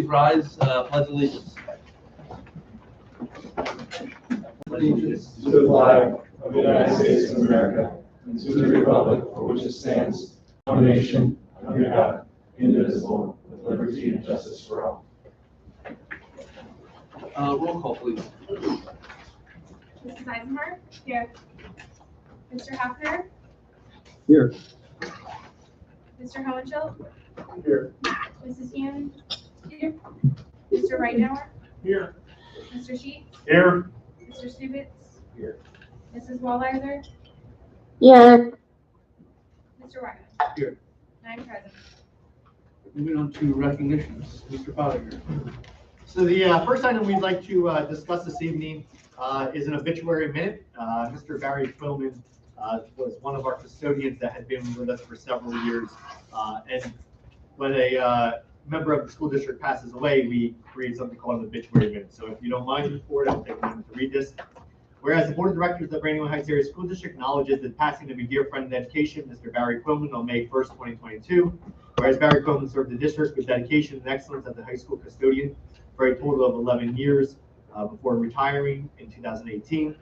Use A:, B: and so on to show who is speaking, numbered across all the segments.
A: please rise, pledge allegiance.
B: Allegiance to the flag of the United States of America and to the republic for which it stands, one nation, under God, indivisible, with liberty and justice for all.
A: Roll call, please.
C: Mrs. Eisenhardt? Here. Mr. Hafner?
B: Here.
C: Mr. Hohenschel?
B: Here.
C: Mrs. Hume? Here. Mr. Reitauer?
B: Here.
C: Mr. Sheets?
B: Here.
C: Mr. Stubitz?
B: Here.
C: Mrs. Walliser?
D: Here.
C: Mr. Wagner?
A: Here.
C: 9 present.
A: Moving on to recognitions. Mr. Potter.
E: So the first item we'd like to discuss this evening is an obituary minute. Mr. Barry Quillman was one of our custodians that had been with us for several years. And when a member of the school district passes away, we create something called an obituary minute. So if you don't mind the board, I'll take a moment to read this. Whereas the Board of Directors of the Brandywine Heights Area School District acknowledges the passing of a dear friend in education, Mr. Barry Quillman, on May 1st, 2022. Whereas Barry Quillman served the district with dedication and excellence as the high school custodian for a total of 11 years before retiring in 2018.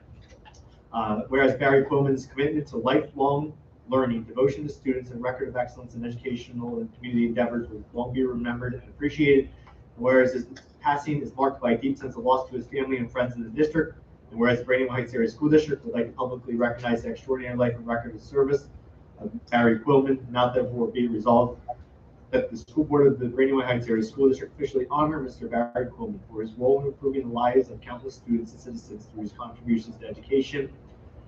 E: Whereas Barry Quillman's commitment to lifelong learning, devotion to students, and record of excellence in educational and community endeavors will long be remembered and appreciated. Whereas his passing is marked by a deep sense of loss to his family and friends in the district. And whereas the Brandywine Heights Area School District would like to publicly recognize the extraordinary life and record of service of Barry Quillman, now therefore be resolved that the school board of the Brandywine Heights Area School District officially honor Mr. Barry Quillman for his role in improving the lives of countless students and citizens through his contributions to education,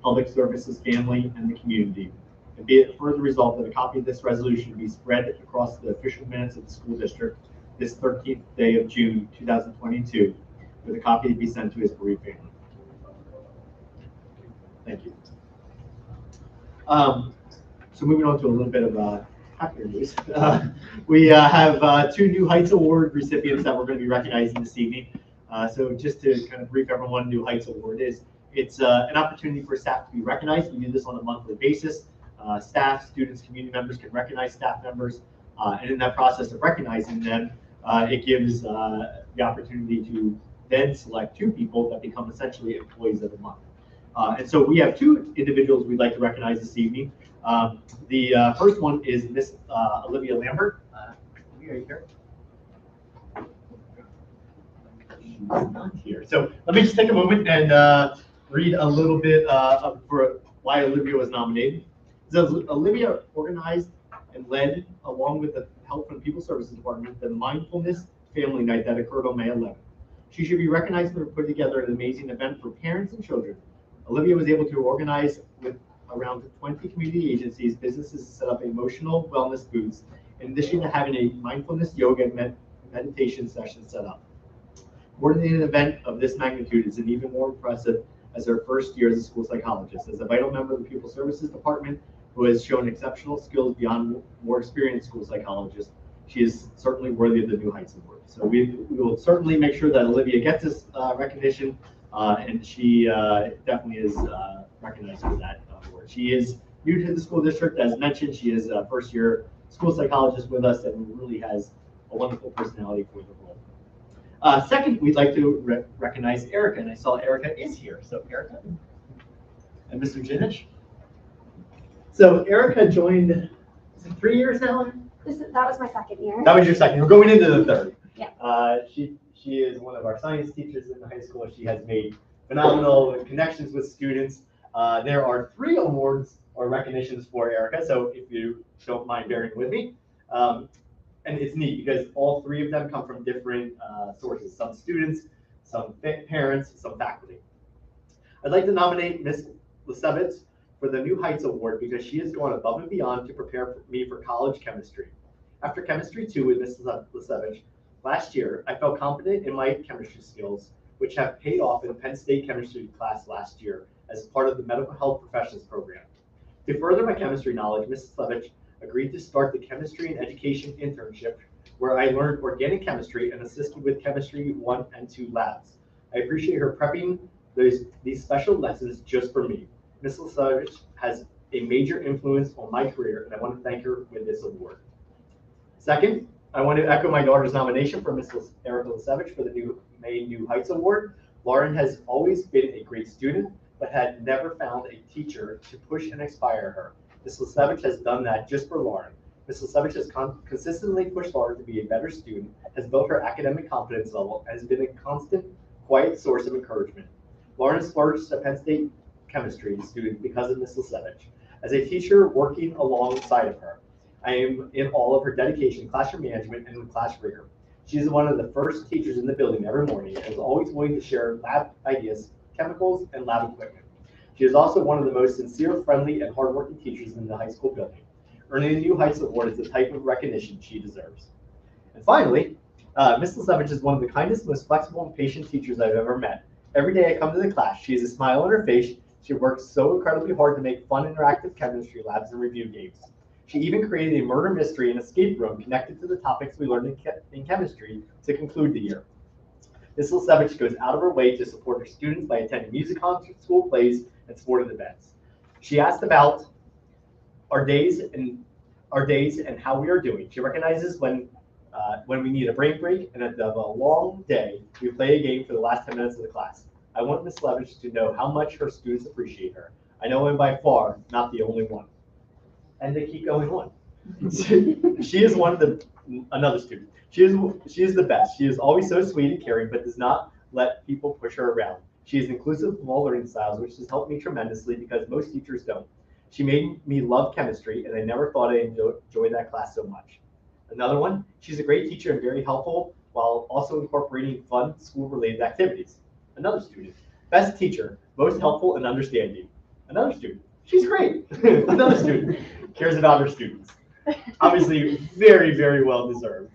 E: public services, family, and the community. And be it further resolved that a copy of this resolution be spread across the official minutes of the school district this 13th day of June 2022, with a copy to be sent to his bereaved family. Thank you. So moving on to a little bit of happier news. We have 2 new Heights Award recipients that we're going to be recognizing this evening. So just to kind of brief everyone, New Heights Award is, it's an opportunity for staff to be recognized. We do this on a monthly basis. Staff, students, community members can recognize staff members. And in that process of recognizing them, it gives the opportunity to then select 2 people that become essentially employees of the month. And so we have 2 individuals we'd like to recognize this evening. The first one is Miss Olivia Lambert. Olivia, are you here? She's not here. So let me just take a moment and read a little bit for why Olivia was nominated. So Olivia organized and led, along with the Health and People Services Department, the Mindfulness Family Night that occurred on May 11th. She should be recognized for putting together an amazing event for parents and children. Olivia was able to organize with around 20 community agencies, businesses to set up emotional wellness booths, in addition to having a mindfulness yoga and meditation session set up. Coordinating an event of this magnitude is an even more impressive as her first year as a school psychologist. As a vital member of the Pupil Services Department who has shown exceptional skills beyond more experienced school psychologists, she is certainly worthy of the New Heights Award. So we will certainly make sure that Olivia gets this recognition, and she definitely is recognized for that award. She is new to the school district. As mentioned, she is a first-year school psychologist with us and really has a wonderful personality for the role. Second, we'd like to recognize Erica, and I saw Erica is here. So Erica and Mr. Jinich. So Erica joined, is it 3 years now?
D: That was my second year.
E: That was your second. We're going into the third.
D: Yeah.
E: She is one of our science teachers in the high school. She has made phenomenal connections with students. There are 3 awards or recognitions for Erica, so if you don't mind bearing with me. And it's neat because all 3 of them come from different sources, some students, some parents, some faculty. I'd like to nominate Ms. Lesevitz for the New Heights Award because she has gone above and beyond to prepare me for college chemistry. After Chemistry 2 with Ms. Lesevitz last year, I felt confident in my chemistry skills, which have paid off in Penn State chemistry class last year as part of the Medical Health Professionals program. To further my chemistry knowledge, Ms. Lesevitz agreed to start the Chemistry and Education internship, where I learned organic chemistry and assisted with Chemistry 1 and 2 labs. I appreciate her prepping these special lessons just for me. Ms. Lesevitz has a major influence on my career, and I want to thank her with this award. Second, I want to echo my daughter's nomination for Mrs. Erica Lesevich for the New Heights Award. Lauren has always been a great student, but had never found a teacher to push and inspire her. Ms. Lesevich has done that just for Lauren. Ms. Lesevich has consistently pushed Lauren to be a better student, has built her academic confidence level, and has been a constant, quiet source of encouragement. Lauren has flourished a Penn State chemistry student because of Ms. Lesevich. As a teacher working alongside of her, I am in awe of her dedication, classroom management, and class rigor. She is one of the first teachers in the building every morning and is always willing to share lab ideas, chemicals, and lab equipment. She is also one of the most sincere, friendly, and hardworking teachers in the high school building. Earning the New Heights Award is the type of recognition she deserves. And finally, Ms. Lesevich is one of the kindest, most flexible, and patient teachers I've ever met. Every day I come to the class, she has a smile on her face. She works so incredibly hard to make fun, interactive chemistry labs and review games. She even created a murder mystery and escape room connected to the topics we learned in chemistry to conclude the year. Ms. Lesevich goes out of her way to support her students by attending music concerts, school plays, and sporting events. She asked about our days and how we are doing. She recognizes when we need a break, and at the end of a long day, we play a game for the last 10 minutes of the class. I want Ms. Lesevich to know how much her students appreciate her. I know I'm by far not the only one. And they keep going on. She is another student. She is the best. She is always so sweet and caring, but does not let people push her around. She is inclusive of all learning styles, which has helped me tremendously because most teachers don't. She made me love chemistry, and I never thought I'd enjoy that class so much. Another one, she's a great teacher and very helpful while also incorporating fun school-related activities. Another student, best teacher, most helpful and understanding. Another student, she's great. Another student, cares about her students. Obviously, very, very well deserved.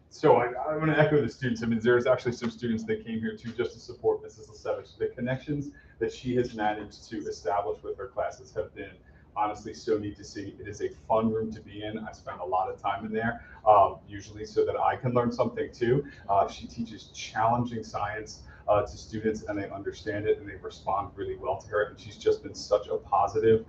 B: So I'm going to echo the students. I mean, there's actually some students that came here too just to support Mrs. Lesevich. The connections that she has managed to establish with her classes have been honestly so neat to see. It is a fun room to be in. I spend a lot of time in there, usually so that I can learn something too. She teaches challenging science to students, and they understand it and they respond really well to her. And she's just been such a positive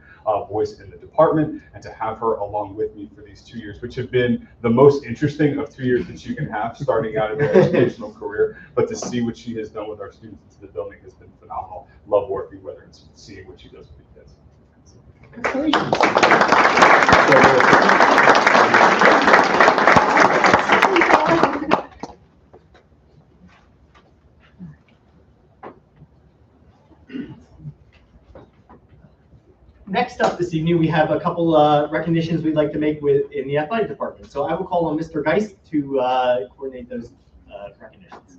B: voice in the department. And to have her along with me for these 2 years, which have been the most interesting of 2 years that you can have starting out in your educational career, but to see what she has done with our students into the building has been phenomenal. Love working with her and seeing what she does with the kids.
E: Next up this evening, we have a couple recognitions we'd like to make in the athletic department. So I will call on Mr. Geist to coordinate those recognitions.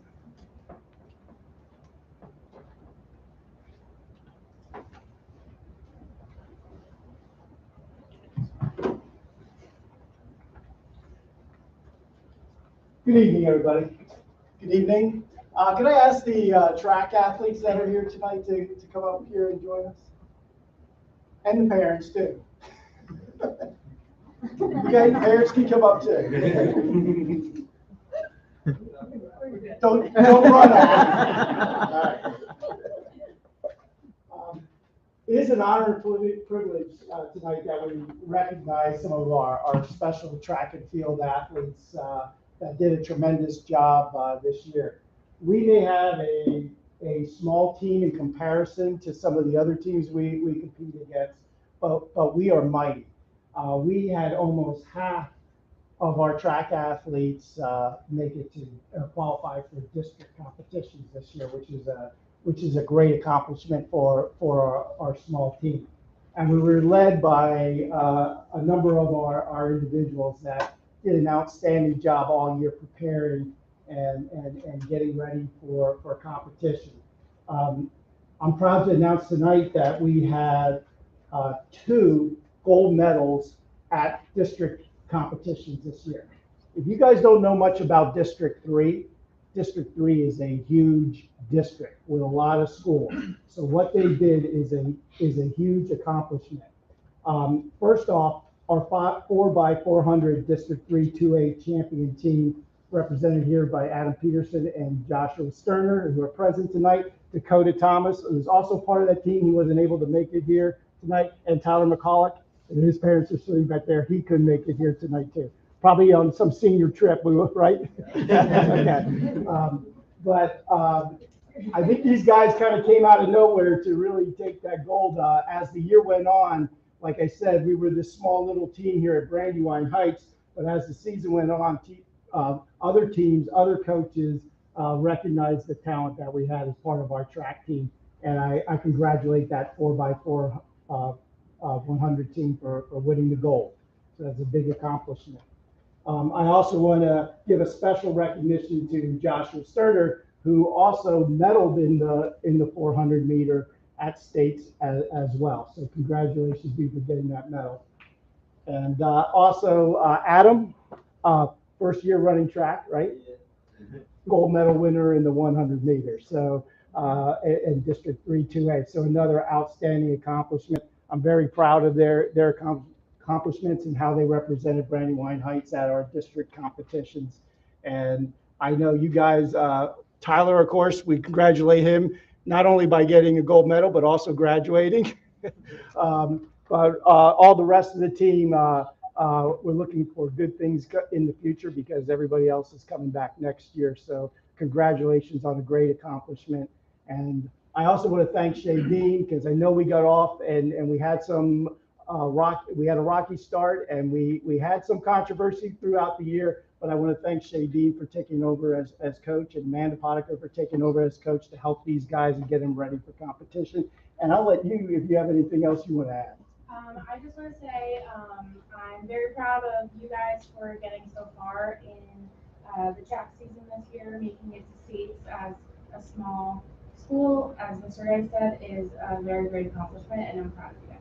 F: Good evening, everybody. Good evening. Can I ask the track athletes that are here tonight to come up here and join us? And the parents, too. Okay, parents can come up, too. Don't run out. All right. It is an honor and privilege tonight that we recognize some of our special track and field athletes that did a tremendous job this year. We may have a small team in comparison to some of the other teams we compete against, but we are mighty. We had almost half of our track athletes make it to qualify for district competitions this year, which is a great accomplishment for our small team. And we were led by a number of our individuals that did an outstanding job all year preparing and getting ready for competition. I'm proud to announce tonight that we had 2 gold medals at district competitions this year. If you guys don't know much about District 3 is a huge district with a lot of schools. So what they did is a huge accomplishment. First off, our 4x400 District 3 2A champion team, represented here by Adam Peterson and Joshua Sterner, who are present tonight. Dakota Thomas, who's also part of that team, he wasn't able to make it here tonight, and Tyler McCulloch, and his parents are sitting back there. He couldn't make it here tonight too. Probably on some senior trip, we were, right? Okay. But I think these guys kind of came out of nowhere to really take that gold. As the year went on, like I said, we were this small little team here at Brandywine Heights, but as the season went on, other teams, other coaches recognized the talent that we had as part of our track team. And I congratulate that 4x4 100 team for winning the gold. So that's a big accomplishment. I also want to give a special recognition to Joshua Sterner, who also medaled in the 400 meter at states as well. So congratulations to you for getting that medal. And also Adam, first year running track, right? Gold medal winner in the 100 meters. So in District 3 2A. So another outstanding accomplishment. I'm very proud of their accomplishments and how they represented Brandywine Heights at our district competitions. And I know you guys, Tyler, of course, we congratulate him not only by getting a gold medal, but also graduating. But all the rest of the team, we're looking for good things in the future because everybody else is coming back next year. So congratulations on a great accomplishment. And I also want to thank Shay Dean because I know we got off and we had some we had a rocky start and we had some controversy throughout the year, but I want to thank Shay Dean for taking over as coach and Amanda Potiker for taking over as coach to help these guys and get them ready for competition. And I'll let you, if you have anything else you want to add.
C: I just want to say I'm very proud of you guys for getting so far in the track season this year, making it to states as a small school, as Mr. Ray said, is a very great accomplishment, and I'm proud of you guys.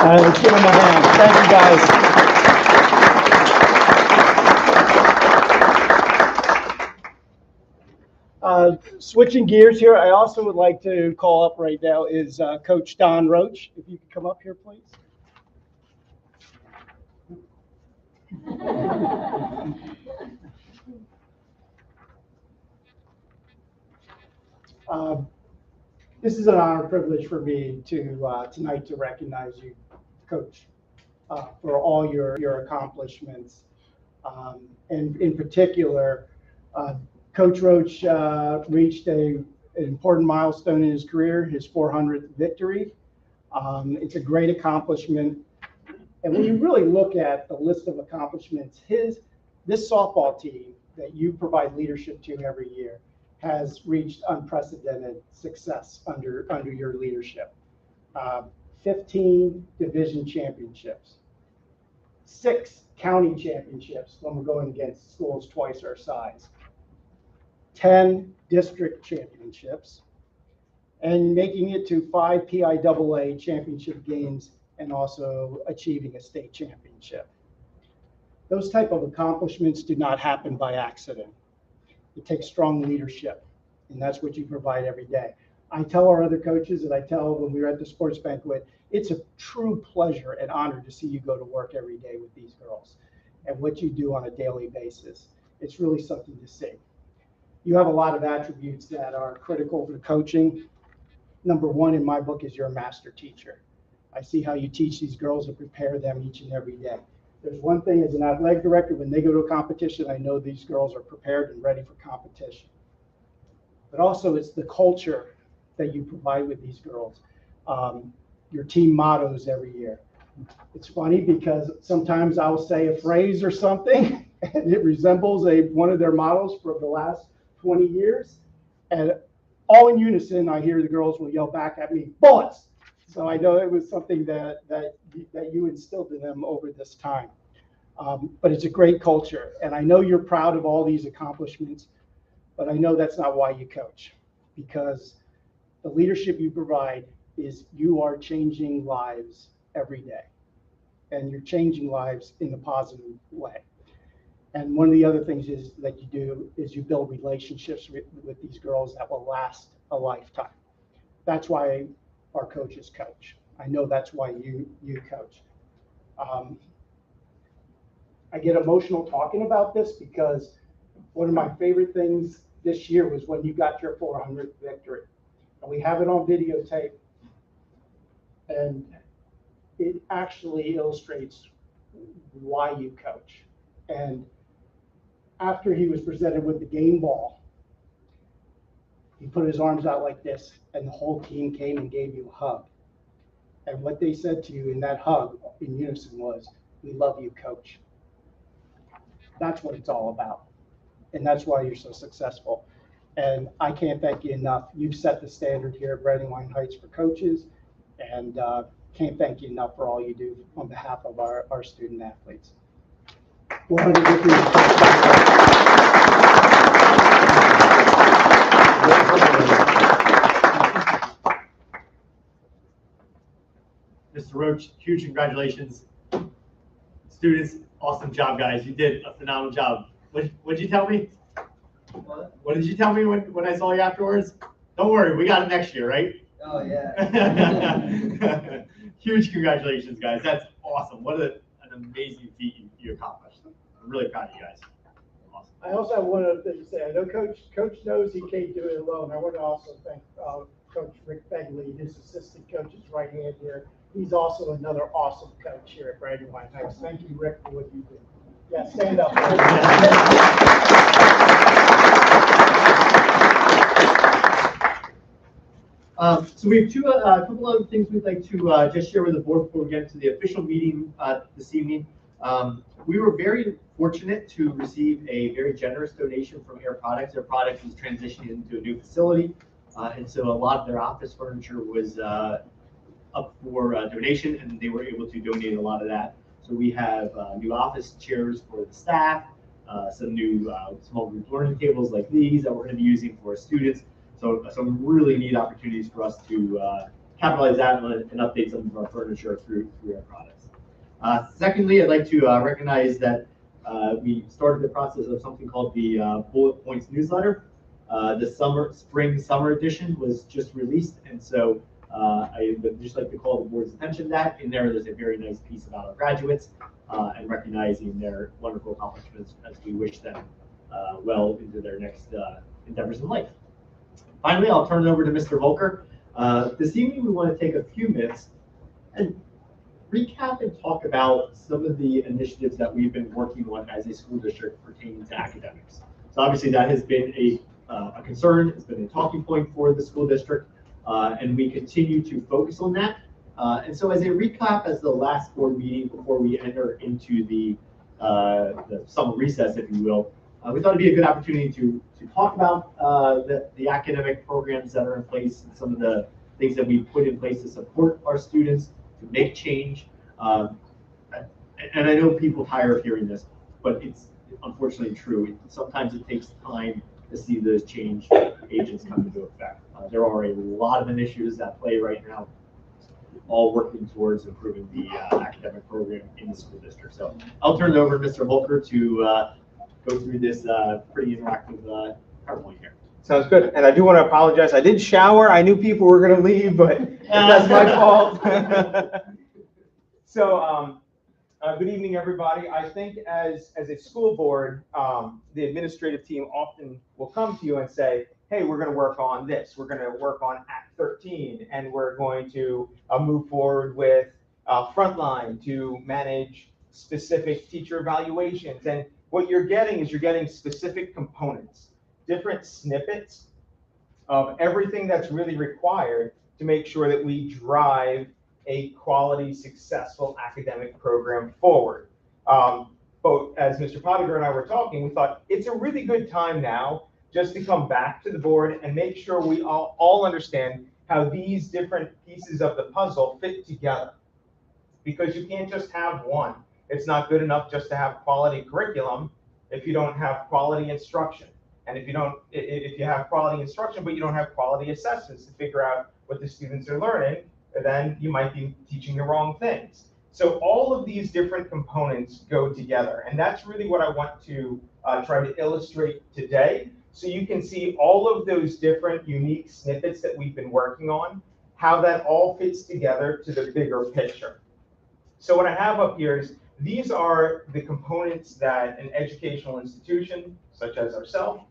F: Let's give them a hand. Thank you, guys. Switching gears here, I also would like to call up right now is Coach Don Roach. If you could come up here, please. This is an honor and privilege for me to tonight to recognize you, Coach, for all your accomplishments. And in particular, Coach Roach reached an important milestone in his career, his 400th victory. It's a great accomplishment. And when you really look at the list of accomplishments, this softball team that you provide leadership to every year has reached unprecedented success under your leadership. 15 division championships, 6 county championships when we're going against schools twice our size, 10 district championships, and making it to 5 PIAA championship games and also achieving a state championship. Those type of accomplishments do not happen by accident. It takes strong leadership, and that's what you provide every day. I tell our other coaches, and I tell when we were at the sports banquet, it's a true pleasure and honor to see you go to work every day with these girls and what you do on a daily basis. It's really something to see. You have a lot of attributes that are critical for coaching. Number one in my book is you're a master teacher. I see how you teach these girls and prepare them each and every day. There's one thing as an athletic director, when they go to a competition, I know these girls are prepared and ready for competition. But also it's the culture that you provide with these girls. Your team mottos every year. It's funny because sometimes I'll say a phrase or something and it resembles one of their mottos from the last 20 years. And all in unison, I hear the girls will yell back at me, "Bullets!" So I know it was something that you instilled in them over this time. But it's a great culture. And I know you're proud of all these accomplishments, but I know that's not why you coach, because the leadership you provide is you are changing lives every day. And you're changing lives in a positive way. And one of the other things that you do is you build relationships with these girls that will last a lifetime. That's why our coaches coach. I know that's why you coach. I get emotional talking about this because one of my favorite things this year was when you got your 400th victory. And we have it on videotape. And it actually illustrates why you coach. And after he was presented with the game ball, he put his arms out like this, and the whole team came and gave you a hug. And what they said to you in that hug in unison was, "We love you, coach." That's what it's all about. And that's why you're so successful. And I can't thank you enough. You've set the standard here at Brandywine Heights for coaches, and can't thank you enough for all you do on behalf of our student athletes. 400
E: Mr. Roach, huge congratulations. Students, awesome job, guys. You did a phenomenal job. What'd you tell me? What did you tell me when I saw you afterwards? Don't worry, we got it next year, right?
G: Oh, yeah.
E: Huge congratulations, guys. That's awesome. What an amazing feat you accomplished. I'm really proud of you guys. Awesome.
F: I also have one other thing to say. I know Coach knows he can't do it alone. I want to also thank Coach Rick Begley, his assistant coach, his right hand here. He's also another awesome coach here at Brandywine Heights. Thank you, Rick, for what you do. Yeah, stand up.
E: So we have a couple other things we'd like to just share with the board before we get into the official meeting this evening. We were very fortunate to receive a very generous donation from Air Products. Air Products is transitioning into a new facility, and so a lot of their office furniture was up for donation, and they were able to donate a lot of that. So we have new office chairs for the staff, some new small group learning tables like these that we're going to be using for students. So some really neat opportunities for us to capitalize that and update some of our furniture through Air Products. Secondly, I'd like to recognize that we started the process of something called the Bullet Points newsletter. The spring summer edition was just released, and so I would just like to call the board's attention to that. In there's a very nice piece about our graduates and recognizing their wonderful accomplishments as we wish them well into their next endeavors in life. Finally, I'll turn it over to Mr. Volker. This evening, we want to take a few minutes and recap and talk about some of the initiatives that we've been working on as a school district pertaining to academics. So obviously that has been a concern, it's been a talking point for the school district, and we continue to focus on that. And so as a recap, as the last board meeting before we enter into the summer recess, if you will, we thought it'd be a good opportunity to talk about the academic programs that are in place and some of the things that we've put in place to support our students, to make change. And I know people tire of hearing this, but it's unfortunately true. Sometimes it takes time to see those change agents come into effect. There are a lot of initiatives at play right now, all working towards improving the academic program in the school district. So I'll turn it over to Mr. Volker to go through this pretty interactive PowerPoint here.
H: Sounds good. And I do want to apologize. I did shower. I knew people were going to leave, but that's my fault. So good evening, everybody. I think as a school board, the administrative team often will come to you and say, hey, we're going to work on this. We're going to work on Act 13, and we're going to move forward with Frontline to manage specific teacher evaluations. And what you're getting is you're getting specific components, different snippets of everything that's really required to make sure that we drive a quality, successful academic program forward. But as Mr. Pottinger and I were talking, we thought it's a really good time now just to come back to the board and make sure we all understand how these different pieces of the puzzle fit together. Because you can't just have one. It's not good enough just to have quality curriculum if you don't have quality instruction. And if you have quality instruction, but you don't have quality assessments to figure out what the students are learning, then you might be teaching the wrong things. So all of these different components go together. And that's really what I want to try to illustrate today. So you can see all of those different unique snippets that we've been working on, how that all fits together to the bigger picture. So what I have up here is these are the components that an educational institution, such as ourselves,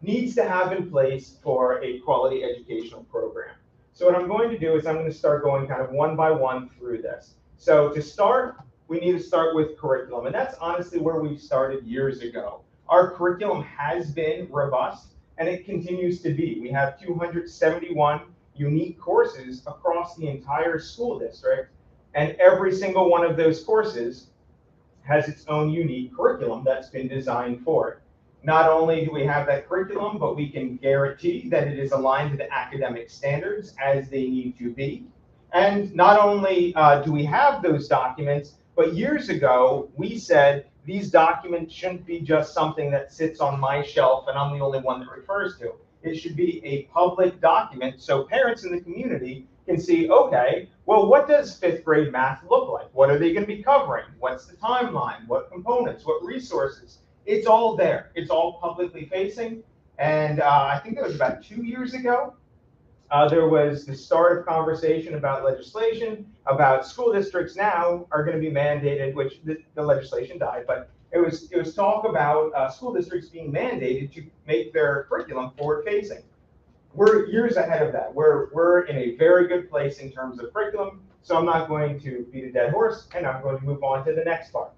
H: needs to have in place for a quality educational program. So what I'm going to do is I'm going to start going kind of one by one through this. So to start, we need to start with curriculum. And that's honestly where we started years ago. Our curriculum has been robust, and it continues to be. We have 271 unique courses across the entire school district, and every single one of those courses has its own unique curriculum that's been designed for it. Not only do we have that curriculum, but we can guarantee that it is aligned to the academic standards as they need to be. And not only do we have those documents, but years ago, we said these documents shouldn't be just something that sits on my shelf and I'm the only one that refers to. It should be a public document so parents in the community can see, okay, well, what does 5th grade math look like? What are they going to be covering? What's the timeline? What components? What resources? It's all there. It's all publicly facing. And I think that was about 2 years ago. There was the start of conversation about legislation, about school districts now are going to be mandated, which the legislation died, but it was talk about school districts being mandated to make their curriculum forward-facing. We're years ahead of that. We're in a very good place in terms of curriculum, so I'm not going to beat a dead horse, and I'm going to move on to the next part.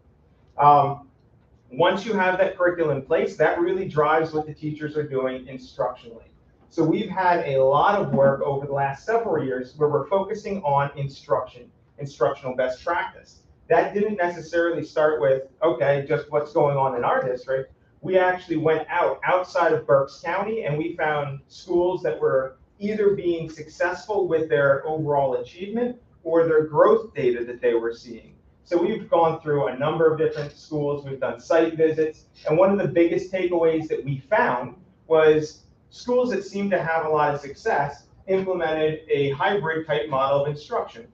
H: Once you have that curriculum in place, that really drives what the teachers are doing instructionally. So we've had a lot of work over the last several years where we're focusing on instructional best practice. That didn't necessarily start with, okay, just what's going on in our district. We actually went outside of Berks County, and we found schools that were either being successful with their overall achievement or their growth data that they were seeing. So we've gone through a number of different schools. We've done site visits. And one of the biggest takeaways that we found was schools that seemed to have a lot of success implemented a hybrid type model of instruction,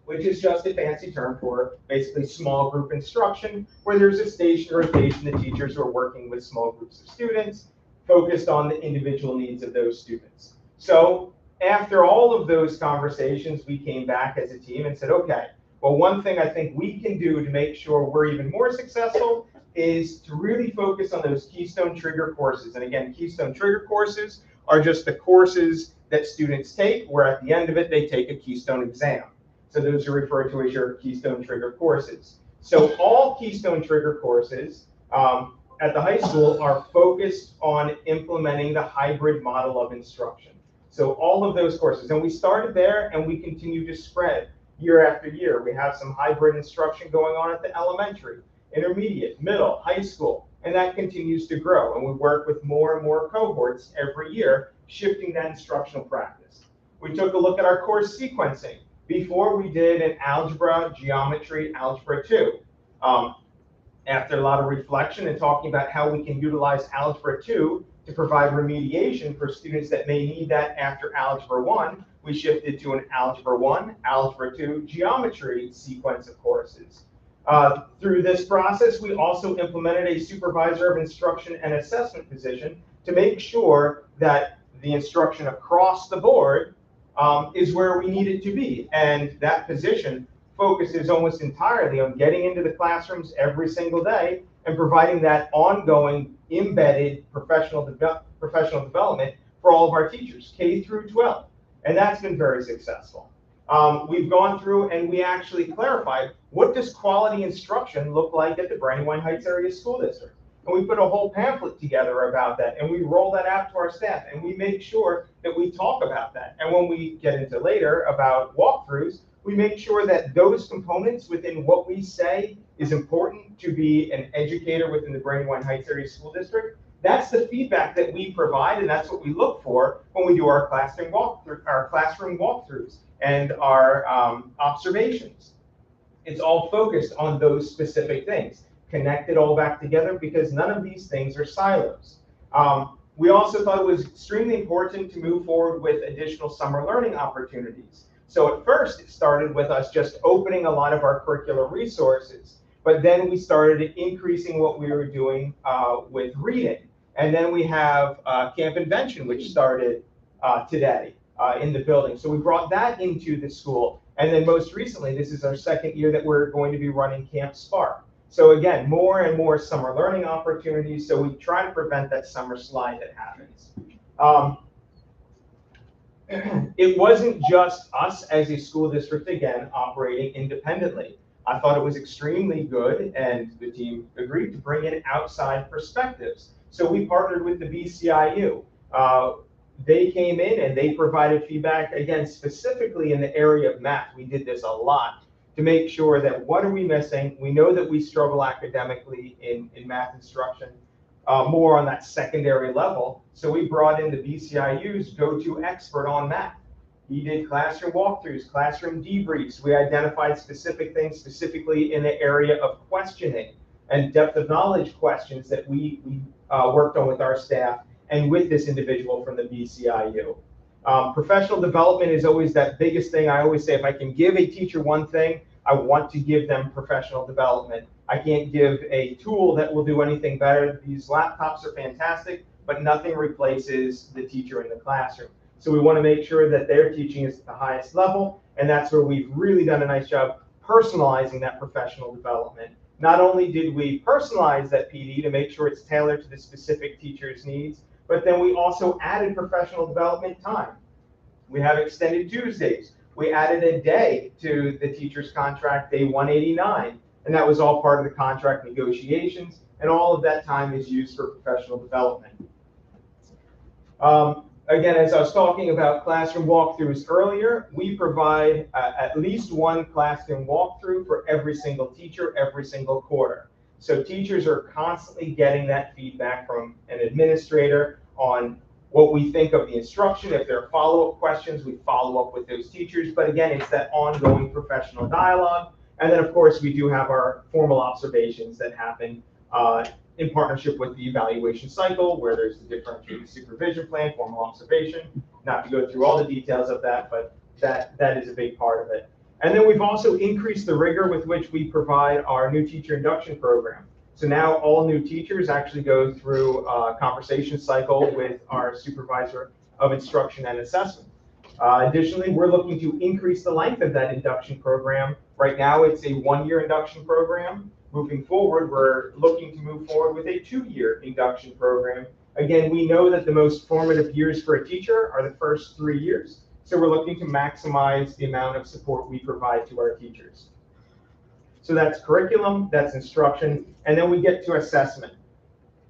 H: which is just a fancy term for basically small group instruction, where there's a station rotation. The teachers are working with small groups of students focused on the individual needs of those students. So after all of those conversations, we came back as a team and said, okay, well, one thing I think we can do to make sure we're even more successful is to really focus on those Keystone trigger courses. And again, Keystone trigger courses are just the courses that students take, where at the end of it, they take a Keystone exam. So those are referred to as your Keystone trigger courses. So all Keystone trigger courses at the high school are focused on implementing the hybrid model of instruction. So all of those courses, and we started there and we continue to spread year after year. We have some hybrid instruction going on at the elementary, intermediate, middle, high school, and that continues to grow. And we work with more and more cohorts every year, shifting that instructional practice. We took a look at our course sequencing. Before we did an algebra, geometry, algebra 2. After a lot of reflection and talking about how we can utilize algebra 2 to provide remediation for students that may need that after algebra 1, we shifted to an algebra 1, algebra 2, geometry sequence of courses. Through this process, we also implemented a supervisor of instruction and assessment position to make sure that the instruction across the board is where we need it to be. And that position focuses almost entirely on getting into the classrooms every single day and providing that ongoing embedded professional development for all of our teachers, K through 12. And that's been very successful. We've gone through and we actually clarified, what does quality instruction look like at the Brandywine Heights Area School District? And we put a whole pamphlet together about that, and we roll that out to our staff, and we make sure that we talk about that. And when we get into later about walkthroughs, we make sure that those components within what we say is important to be an educator within the Brandywine Heights Area School District. That's the feedback that we provide, and that's what we look for when we do our classroom walkthroughs and our observations. It's all focused on those specific things, connect it all back together, because none of these things are silos. We also thought it was extremely important to move forward with additional summer learning opportunities. So at first, it started with us just opening a lot of our curricular resources, but then we started increasing what we were doing with reading. And then we have Camp Invention, which started today in the building. So we brought that into the school. And then most recently, this is our second year that we're going to be running Camp Spark. So again, more and more summer learning opportunities. So we try to prevent that summer slide that happens. It wasn't just us as a school district, again, operating independently. I thought it was extremely good, and the team agreed to bring in outside perspectives. So we partnered with the BCIU. They came in and they provided feedback, again, specifically in the area of math. We did this a lot to make sure that what are we missing? We know that we struggle academically in math instruction, more on that secondary level. So we brought in the BCIU's go-to expert on math. He did classroom walkthroughs, classroom debriefs. We identified specific things specifically in the area of questioning and depth of knowledge questions that we worked on with our staff and with this individual from the BCIU. Professional development is always that biggest thing. I always say if I can give a teacher one thing, I want to give them professional development. I can't give a tool that will do anything better. These laptops are fantastic, but nothing replaces the teacher in the classroom. So we want to make sure that their teaching is at the highest level, and that's where we've really done a nice job personalizing that professional development. Not only did we personalize that PD to make sure it's tailored to the specific teacher's needs, but then we also added professional development time. We have extended Tuesdays. We added a day to the teacher's contract, day 189, and that was all part of the contract negotiations, and all of that time is used for professional development. Again, as I was talking about classroom walkthroughs earlier, we provide at least one classroom walkthrough for every single teacher, every single quarter. So teachers are constantly getting that feedback from an administrator on what we think of the instruction. If there are follow-up questions, we follow up with those teachers. But again, it's that ongoing professional dialogue. And then, of course, we do have our formal observations that happen in partnership with the evaluation cycle, where there's the differentiated supervision plan, formal observation. Not to go through all the details of that, but that is a big part of it. And then we've also increased the rigor with which we provide our new teacher induction program. So now all new teachers actually go through a conversation cycle with our supervisor of instruction and assessment. Additionally, we're looking to increase the length of that induction program. Right now, it's a 1-year induction program. Moving forward, we're looking to move forward with a 2-year induction program. Again, we know that the most formative years for a teacher are the first 3 years. So we're looking to maximize the amount of support we provide to our teachers. So that's curriculum, that's instruction, and then we get to assessment.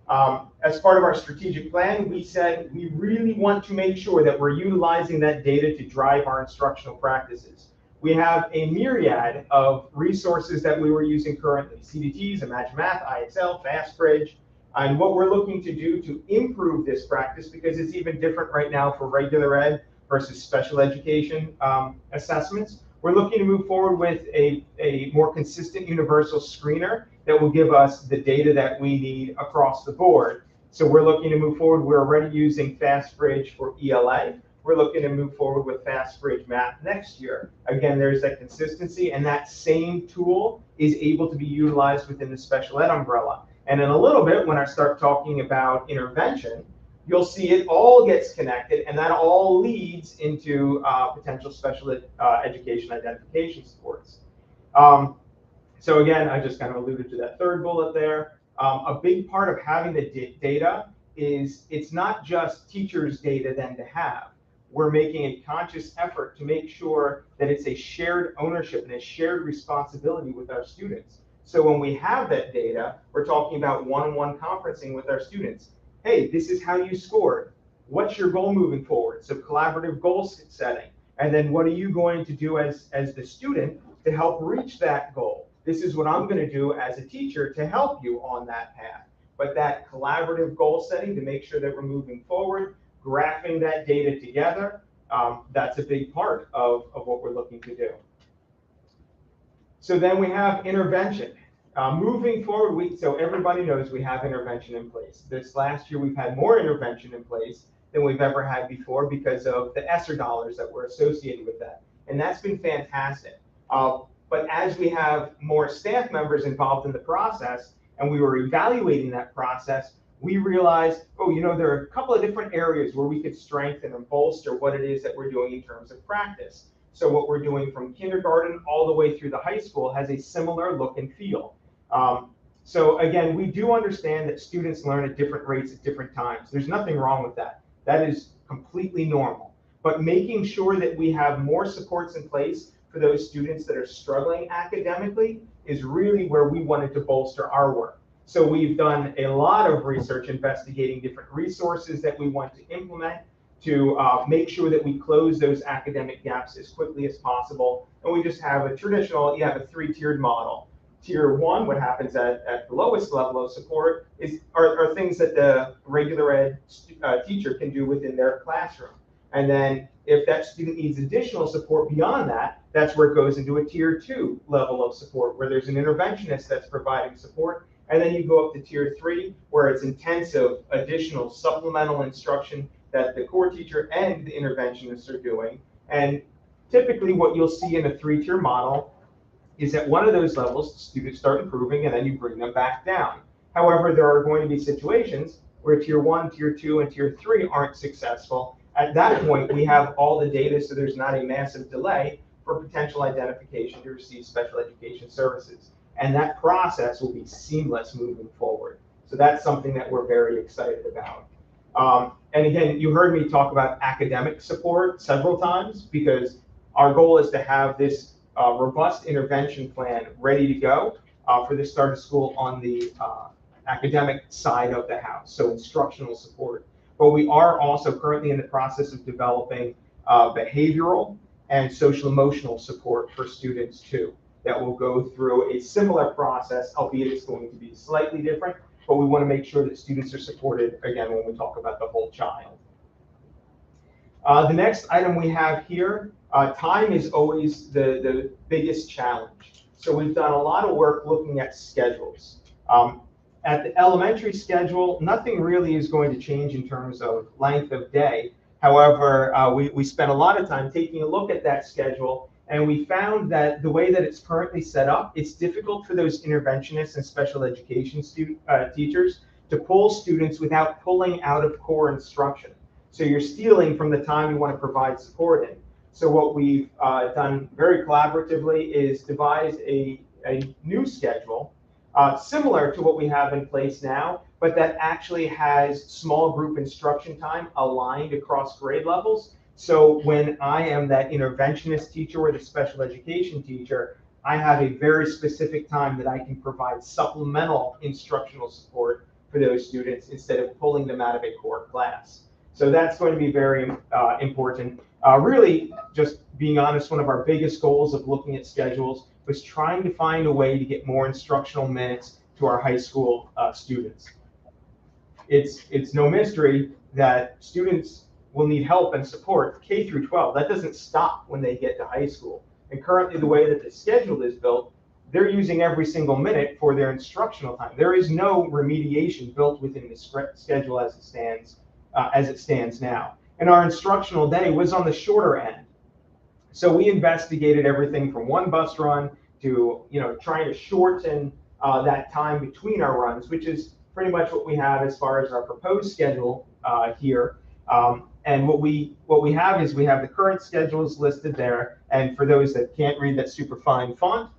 H: As part of our strategic plan, we said we really want to make sure that we're utilizing that data to drive our instructional practices. We have a myriad of resources that we were using currently, CDTs, Imagine Math, IXL, FastBridge, and what we're looking to do to improve this practice, because it's even different right now for regular ed versus special education assessments. We're looking to move forward with a more consistent universal screener that will give us the data that we need across the board. So we're looking to move forward. We're already using FastBridge for ELA. We're looking to move forward with FastBridge Math next year. Again, there's that consistency, and that same tool is able to be utilized within the special ed umbrella. And in a little bit, when I start talking about intervention, you'll see it all gets connected, and that all leads into potential special education identification supports. So again, I just kind of alluded to that third bullet there. A big part of having the data is it's not just teachers' data then to have. We're making a conscious effort to make sure that it's a shared ownership and a shared responsibility with our students. So when we have that data, we're talking about one-on-one conferencing with our students. Hey, this is how you scored. What's your goal moving forward? So collaborative goal setting. And then what are you going to do as the student to help reach that goal? This is what I'm going to do as a teacher to help you on that path. But that collaborative goal setting to make sure that we're moving forward, graphing that data together, that's a big part of what we're looking to do. So then we have intervention. Moving forward, so everybody knows we have intervention in place. This last year, we've had more intervention in place than we've ever had before because of the ESSER dollars that were associated with that. And that's been fantastic. But as we have more staff members involved in the process, and we were evaluating that process, we realized, oh, you know, there are a couple of different areas where we could strengthen and bolster what it is that we're doing in terms of practice. So what we're doing from kindergarten all the way through the high school has a similar look and feel. So again, we do understand that students learn at different rates at different times. There's nothing wrong with that. That is completely normal. But making sure that we have more supports in place for for those students that are struggling academically is really where we wanted to bolster our work. So we've done a lot of research investigating different resources that we want to implement to make sure that we close those academic gaps as quickly as possible. And we just have a traditional, you have a 3-tiered model. Tier 1, what happens at the lowest level of support are things that the regular ed teacher can do within their classroom. And then if that student needs additional support beyond that, that's where it goes into a Tier 2 level of support, where there's an interventionist that's providing support. And then you go up to Tier 3, where it's intensive additional supplemental instruction that the core teacher and the interventionists are doing. And typically what you'll see in a 3-tier model is at one of those levels, the students start improving and then you bring them back down. However, there are going to be situations where Tier 1, Tier 2, and Tier 3 aren't successful. At that point, we have all the data, so there's not a massive delay for potential identification to receive special education services. And that process will be seamless moving forward. So that's something that we're very excited about. And again, you heard me talk about academic support several times, because our goal is to have this robust intervention plan ready to go for the start of school on the academic side of the house, so instructional support. But we are also currently in the process of developing behavioral and social emotional support for students too, that will go through a similar process, albeit it's going to be slightly different, but we want to make sure that students are supported, again, when we talk about the whole child. The next item we have here, time is always the biggest challenge. So we've done a lot of work looking at schedules. At the elementary schedule, nothing really is going to change in terms of length of day. However, we spent a lot of time taking a look at that schedule, and we found that the way that it's currently set up, it's difficult for those interventionists and special education teachers to pull students without pulling out of core instruction. So you're stealing from the time you want to provide support in. So what we've done very collaboratively is devise a new schedule similar to what we have in place now, but that actually has small group instruction time aligned across grade levels. So when I am that interventionist teacher or the special education teacher, I have a very specific time that I can provide supplemental instructional support for those students instead of pulling them out of a core class. So that's going to be very important. Really, just being honest, one of our biggest goals of looking at schedules was trying to find a way to get more instructional minutes to our high school students. It's no mystery that students will need help and support K through 12. That doesn't stop when they get to high school. And currently, the way that the schedule is built, they're using every single minute for their instructional time. There is no remediation built within the schedule as it stands now. And our instructional day was on the shorter end. So we investigated everything from one bus run to trying to shorten that time between our runs, which is pretty much what we have as far as our proposed schedule here. And what we have is we have the current schedules listed there. And for those that can't read that super fine font,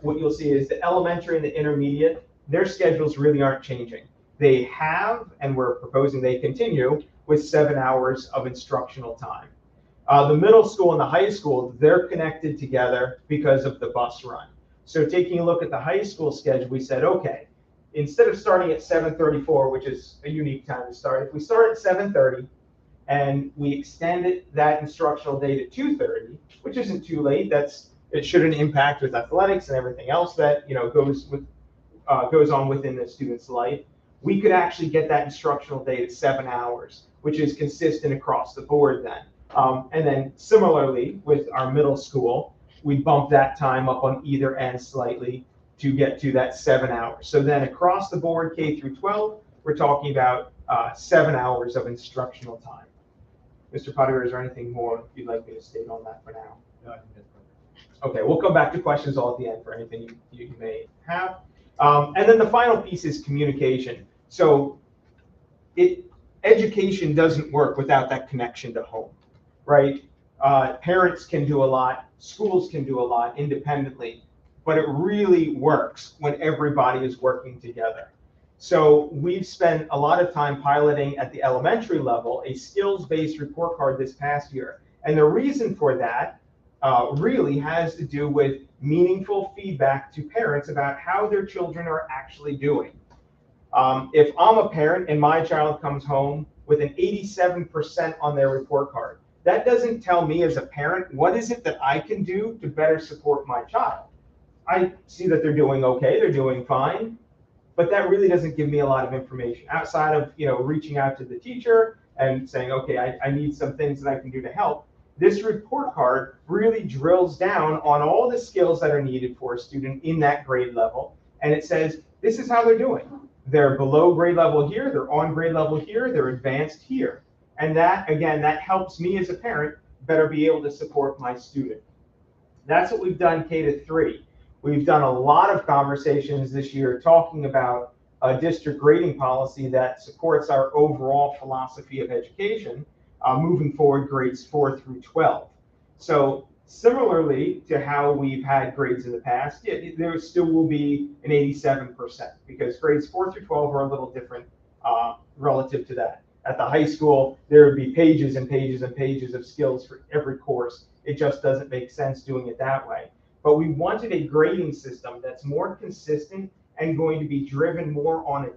H: what you'll see is the elementary and the intermediate, their schedules really aren't changing. They have, and we're proposing they continue, with 7 hours of instructional time. The middle school and the high school, they're connected together because of the bus run. So taking a look at the high school schedule, we said, okay, instead of starting at 7:34, which is a unique time to start, if we start at 7:30 and we extended that instructional day to 2:30, which isn't too late, it shouldn't impact with athletics and everything else that goes on within the student's life, we could actually get that instructional day to 7 hours, which is consistent across the board then. And then similarly with our middle school, we bump that time up on either end slightly to get to that 7 hours. So then across the board, K through 12, we're talking about 7 hours of instructional time. Mr. Potter, is there anything more you'd like me to state on that for now?
E: No, I think that's perfect.
H: Okay, we'll come back to questions all at the end for anything you may have. And then the final piece is communication. So education doesn't work without that connection to home, right? Parents can do a lot, schools can do a lot independently, but it really works when everybody is working together. So we've spent a lot of time piloting at the elementary level a skills-based report card this past year. And the reason for that really has to do with meaningful feedback to parents about how their children are actually doing. If I'm a parent and my child comes home with an 87% on their report card, that doesn't tell me as a parent what is it that I can do to better support my child. I see that they're doing okay, they're doing fine, but that really doesn't give me a lot of information outside of reaching out to the teacher and saying, okay, I need some things that I can do to help. This report card really drills down on all the skills that are needed for a student in that grade level, and it says, this is how they're doing. They're below grade level here, they're on grade level here, they're advanced here. And that, again, that helps me as a parent better be able to support my student. That's what we've done K-3. We've done a lot of conversations this year talking about a district grading policy that supports our overall philosophy of education, moving forward grades 4 through 12. So similarly to how we've had grades in the past, there still will be an 87% because grades 4 through 12 are a little different relative to that. At the high school, there would be pages and pages and pages of skills for every course. It just doesn't make sense doing it that way. But we wanted a grading system that's more consistent and going to be driven more on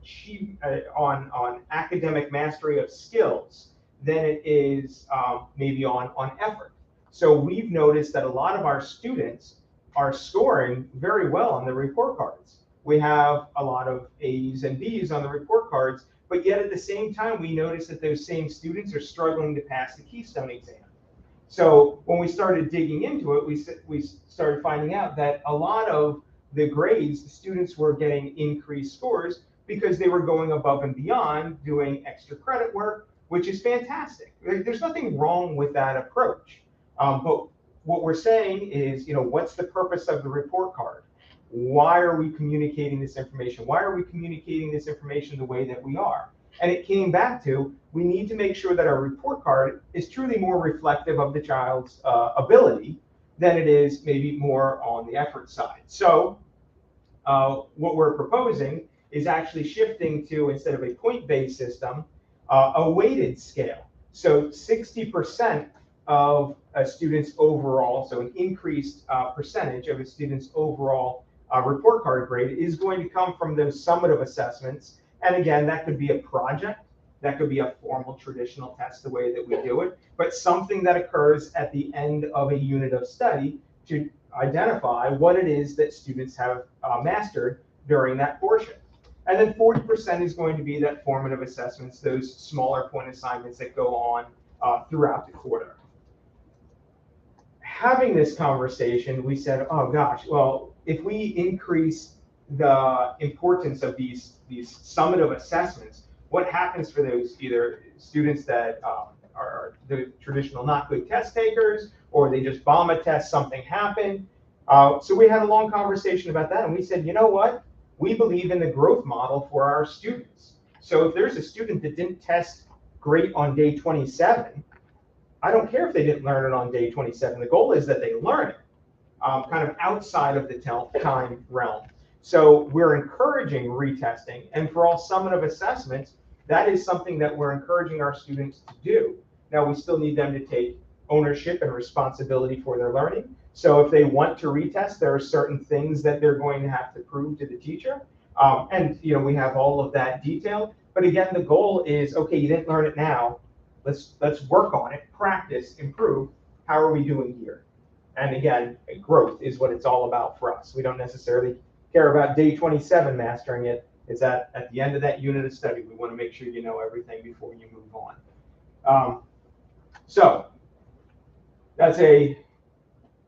H: on academic mastery of skills than it is maybe on effort. So we've noticed that a lot of our students are scoring very well on the report cards. We have a lot of A's and B's on the report cards, but yet at the same time, we notice that those same students are struggling to pass the Keystone exam. So when we started digging into it, we started finding out that a lot of the grades, the students were getting increased scores because they were going above and beyond doing extra credit work, which is fantastic. There's nothing wrong with that approach. But what we're saying is, what's the purpose of the report card? Why are we communicating this information? Why are we communicating this information the way that we are? And it came back to, we need to make sure that our report card is truly more reflective of the child's ability than it is maybe more on the effort side. So what we're proposing is actually shifting to, instead of a point-based system, a weighted scale. So 60% of a student's overall, so an increased percentage of a student's overall report card grade is going to come from those summative assessments. And again, that could be a project, that could be a formal traditional test, the way that we do it, but something that occurs at the end of a unit of study to identify what it is that students have mastered during that portion. And then 40% is going to be that formative assessments, those smaller point assignments that go on throughout the quarter. Having this conversation, we said, oh gosh, well, if we increase the importance of these summative assessments, what happens for those either students that are the traditional not good test takers, or they just bomb a test, something happened? So we had a long conversation about that, and we said, you know what? We believe in the growth model for our students. So if there's a student that didn't test great on day 27, I don't care if they didn't learn it on day 27. The goal is that they learn it, kind of outside of the time realm. So we're encouraging retesting, and for all summative assessments, that is something that we're encouraging our students to do. Now, we still need them to take ownership and responsibility for their learning. So if they want to retest, there are certain things that they're going to have to prove to the teacher. And we have all of that detailed. But again, the goal is, okay, you didn't learn it now. Let's work on it, practice, improve. How are we doing here? And again, growth is what it's all about for us. We don't necessarily care about day 27 mastering it. It's at the end of that unit of study. We want to make sure you know everything before you move on. So that's a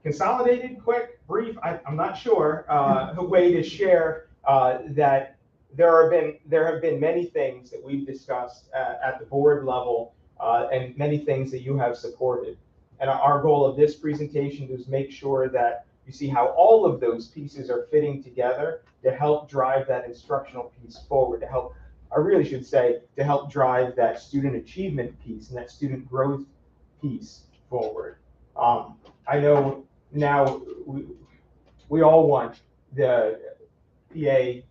H: consolidated, quick, brief, I'm not sure, a way to share that there have been many things that we've discussed at the board level and many things that you have supported. And our goal of this presentation is make sure that you see how all of those pieces are fitting together to help drive that instructional piece forward, to help drive that student achievement piece and that student growth piece forward. I know now we all want the PA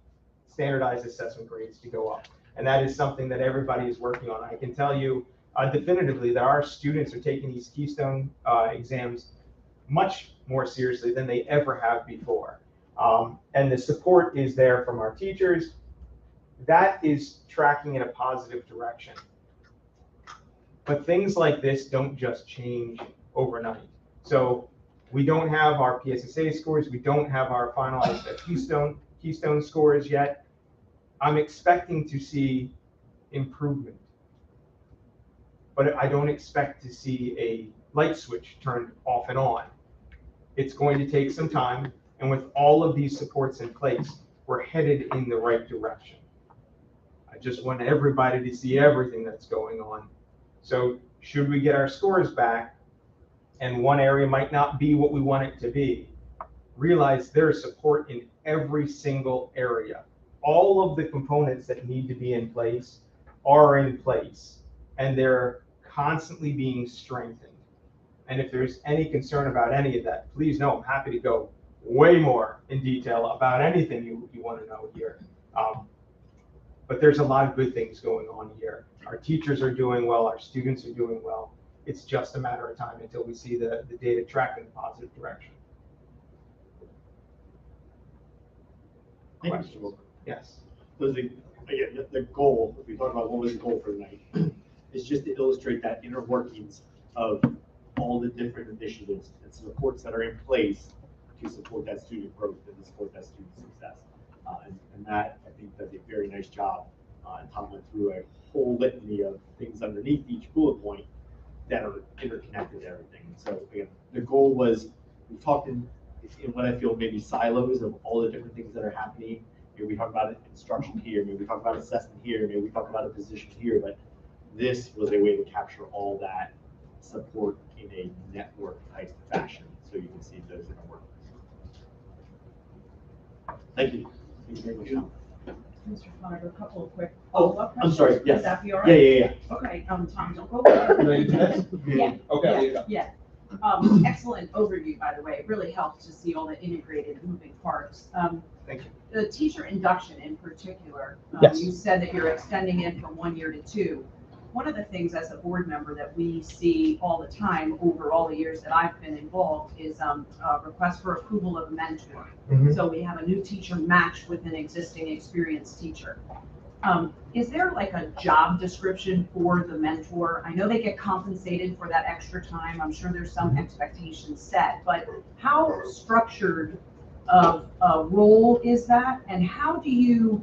H: standardized assessment grades to go up, and that is something that everybody is working on. I can tell you definitively that our students are taking these Keystone exams much more seriously than they ever have before. And the support is there from our teachers. That is tracking in a positive direction. But things like this don't just change overnight. So we don't have our PSSA scores. We don't have our finalized Keystone scores yet. I'm expecting to see improvement, but I don't expect to see a light switch turned off and on. It's going to take some time, and with all of these supports in place, we're headed in the right direction. I just want everybody to see everything that's going on. So should we get our scores back, and one area might not be what we want it to be, realize there is support in every single area. All of the components that need to be in place are in place, and they're constantly being strengthened. And if there's any concern about any of that, please know I'm happy to go way more in detail about anything you want to know here. But there's a lot of good things going on here. Our teachers are doing well, our students are doing well. It's just a matter of time until we see the data track in a positive direction.
E: Thank you, Mr. Wilker.
H: Yes.
E: So again, the goal, if we talk about what was the goal for tonight, is just to illustrate that inner workings of all the different initiatives and supports that are in place to support that student growth and to support that student success. And that, I think, does a very nice job. And Tom went through a whole litany of things underneath each bullet point that are interconnected to everything. So again, the goal was, we talked in what I feel maybe silos of all the different things that are happening. Maybe we talk about instruction here, maybe we talk about assessment here, maybe we talk about a position here, but this was a way to capture all that support in a network type fashion, so you can see those in a work. Thank you. Thank you very much, Tom.
G: Mr. Fodder, a couple of quick
E: Oh,
G: follow-up
E: I'm
G: questions.
E: sorry, yes.
G: Would that be all right?
E: Yeah.
G: Okay, Tom, don't go away.
H: Yeah. Okay.
G: Yeah. Excellent overview, by the way. It really helps to see all the integrated moving parts.
H: Thank you.
G: The teacher induction in particular,
H: Yes.
G: you said that you're extending it from 1 year to 2. One of the things as a board member that we see all the time over all the years that I've been involved is a request for approval of a mentor.
H: Mhm.
G: So we have a new teacher matched with an existing experienced teacher. Is there like a job description for the mentor? I know they get compensated for that extra time. I'm sure there's some expectations set, but how structured of a role is that? And how do you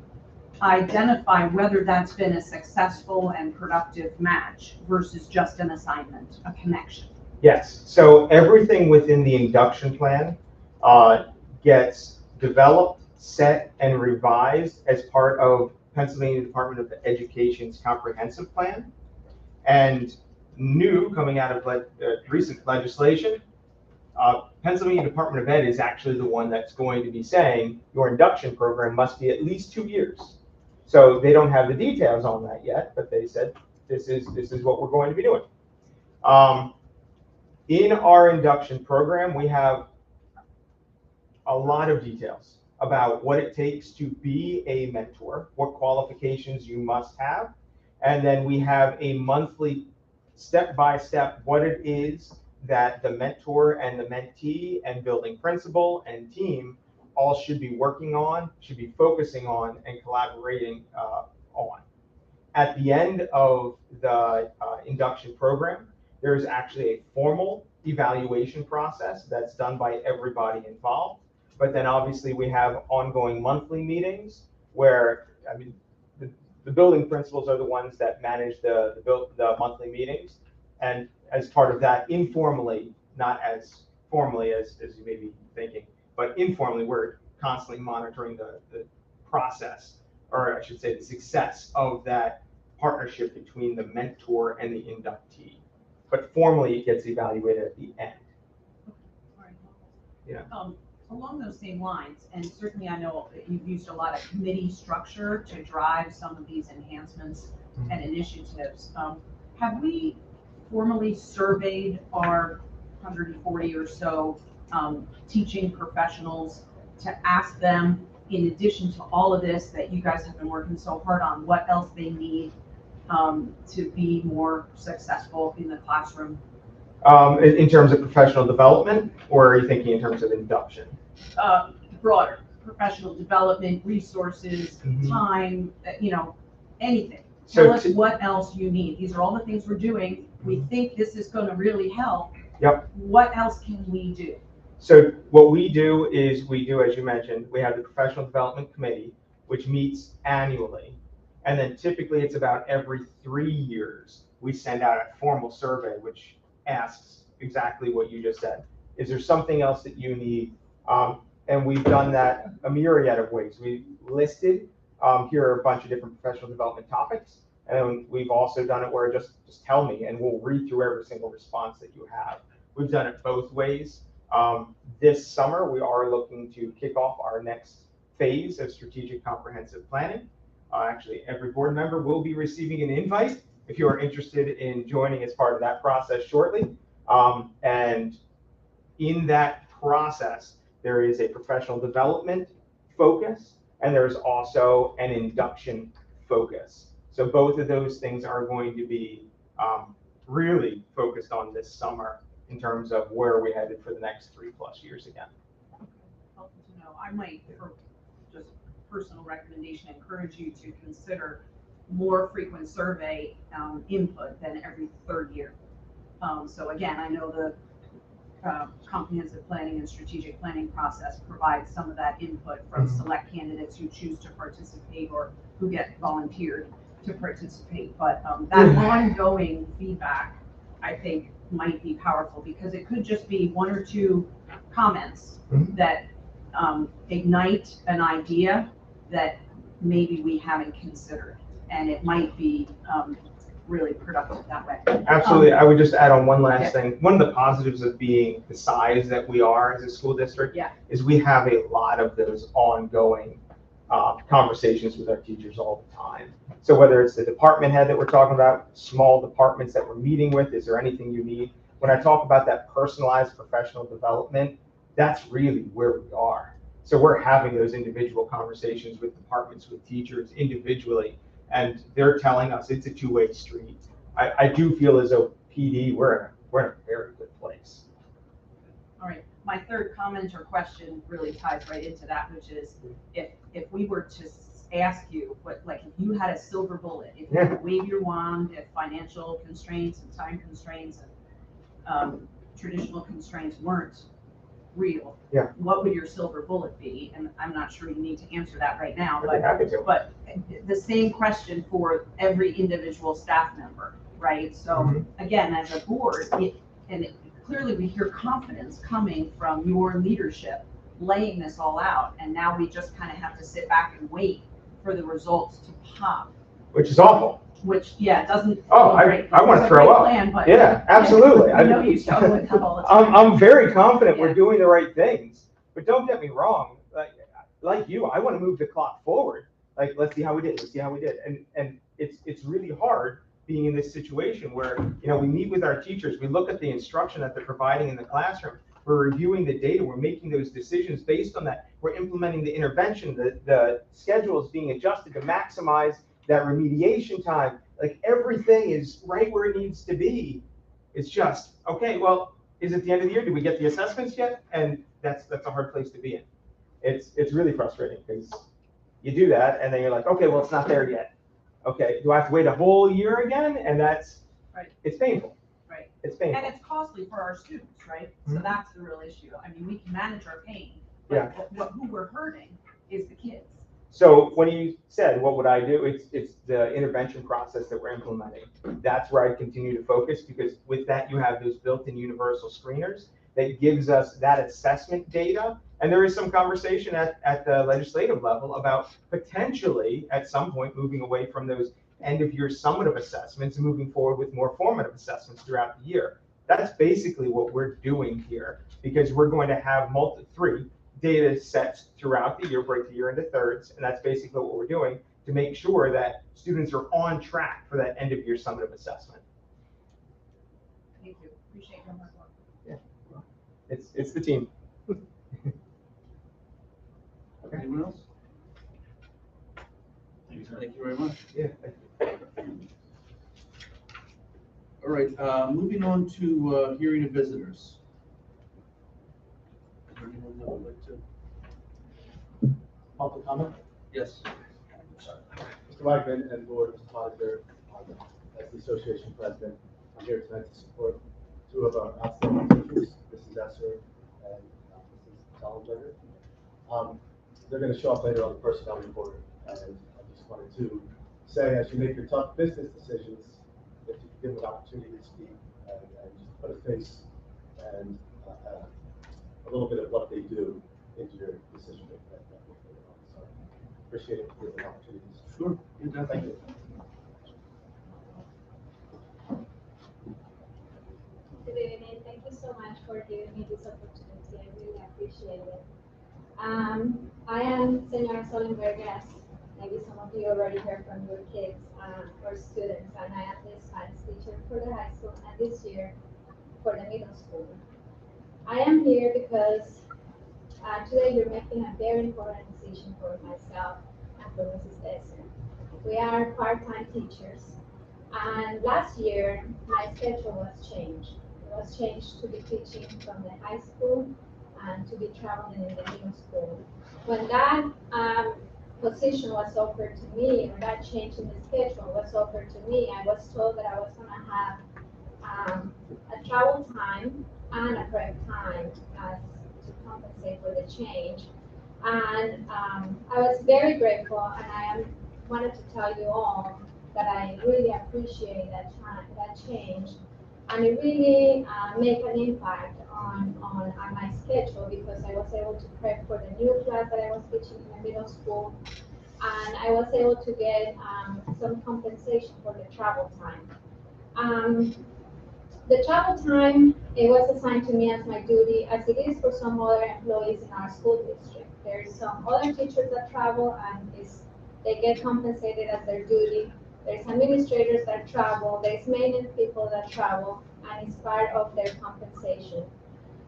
G: identify whether that's been a successful and productive match versus just an assignment, a connection?
H: Yes, so everything within the induction plan gets developed, set, and revised as part of Pennsylvania Department of Education's comprehensive plan. And new, coming out of recent legislation, Pennsylvania Department of Ed is actually the one that's going to be saying your induction program must be at least 2 years. So they don't have the details on that yet, but they said this is what we're going to be doing. In our induction program, we have a lot of details about what it takes to be a mentor, what qualifications you must have, and then we have a monthly step-by-step what it is that the mentor and the mentee and building principal and team all should be working on, should be focusing on, and collaborating on. At the end of the induction program, there is actually a formal evaluation process that's done by everybody involved. But then obviously we have ongoing monthly meetings where, I mean, the building principals are the ones that manage the monthly meetings. And as part of that, informally, not as formally as you may be thinking, but informally, we're constantly monitoring the process, or I should say the success of that partnership between the mentor and the inductee. But formally, it gets evaluated at the end. Yeah.
G: Along those same lines, and certainly I know that you've used a lot of committee structure to drive some of these enhancements and initiatives. Have we formally surveyed our 140 or so teaching professionals to ask them, in addition to all of this that you guys have been working so hard on, what else they need to be more successful in the classroom?
H: In terms of professional development, or are you thinking in terms of induction?
G: Broader, professional development, resources,
H: Mhm.
G: time, anything.
H: So
G: Tell us
H: to-
G: what else you need. These are all the things we're doing. We think this is gonna really help.
H: Yep.
G: What else can we do?
H: So what we do is as you mentioned, we have the Professional Development Committee, which meets annually. And then typically it's about every 3 years, we send out a formal survey, which asks exactly what you just said. Is there something else that you need? And we've done that a myriad of ways. We listed, here are a bunch of different professional development topics. And we've also done it where just tell me, and we'll read through every single response that you have. We've done it both ways. This summer, we are looking to kick off our next phase of strategic comprehensive planning. Actually, every board member will be receiving an invite if you are interested in joining as part of that process shortly. And in that process, there is a professional development focus, and there's also an induction focus. So both of those things are going to be really focused on this summer in terms of where we're headed for the next 3+ years again.
G: Helpful to know. I might, for just personal recommendation, encourage you to consider more frequent survey input than every 3rd year. So again, I know the comprehensive planning and strategic planning process provides some of that input from select candidates who choose to participate or who get volunteered to participate. But that ongoing feedback, I think, might be powerful, because it could just be 1 or 2 comments that ignite an idea that maybe we haven't considered, and it might be really productive that way.
H: Absolutely. I would just add on one last thing. One of the positives of being the size that we are as a school district is we have a lot of those ongoing conversations with our teachers all the time. So whether it's the department head that we're talking about, small departments that we're meeting with, is there anything you need? When I talk about that personalized professional development, that's really where we are. So we're having those individual conversations with departments, with teachers individually, and they're telling us it's a 2-way street. I do feel as though PD, we're in a very good place.
G: All right. My 3rd comment or question really ties right into that, which is if we were to ask you, if you had a silver bullet, if you could wave your wand, if financial constraints and time constraints and traditional constraints weren't real, what would your silver bullet be? And I'm not sure you need to answer that right now, but the same question for every individual staff member, right? So again, as a board, clearly we hear confidence coming from your leadership laying this all out, and now we just kind of have to sit back and wait for the results to pop.
H: Which is awful.
G: Which, doesn't.
H: Oh, I want to throw up.
G: Plan, but
H: absolutely.
G: I know you struggle with that all the time.
H: I'm very confident we're doing the right things, but don't get me wrong. Like you, I want to move the clock forward. Let's see how we did. And it's really hard being in this situation where, we meet with our teachers, we look at the instruction that they're providing in the classroom, we're reviewing the data, we're making those decisions based on that, we're implementing the intervention, the schedule is being adjusted to maximize that remediation time. Everything is right where it needs to be. It's just, okay, well, is it the end of the year? Did we get the assessments yet? And that's a hard place to be in. It's really frustrating, because you do that and then you're like, okay, well, it's not there yet. Okay, do I have to wait a whole year again? And it's painful.
G: Right.
H: It's painful.
G: And it's costly for our students, right? So that's the real issue. I mean, we can manage our pain, but who we're hurting is the kids.
H: So when you said, what would I do? It's the intervention process that we're implementing. That's where I continue to focus, because with that, you have those built-in universal screeners that gives us that assessment data. And there is some conversation at the legislative level about potentially at some point moving away from those end of year summative assessments and moving forward with more formative assessments throughout the year. That's basically what we're doing here, because we're going to have 3 data sets throughout the year, break the year into thirds, and that's basically what we're doing to make sure that students are on track for that end of year summative assessment.
G: Thank you. Appreciate your hard work.
H: Yeah, it's the team.
A: Okay. Anyone else? Thank you very much.
H: Yeah.
A: All right, moving on to hearing of visitors. Is there anyone that would like to?
I: Public comment?
A: Yes.
I: Mr. Wagman and Board, Mr. Heiser, as the association president, I'm here tonight to support two of our outstanding teachers, Mrs. Esser and Mrs. Sollenberger. They're going to show up later on the personnel report, and I just wanted to say, as you make your tough business decisions, if you give them an opportunity to speak and just put a face and a little bit of what they do into your decision making. So appreciate it, give them opportunities.
A: Sure.
I: Thank you.
J: Good evening. Thank you so much for giving me this opportunity. I really appreciate it. I am Senora Sollenberger, as maybe some of you already heard from your kids or students, and I am the science teacher for the high school and this year for the middle school. I am here because today you're making a very important decision for myself and for Mrs. Esser. We are part-time teachers, and last year my schedule was changed. It was changed to be teaching from the high school and to be traveling in the middle school. When that position was offered to me, or that change in the schedule was offered to me, I was told that I was going to have a travel time and a prep time to compensate for the change. And I was very grateful, and I wanted to tell you all that I really appreciate that change. And it really made an impact on my schedule, because I was able to prep for the new class that I was teaching in the middle school, and I was able to get some compensation for the travel time. The travel time, it was assigned to me as my duty, as it is for some other employees in our school district. There's some other teachers that travel, and they get compensated as their duty. There's administrators that travel, there's maintenance people that travel, and it's part of their compensation.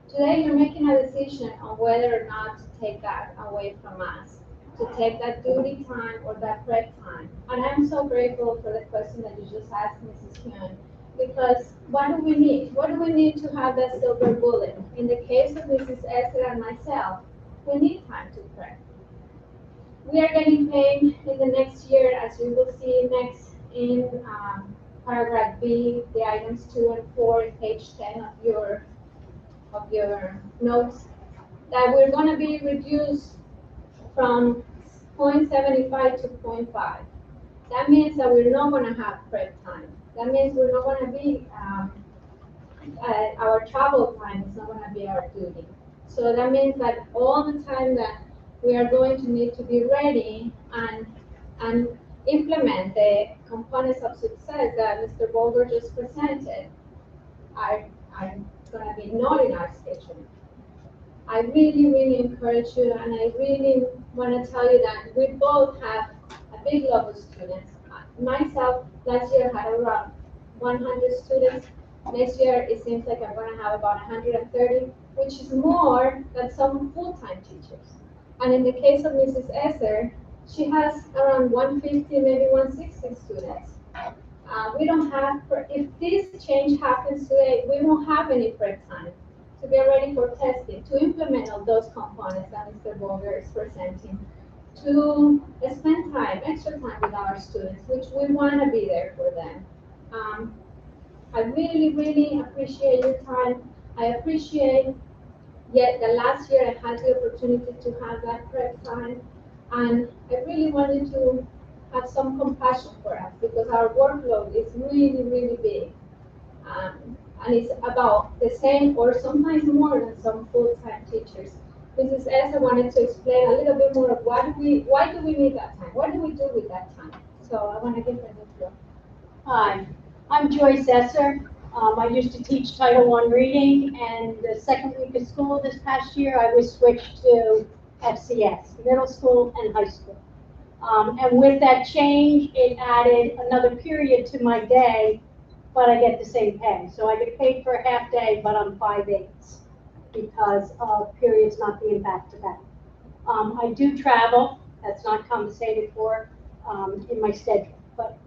J: Today, you're making a decision on whether or not to take that away from us, to take that duty time or that prep time. And I'm so grateful for the question that you just asked, Mrs. Kuhn, because what do we need? What do we need to have that silver bullet? In the case of Mrs. Esser and myself, we need time to prep. We are getting paid in the next year, as you will see next in paragraph B, the items 2 and 4, page 10 of your notes, that we're going to be reduced from 0.75 to 0.5. That means that we're not going to have prep time. That means we're not going to be, our travel time is not going to be our duty. So that means that all the time that we are going to need to be ready and implement the components of success that Mr. Bolger just presented are going to be not in our schedule. I really, really encourage you, and I really want to tell you that we both have a big love of students. Myself, last year had around 100 students. Next year, it seems like I'm going to have about 130, which is more than some full-time teachers. And in the case of Mrs. Esser, she has around 150, maybe 160 students. We don't have, if this change happens today, we won't have any prep time to get ready for testing, to implement all those components that Mr. Bolger is presenting, to spend time, extra time with our students, which we want to be there for them. I really, really appreciate your time. I appreciate the last year I had the opportunity to have that prep time, and I really wanted to have some compassion for us, because our workload is really, really big. And it's about the same or sometimes more than some full-time teachers. Mrs. Esser wanted to explain a little bit more of why do we need that time? What do we do with that time? So I want to give her the floor.
K: Hi, I'm Joyce Esser. I used to teach Title I reading, and the second week of school this past year, I was switched to FCS, middle school and high school. And with that change, it added another period to my day, but I get the same pay. So I get paid for a half day, but I'm 5/8 because of periods not being back to back. I do travel, that's not compensated for in my schedule, but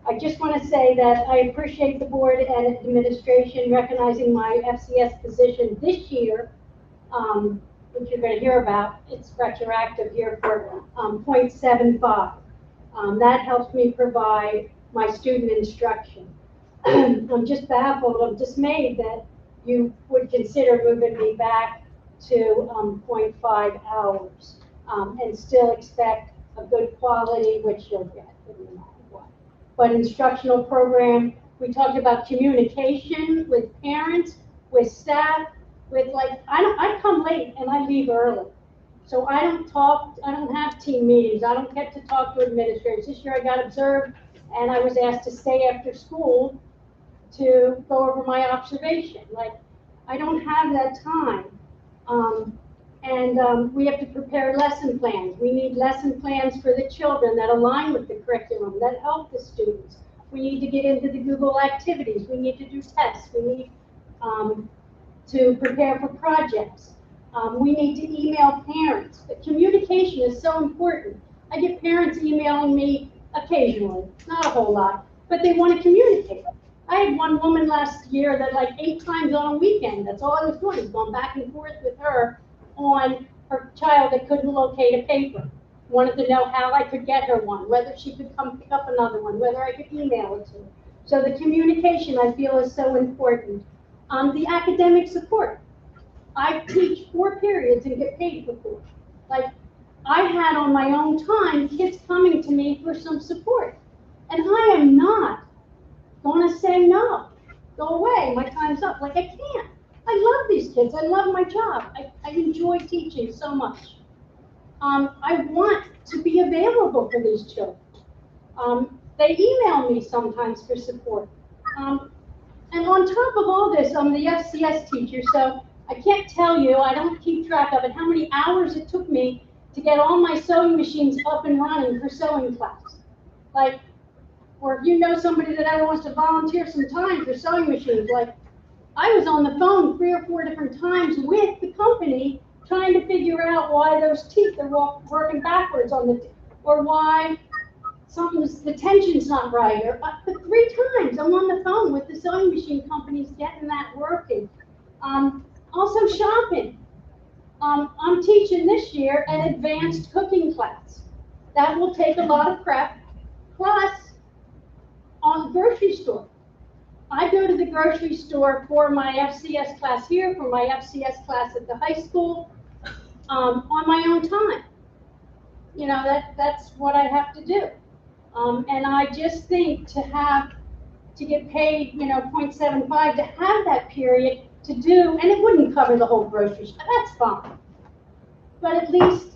K: I just want to say that I appreciate the board and administration recognizing my FCS position this year, which you're going to hear about. It's retroactive here for 0.75. That helps me provide my student instruction. I'm just baffled, I'm dismayed that you would consider moving me back to 0.5 hours and still expect a good quality, which you'll get no matter what. But instructional program, we talked about communication with parents, with staff, with I come late and I leave early. So I don't have team meetings, I don't get to talk to administrators. This year I got observed and I was asked to stay after school to go over my observation. I don't have that time. We have to prepare lesson plans. We need lesson plans for the children that align with the curriculum, that help the students. We need to get into the Google activities. We need to do tests. We need to prepare for projects. We need to email parents. The communication is so important. I get parents emailing me occasionally, not a whole lot, but they want to communicate. I had one woman last year that 8 times on a weekend, that's all I was doing, is going back and forth with her on her child that couldn't locate a paper. Wanted to know how I could get her one, whether she could come pick up another one, whether I could email it to her. So the communication I feel is so important. The academic support. I teach 4 periods and get paid for 4. I had on my own time kids coming to me for some support. And I am not going to say no. Go away, my time's up. I can't. I love these kids. I love my job. I enjoy teaching so much. I want to be available for these children. They email me sometimes for support. And on top of all this, I'm the FCS teacher, so I can't tell you, I don't keep track of it, how many hours it took me to get all my sewing machines up and running for sewing class. Or if you know somebody that ever wants to volunteer some time for sewing machines, I was on the phone 3 or 4 different times with the company trying to figure out why those teeth are working backwards on the, or why the tension's not right, or but 3 times I'm on the phone with the sewing machine companies getting that working. Also shopping. I'm teaching this year an advanced cooking class. That will take a lot of prep, plus on the grocery store. I go to the grocery store for my FCS class here, for my FCS class at the high school, on my own time. That's what I have to do. And I just think to get paid, 0.75 to have that period to do, and it wouldn't cover the whole grocery store, that's fine. But at least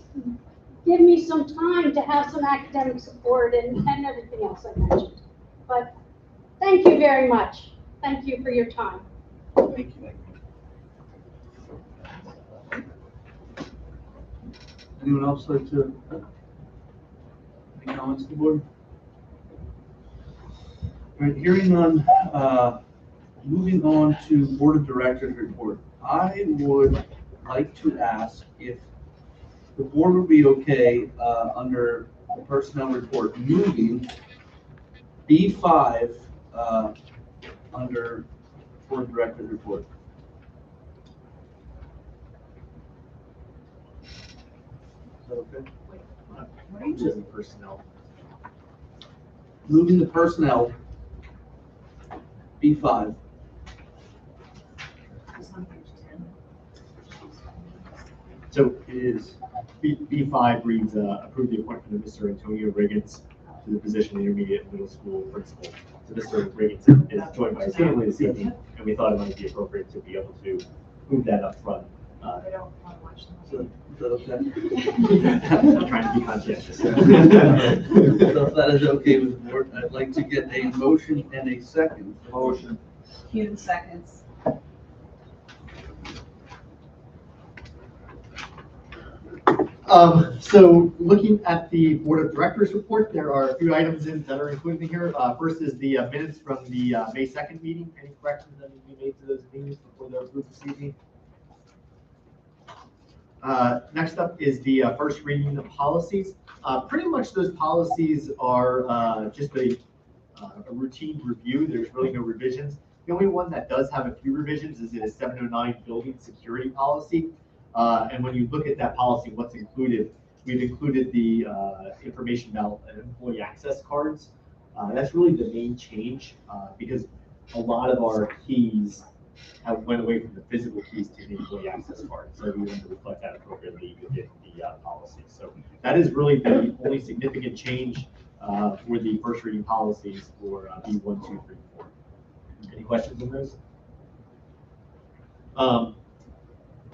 K: give me some time to have some academic support and everything else I mentioned. But thank you very much. Thank you for your time.
A: Thank you. Anyone else like to, any comments to the board? All right, hearing none, moving on to Board of Directors report. I would like to ask if the board would be okay under the personnel report moving B5 under Board of Directors report. Is that okay?
E: What are you doing personnel?
A: Moving the personnel B5.
E: So it is, B5 reads, approve the appointment of Mr. Antonio Riggins to the position of intermediate middle school principal. So Mr. Riggins is joined by his family this evening, and we thought it might be appropriate to be able to move that up front.
G: I don't want to watch them.
A: So is that okay?
E: I'm trying to be conscientious.
A: So if that is okay with the board, I'd like to get a motion and a second.
E: Motion.
G: Few seconds.
E: So looking at the Board of Directors report, there are a few items that are included in here. First is the minutes from the May 2nd meeting. Any corrections that need to be made to those meetings before they're approved this evening? Next up is the first reading of policies. Pretty much those policies are just a a routine review. There's really no revisions. The only one that does have a few revisions is a 709 building security policy. And when you look at that policy, what's included, we've included the information about employee access cards. That's really the main change because a lot of our keys have went away from the physical keys to the employee access card. So we want to reflect that appropriately within the policy. So that is really the only significant change for the first reading policies for B1, 2, 3, 4. Any questions on those?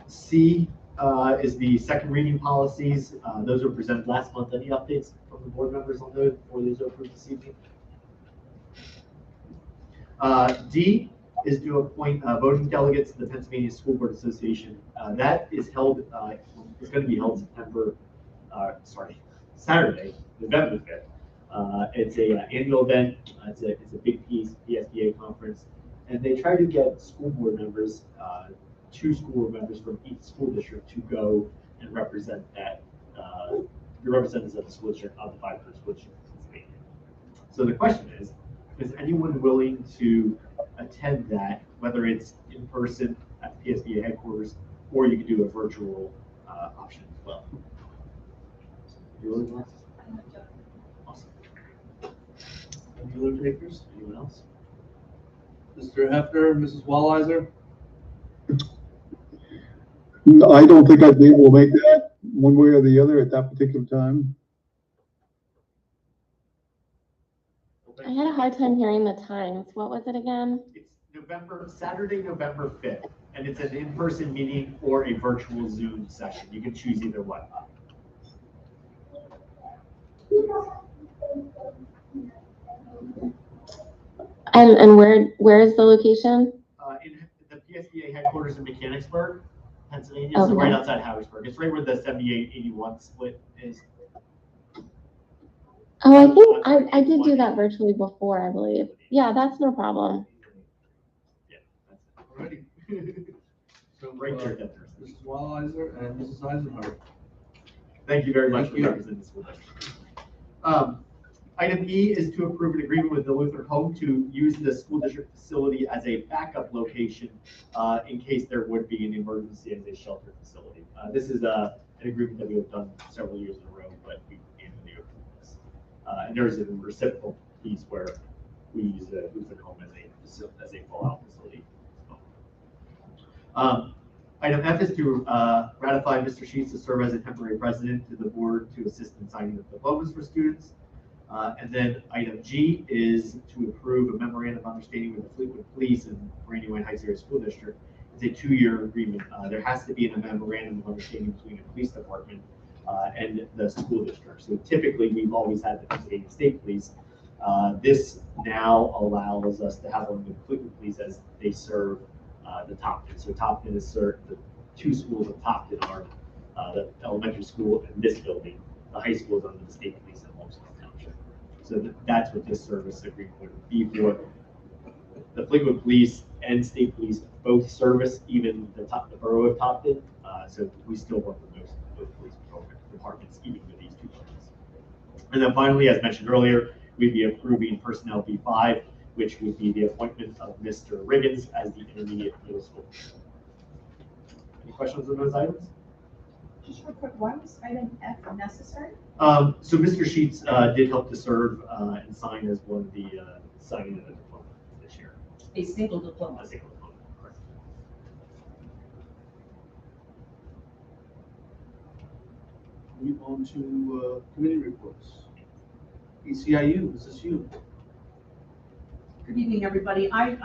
E: C is the second reading policies. Those were presented last month. Any updates from the board members on those before those are approved this evening? D is to appoint voting delegates to the Pennsylvania School Board Association. That is held, it's going to be held Saturday, November 5th. It's a annual event. It's a big PSBA conference, and they try to get school board members, 2 school board members from each school district to go and represent that, the representatives of the school district of the 5 school districts in Pennsylvania. So the question is anyone willing to attend that, whether it's in person at the PSBA headquarters, or you could do a virtual option as well? You willing to ask? Awesome. Any other takers? Anyone else?
A: Mr. Hefner, Mrs. Walliser?
L: No, I don't think I'd be able to make that one way or the other at that particular time.
M: I had a hard time hearing the times. What was it again?
E: It's Saturday, November 5th, and it's an in-person meeting or a virtual Zoom session. You can choose either one.
M: And where is the location?
E: In the PSBA headquarters in Mechanicsburg, Pennsylvania,
M: Okay.
E: So right outside Harrisburg. It's right where the 78-81 split is.
M: Oh, I think I did do that virtually before, I believe. Yeah, that's no problem.
E: Yeah, that's it.
A: Alrighty. So
E: Right there,
A: Mrs. Walliser and Mrs. Eisenhower.
E: Thank you very much
A: Thank
E: for
A: you.
E: representing the school district. Item E is to approve an agreement with the Luther Home to use the school district facility as a backup location in case there would be an emergency as a shelter facility. This is an agreement that we have done several years in a row, but we annually approve this. And there's a reciprocal piece where we use the Luther Home as a full-out facility. Item F is to ratify Mr. Sheets to serve as a temporary president to the board to assist in signing the diplomas for students. And then item G is to approve a memorandum of understanding with the Fleetwood Police and Brandywine Heiser School District. It's a 2-year agreement. There has to be a memorandum of understanding between the police department and the school district. So typically, we've always had the Pennsylvania State Police. This now allows us to have one with Fleetwood Police as they serve the Topton. So Topton is served, the 2 schools of Topton are the elementary school and this building. The high school is under the state police in Holmesville Township. So that's what this service agreement would be for. The Fleetwood Police and state police both service even the borough of Topton. So we still work with those police departments, even with these 2 buildings. And then finally, as mentioned earlier, we'd be approving personnel B5, which would be the appointment of Mr. Riggins as the intermediate middle school. Any questions on those items?
G: Just real quick, why was item F necessary?
E: So Mr. Sheets did help to serve and sign as one of the signing of the diploma this year.
G: A single diploma.
E: A single diploma, correct.
A: Move on to committee reports. ECIU, this is you.
G: Good evening, everybody. I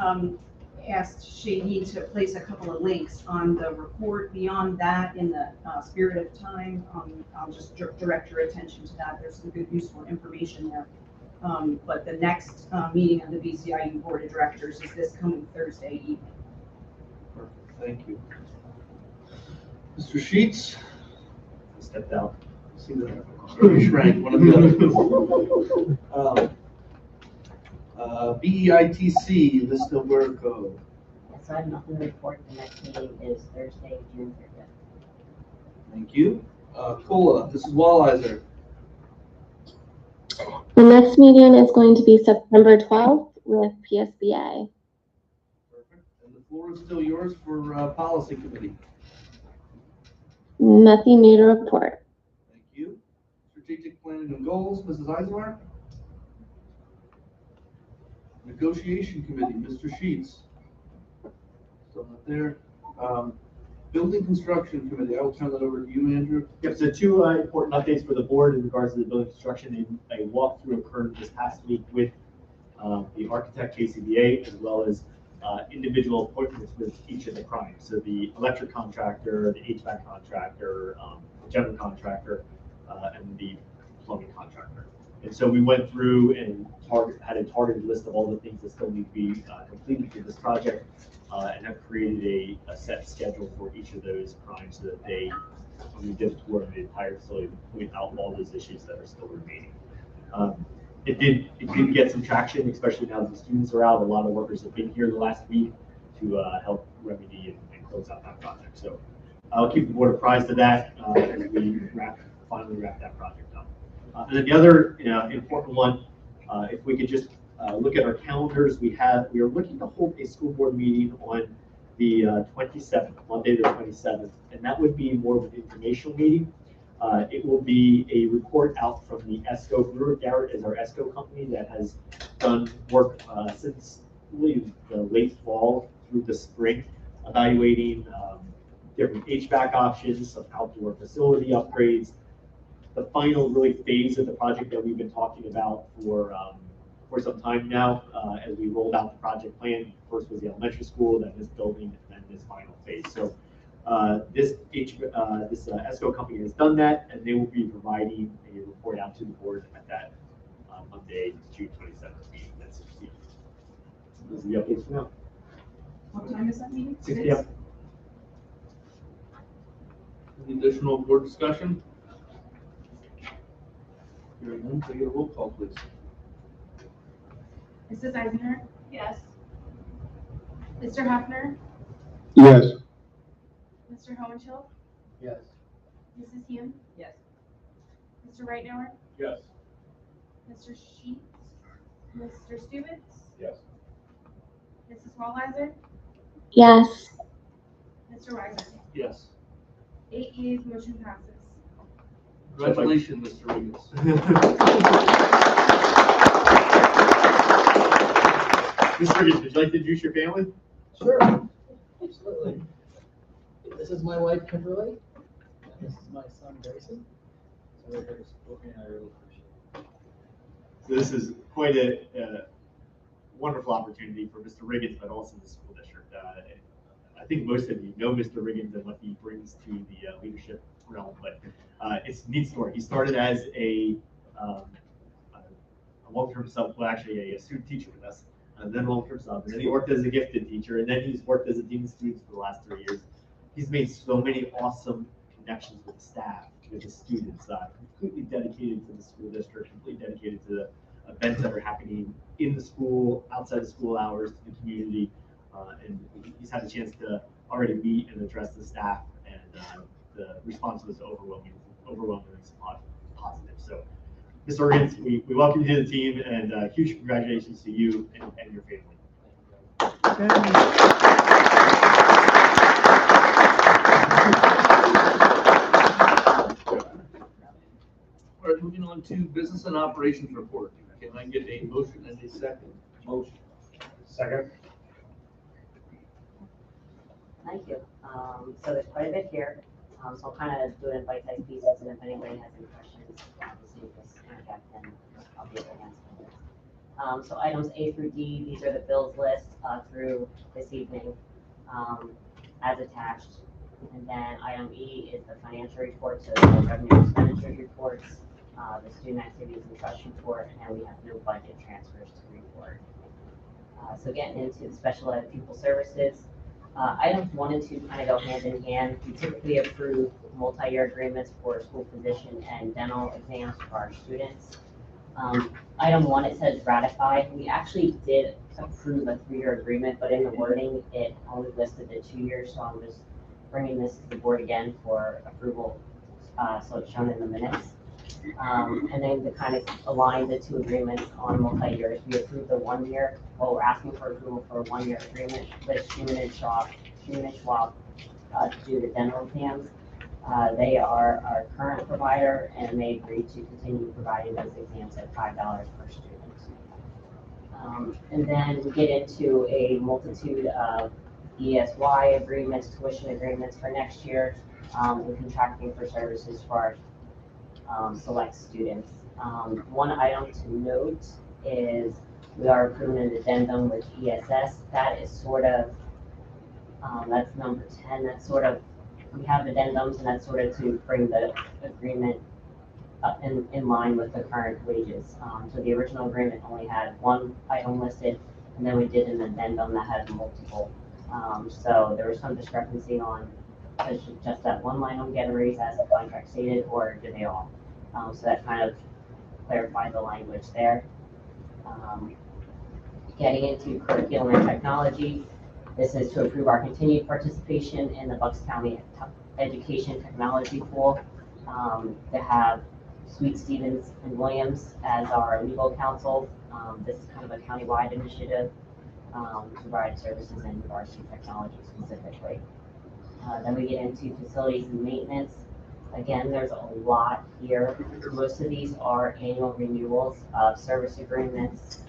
G: asked Shahid to place a couple of links on the report. Beyond that, in the spirit of time, I'll just direct your attention to that. There's some good, useful information there. But the next meeting of the BCIU Board of Directors is this coming Thursday evening.
A: Perfect, thank you. Mr. Sheets?
E: I stepped out.
A: See that? Or you shrank, one of the other. BEITC, list of work.
N: Yes, I have nothing to report. The next meeting is Thursday, June 30th.
A: Thank you. COLA, this is Walliser.
M: The next meeting is going to be September 12th with PSBA.
A: Perfect. And the floor is still yours for policy committee.
M: Nothing new to report.
A: Thank you. Strategic planning and goals, Mrs. Heiser. Negotiation committee, Mr. Sheets. Still not there. Building construction committee, I will turn that over to you, Andrew.
E: Yep, so two important updates for the board in regards to the building construction. A walkthrough occurred this past week with the architect KCBA, as well as individual appointments with each of the primes. So the electric contractor, the HVAC contractor, the general contractor, and the plumbing contractor. And so we went through and had a targeted list of all the things that still need to be completed for this project, and have created a set schedule for each of those primes so that they, when we did tour of the entire facility, point out all those issues that are still remaining. It did get some traction, especially now that the students are out. A lot of workers have been here the last week to help remedy and close out that project. So I'll keep the board apprised of that as we finally wrap that project up. And then the other important one, if we could just look at our calendars, we are looking to hold a school board meeting on the 27th, Monday the 27th, and that would be more of an informational meeting. It will be a report out from the ESCO. Brewer Garrett is our ESCO company that has done work since really the late fall through the spring, evaluating different HVAC options, some outdoor facility upgrades. The final really phase of the project that we've been talking about for some time now, as we rolled out the project plan. First was the elementary school, then this building, and then this final phase. So this ESCO company has done that, and they will be providing a report out to the board at that Monday, June 27th meeting at 6 p.m. Those are the updates for now.
G: What time is that meeting?
E: 6 p.m.
A: Any additional board discussion? Hearing none, can I get a roll call, please?
C: Mrs. Eisner? Yes. Mr. Hefner?
L: Yes.
C: Mr. Hohenschel?
I: Yes.
C: Mrs. Hume?
G: Yes.
C: Mr. Reitnauer?
B: Yes.
C: Mr. Sheets? Mr. Stevens?
B: Yes.
C: Mrs. Wallheiser?
M: Yes.
C: Mr. Weiser?
A: Yes.
C: 8 yeas, motion passes.
A: Congratulations, Mr. Regis.
E: Mr. Riggins, would you like to introduce your family?
O: Sure, absolutely. This is my wife, Kimberly, and this is my son, Grayson. So we're here to support me, and I really appreciate it.
E: So this is quite a wonderful opportunity for Mr. Riggins, but also the school district. I think most of you know Mr. Riggins and what he brings to the leadership realm, but it's a neat story. He started as a long-term sub, well, actually a student teacher with us, and then long-term sub, and then he worked as a gifted teacher, and then he's worked as a dean of students for the last 3 years. He's made so many awesome connections with the staff, with the students, completely dedicated to the school district, completely dedicated to the events that are happening in the school, outside of school hours, to the community, and he's had a chance to already meet and address the staff, and the response was overwhelmingly positive. So, Mr. Riggins, we welcome you to the team, and huge congratulations to you and your family.
A: All right, moving on to business and operations report. Can I get a motion and a second?
B: Motion. Second.
N: Thank you. So there's quite a bit here. So I'll kind of do it in bite-sized pieces, and if anybody has any questions, obviously just interject and I'll be able to answer them. So items A through D, these are the bills list through this evening as attached. And then item E is the financial report, so the revenue expenditures reports, the student activities and trust report, and we have no budget transfers to report. So getting into the special ed pupil services, items 1 and 2 kind of go hand in hand. We typically approve multi-year agreements for school physician and dental exams for our students. Item 1, it says ratified. We actually did approve a 3-year agreement, but in the wording, it only listed the 2 years, so I'm just bringing this to the board again for approval, so it's shown in the minutes. And then to kind of align the two agreements on multi-years, we approved the 1 year, well, we're asking for approval for a 1 year agreement with Schumann and Schwab to do the dental exams. They are our current provider, and they agreed to continue providing those exams at $5 per student. And then we get into a multitude of ESY agreements, tuition agreements for next year, and contracting for services for our select students. One item to note is we are approving an addendum with ESS. That is sort of, that's number 10. That's sort of, we have addendums, and that's sort of to bring the agreement up in line with the current wages. So the original agreement only had one item listed, and then we did an addendum that had multiple. So there was some discrepancy on, should just that one line get a raise as the contract stated, or do they all? So that kind of clarified the language there. Getting into curriculum and technology, this is to approve our continued participation in the Bucks County Education Technology Pool, to have Sweet Stevens and Williams as our legal counsel. This is kind of a countywide initiative to provide services in regards to technology specifically. Then we get into facilities and maintenance. Again, there's a lot here. Most of these are annual renewals of service agreements.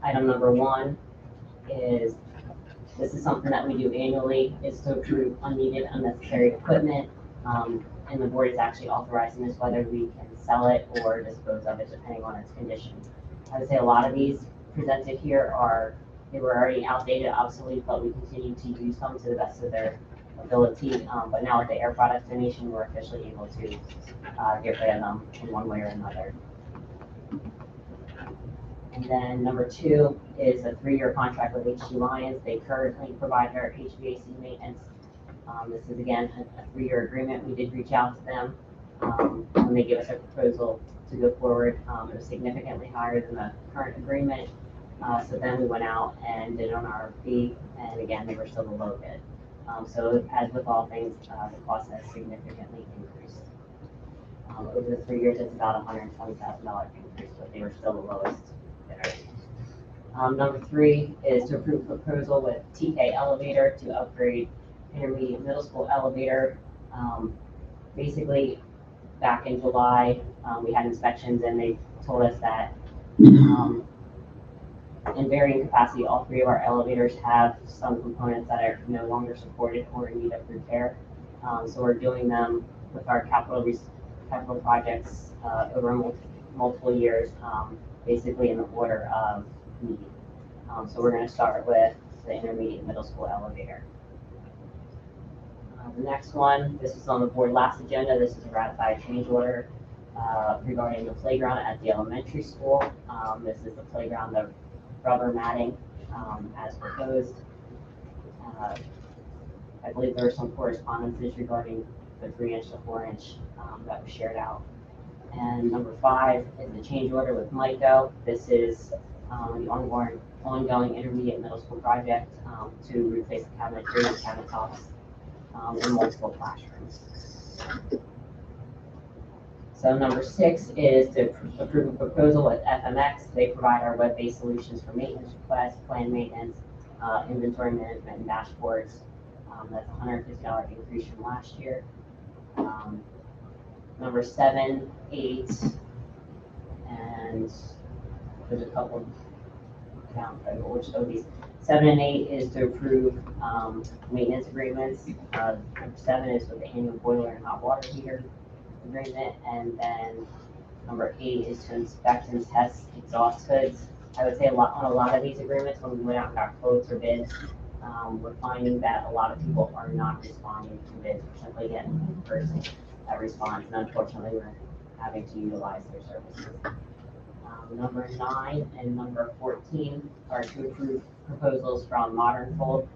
N: Item number 1 is, this is something that we do annually, is to approve unneeded, unnecessary equipment. And the board is actually authorizing this, whether we can sell it or dispose of it, depending on its condition. I would say a lot of these presented here they were already outdated, obsolete, but we continue to use them to the best of their ability. But now with the air product donation, we're officially able to get rid of them in one way or another. And then number 2 is a 3-year contract with HG Lions. They currently provide our HVAC maintenance. This is again a 3-year agreement. We did reach out to them when they gave us a proposal to go forward. It was significantly higher than the current agreement. So then we went out and did an RFP, and again, they were still the low bid. So as with all things, the cost has significantly increased. Over the 3 years, it's about $120,000 increase, but they were still the lowest bidder. Number 3 is to approve a proposal with TK Elevator to upgrade intermediate middle school elevator. Basically, back in July, we had inspections, and they told us that in varying capacity, all 3 of our elevators have some components that are no longer supported or in need of repair. So we're doing them with our capital projects over multiple years, basically in the order of need. So we're going to start with the intermediate middle school elevator. The next one, this was on the board last agenda. This is a ratified change order regarding the playground at the elementary school. This is the playground, the rubber matting as proposed. I believe there were some correspondences regarding the 3-inch to 4-inch that was shared out. And number 5 is the change order with MICO. This is the ongoing intermediate middle school project to replace the cabinetry and countertops in multiple classrooms. So number 6 is to approve a proposal with FMX. They provide our web-based solutions for maintenance requests, planned maintenance, inventory management, and dashboards. That's a $150 increase from last year. Number 7, 8, and there's a couple count which of these. 7 and 8 is to approve maintenance agreements. Number 7 is with the annual boiler and hot water heater agreement, and then number 8 is to inspect and test exhaust hoods. I would say on a lot of these agreements, when we went out and got quotes or bids, we're finding that a lot of people are not responding to bids. We're simply getting one person that responds, and unfortunately, we're having to utilize their services. Number 9 and number 14 are to approve proposals from Modern Fold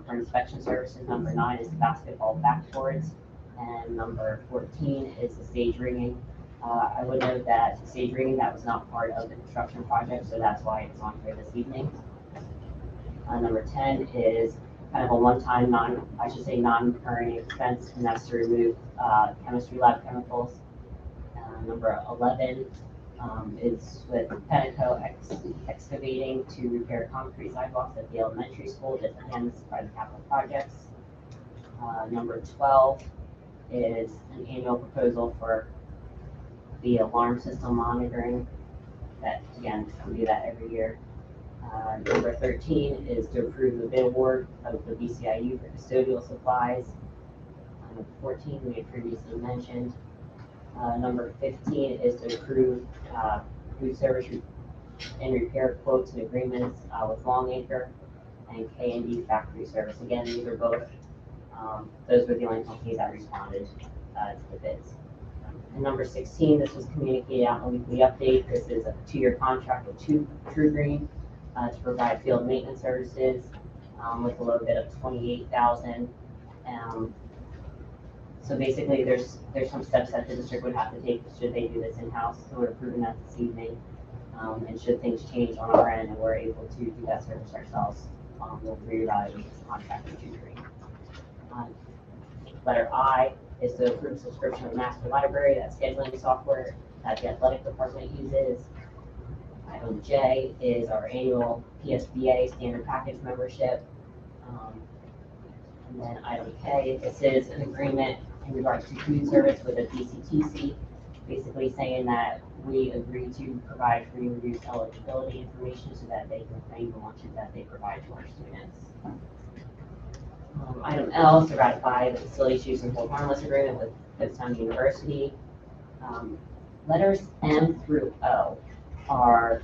N: for inspection services. Number 9 is the basketball backboards, and number 14 is the stage rigging. I would note that the stage rigging, that was not part of the construction project, so that's why it's on here this evening. Number 10 is kind of a one-time non-recurring expense, and that's to remove chemistry lab chemicals Number 11 is with Penico Excavating to repair concrete sidewalks at the elementary school. This again is part of the capital projects. Number 12 is an annual proposal for the alarm system monitoring. That again, we do that every year. Number 13 is to approve the bid award of the BCIU for custodial supplies. Number 14 we had previously mentioned. Number 15 is to approve food service and repair quotes and agreements with Longacre and K&D Factory Service. Again, these are both, those were the only companies that responded to the bids. And number 16, this was communicated out in a weekly update. This is a 2-year contract with True Green to provide field maintenance services with a low bid of $28,000. So basically, there's some steps that the district would have to take should they do this in-house. So we're approving that this evening. And should things change on our end and we're able to do that service ourselves, we'll reevaluate this contract with True Green. Letter I is to approve subscription of master library, that's scheduling software that the athletic department uses. Item J is our annual PSBA standard package membership. And then item K, this is an agreement in regards to food service with a DCTC, basically saying that we agree to provide free and reduced eligibility information so that they can claim the lunches that they provide to our students. Item L is to ratify the facilities use and hold harmless agreement with Keystone University. Letters M through O are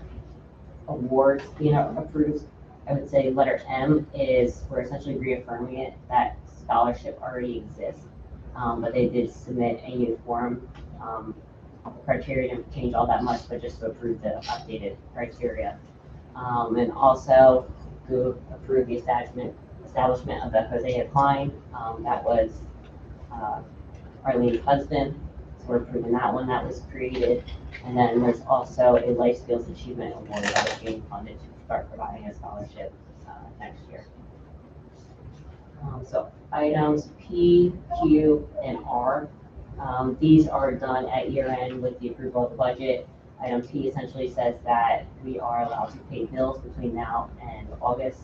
N: awards being approved. I would say letter M is we're essentially reaffirming it that scholarship already exists, but they did submit a new form. The criteria didn't change all that much, but just to approve the updated criteria. And also to approve the establishment of the Hosea Klein. That was Arlene's husband, so we're approving that one that was created. And then there's also a Life Skills Achievement Award that is being funded to start providing a scholarship next year. So items P, Q, and R. These are done at year end with the approval of the budget. Item P essentially says that we are allowed to pay bills between now and August.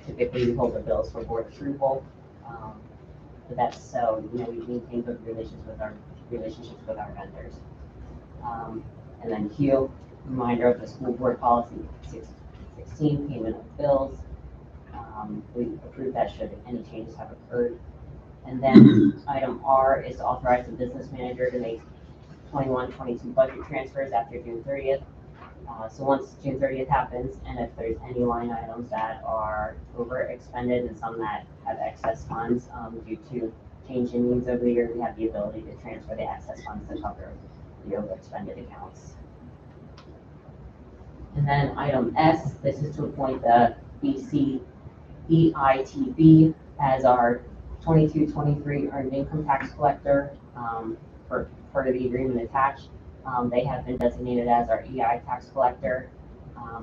N: Typically, we hold the bills for board approval, but that's so we maintain good relationships with our vendors. And then Q, reminder of the school board policy 16, payment of bills. We approve that should any changes have occurred. And then item R is to authorize the business manager to make 21-22 budget transfers after June 30th. So once June 30th happens, and if there's any line items that are over expended and some that have excess funds due to change in needs over the year, we have the ability to transfer the excess funds to cover the over expended accounts. And then item S, this is to appoint the BCEITB as our 22-23 earned income tax collector for part of the agreement attached. They have been designated as our EI tax collector.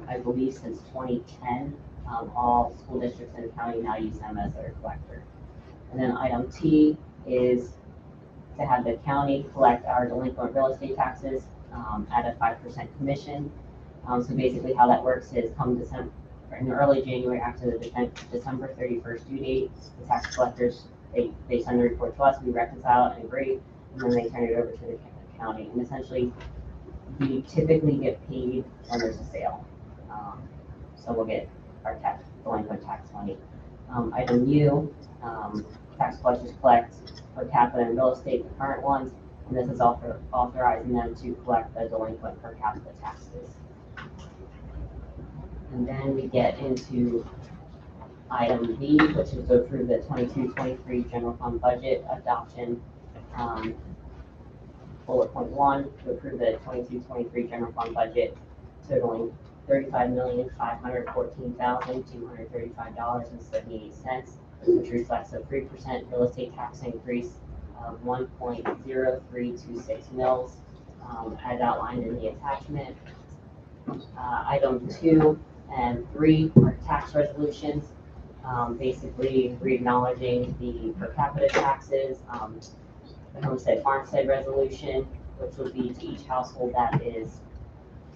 N: I believe since 2010, all school districts in the county now use them as their collector. And then item T is to have the county collect our delinquent real estate taxes at a 5% commission. So basically how that works is come December, in early January after the December 31st due date, the tax collectors, they send a report to us, we reconcile it and agree, and then they turn it over to the county. And essentially, we typically get paid when there's a sale. So we'll get our delinquent tax money. Item U, tax collectors collect per capita and real estate, the current ones, and this is authorizing them to collect the delinquent per capita taxes. And then we get into item V, which is to approve the 22-23 general fund budget adoption. Bullet point 1, to approve the 22-23 general fund budget totaling $35,514,235.78, which reflects a 3% real estate tax increase of 1.0326 mils, as outlined in the attachment. Item 2 and 3 are tax resolutions, basically re-acknowledging the per capita taxes, the homestead farmstead resolution, which would be to each household that is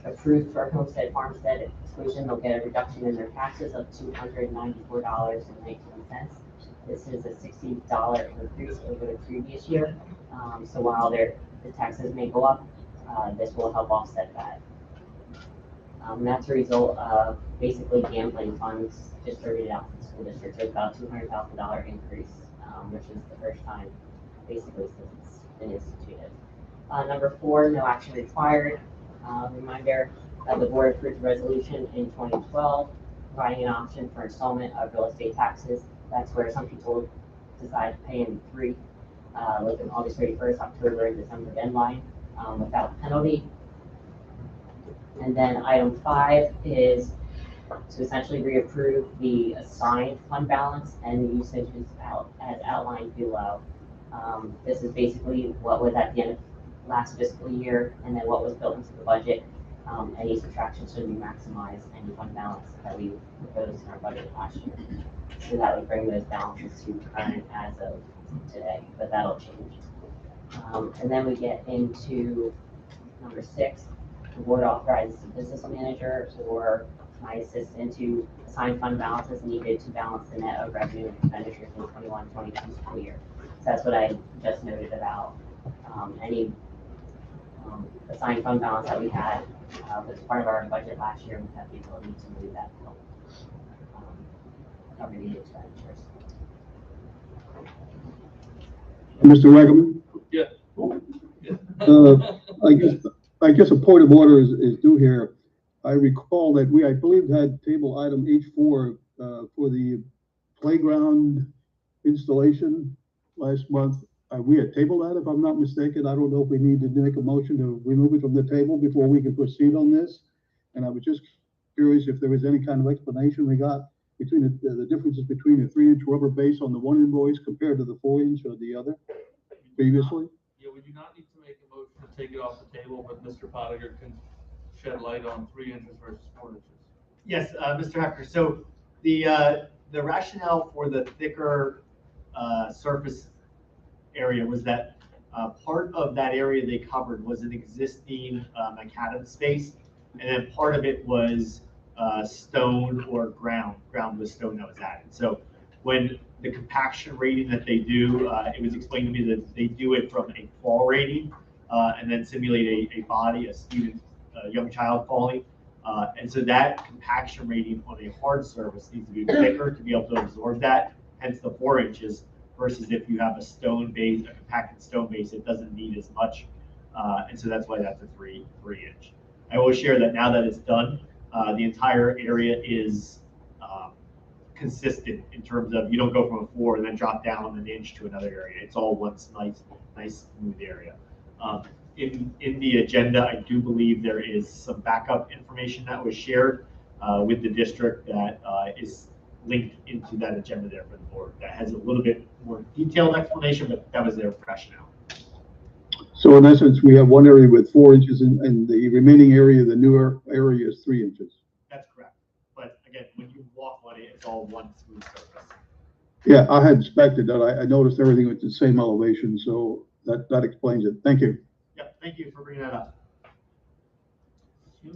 N: approved for homestead farmstead exclusion, they'll get a reduction in their taxes of $294.19. This is a $60 increase over the previous year. So while the taxes may go up, this will help offset that. That's a result of basically gambling funds distributed out to the school district. There's about $200,000 increase, which is the first time basically since it's been instituted. Number 4, no action required. Reminder that the board approved a resolution in 2012 providing an option for installment of real estate taxes. That's where some people decide to pay in 3, like an August 31st, October, and December deadline without penalty. And then item 5 is to essentially reapprove the assigned fund balance and the usage is as outlined below. This is basically what was at the end of last fiscal year and then what was built into the budget. Any subtraction should be maximized any fund balance that we proposed in our budget last year. So that would bring those balances to current as of today, but that'll change. And then we get into number 6. The board authorizes the business manager or my assistant to assign fund balances needed to balance the net of revenue and expenditures in 21-22 school year. So that's what I just noted about any assigned fund balance that we had was part of our budget last year. We have the ability to move that to help cover the expenditures.
L: Mr. Wegman?
A: Yeah.
L: I guess a point of order is due here. I recall that I believe, had table item H4 for the playground installation last month. We had tabled that, if I'm not mistaken. I don't know if we need to make a motion to remove it from the table before we can proceed on this. And I was just curious if there was any kind of explanation we got between the differences between a 3-inch rubber base on the one invoice compared to the 4-inch or the other previously.
A: Yeah, we do not need to make a motion to take it off the table, but Mr. Pottinger can shed light on 3 inches versus 4 inches.
E: Yes, Mr. Hecker. So the rationale for the thicker surface area was that part of that area they covered was an existing macadam space, and then part of it was stone or ground with stone that was added. So when the compaction rating that they do, it was explained to me that they do it from a fall rating and then simulate a body, a student, a young child falling. And so that compaction rating on a hard surface needs to be thicker to be able to absorb that, hence the 4 inches, versus if you have a stone base, a compacted stone base, it doesn't need as much. And so that's why that's a 3 inch. I will share that now that it's done, the entire area is consistent in terms of you don't go from a 4 and then drop down an inch to another area. It's all one nice smooth area. In the agenda, I do believe there is some backup information that was shared with the district that is linked into that agenda there for the board. That has a little bit more detailed explanation, but that was their rationale.
L: So in essence, we have one area with 4 inches and the remaining area, the newer area, is 3 inches.
E: That's correct. But again, when you walk on it, it's all one smooth surface.
L: Yeah, I had inspected that. I noticed everything was the same elevation, so that explains it. Thank you.
E: Yeah, thank you for bringing that up.
G: A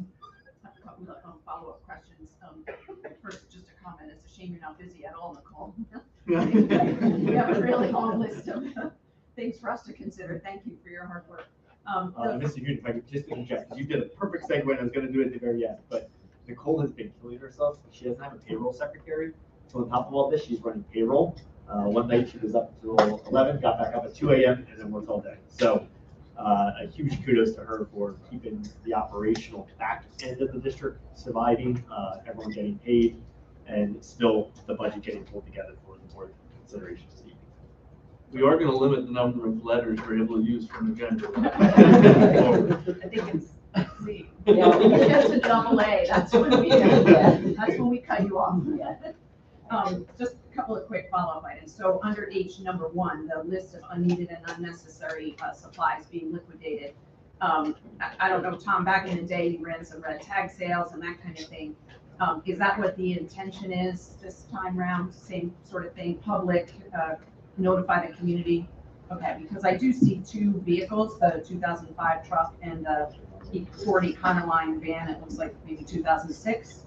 G: couple of follow-up questions. First, just a comment. It's a shame you're not busy at all, Nicole. We have a really long list of things for us to consider. Thank you for your hard work.
E: Mr. Hughes, if I could just interject, because you did a perfect segue and I was going to do it at the very end, but Nicole has been killing herself. She doesn't have a payroll secretary. So on top of all this, she's running payroll. One night she was up until 11, got back up at 2 a.m. and then worked all day. So a huge kudos to her for keeping the operational back end of the district surviving, everyone getting paid, and still the budget getting pulled together for the board consideration this evening.
A: We are going to limit the number of letters we're able to use from agenda.
G: I think it's C. Yeah, when it gets to double A, that's when we cut you off. Just a couple of quick follow-up items. So under H number 1, the list of unneeded and unnecessary supplies being liquidated. I don't know, Tom, back in the day, you ran some red tag sales and that kind of thing. Is that what the intention is this time around? Same sort of thing, public, notify the community? Okay, because I do see two vehicles, the 2005 truck and the E40 Econoline van, it looks like maybe 2006.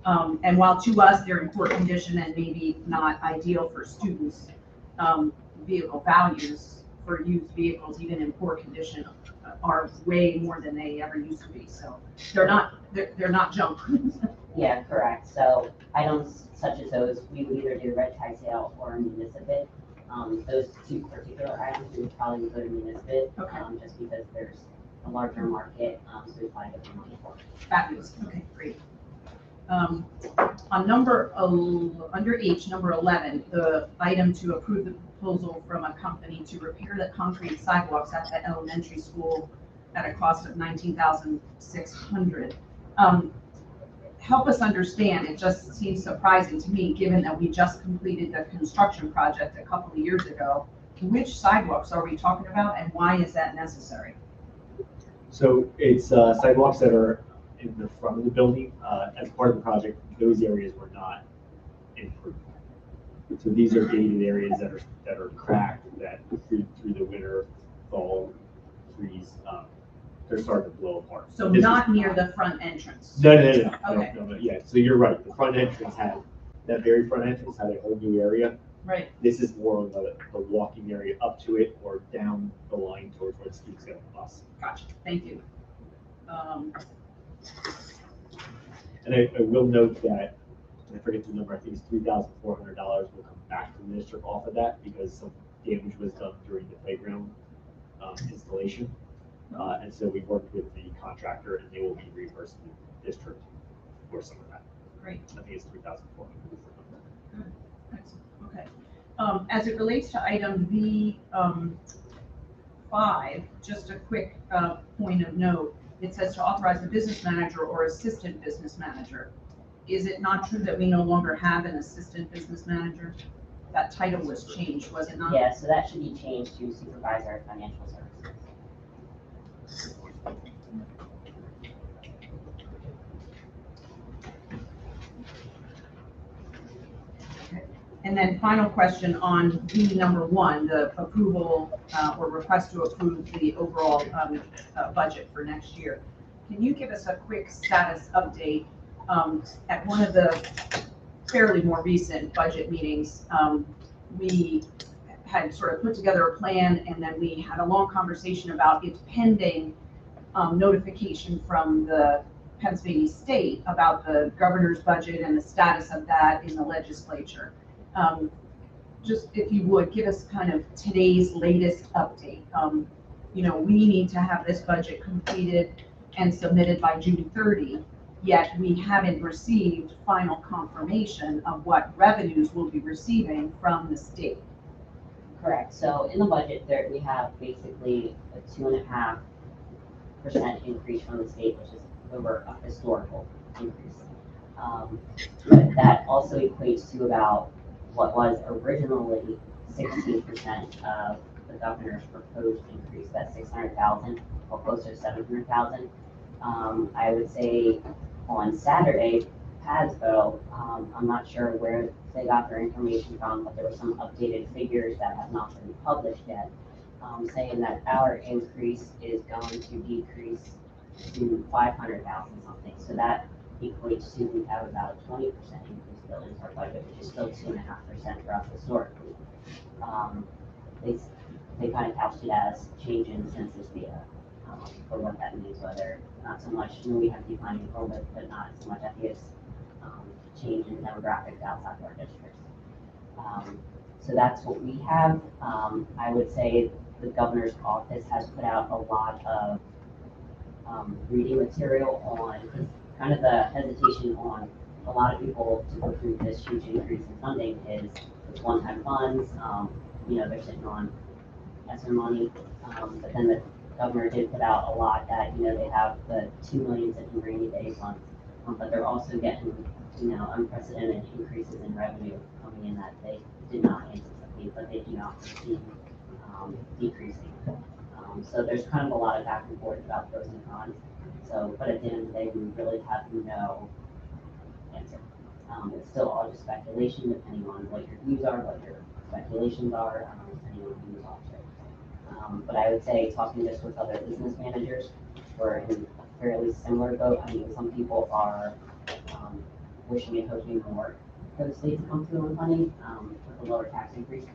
G: And while to us, they're in poor condition and maybe not ideal for students, vehicle values for used vehicles, even in poor condition, are way more than they ever used to be. So they're not junk.
N: Yeah, correct. So items such as those, we would either do red tag sale or a municipal. Those two particular items, we would probably go to municipal, just because there's a larger market, so we find different money for it.
G: Fabulous. Okay, great. On under H, number 11, the item to approve the proposal from a company to repair the concrete sidewalks at the elementary school at a cost of $19,600. Help us understand, it just seems surprising to me, given that we just completed the construction project a couple of years ago. Which sidewalks are we talking about and why is that necessary?
E: So it's sidewalks that are in the front of the building. As part of the project, those areas were not improved. So these are gated areas that are cracked, that through the winter, fall, freeze, they're starting to blow apart.
G: So not near the front entrance?
E: No.
G: Okay.
E: No, yeah, so you're right. The front entrance that very front entrance had a whole new area.
G: Right.
E: This is more of the walking area up to it or down the line towards where the students get on the bus.
G: Gotcha, thank you.
E: And I will note that, I forget the number, I think it's $3,400 will come back to the district off of that because some damage was done during the playground installation. And so we worked with the contractor and they will be reimbursing the district for some of that.
G: Great.
E: I think it's $3,400.
G: Good. Excellent. Okay. As it relates to item B5, just a quick point of note. It says to authorize the business manager or assistant business manager. Is it not true that we no longer have an assistant business manager? That title was changed, was it not?
N: Yeah, so that should be changed to supervisor of financial services.
G: And then final question on B number 1, the approval or request to approve the overall budget for next year. Can you give us a quick status update? At one of the fairly more recent budget meetings, we had sort of put together a plan and then we had a long conversation about its pending notification from the Pennsylvania state about the governor's budget and the status of that in the legislature. Just if you would give us kind of today's latest update. We need to have this budget completed and submitted by June 30, yet we haven't received final confirmation of what revenues we'll be receiving from the state.
N: Correct. So in the budget there, we have basically a 2.5% increase from the state, which is over a historical increase. But that also equates to about what was originally 16% of the governor's proposed increase, that 600,000 or closer to 700,000. I would say on Saturday, PASBO, I'm not sure where they got their information from, but there were some updated figures that have not been published yet, saying that our increase is going to decrease to 500,000 something. So that equates to we have about a 20% increase built into our budget, which is still 2.5% for us historically. They kind of couched it as change in census data for what that means, whether not so much, we have declining enrollment, but not so much FES change in demographics outside of our districts. So that's what we have. I would say the governor's office has put out a lot of reading material on kind of the hesitation on a lot of people to go through this huge increase in funding is it's one-time funds. They're sitting on ESSER money, but then the governor did put out a lot that they have the $2 million in rainy day funds, but they're also getting unprecedented increases in revenue coming in that they did not anticipate, but they do not see decreasing. So there's kind of a lot of back and forth about pros and cons. So, but at the end of the day, we really have no answer. It's still all just speculation, depending on what your views are, what your speculations are, depending on who's off it. But I would say talking just with other business managers, we're in a fairly similar boat. I mean, some people are wishing and hoping more for the state to come through on funding with a lower tax increase.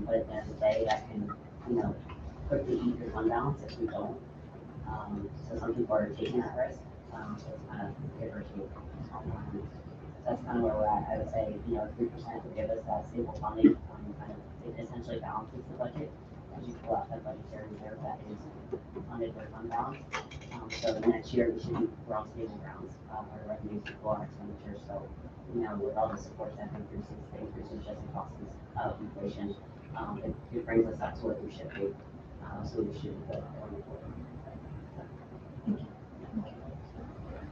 N: But at the end of the day, that can, quickly eat your fund balance if we don't. So some people are taking that risk. So it's kind of give or take. That's kind of where we're at. I would say, 3% would give us that stable funding. It essentially balances the budget as you pull out that budgetary reserve that is funded with fund balance. So next year we're on stable grounds. Our revenues equal our expenditures. So, with all the support that increases, the increases just the costs of inflation, it brings us up to where we should be. So we should be good going forward.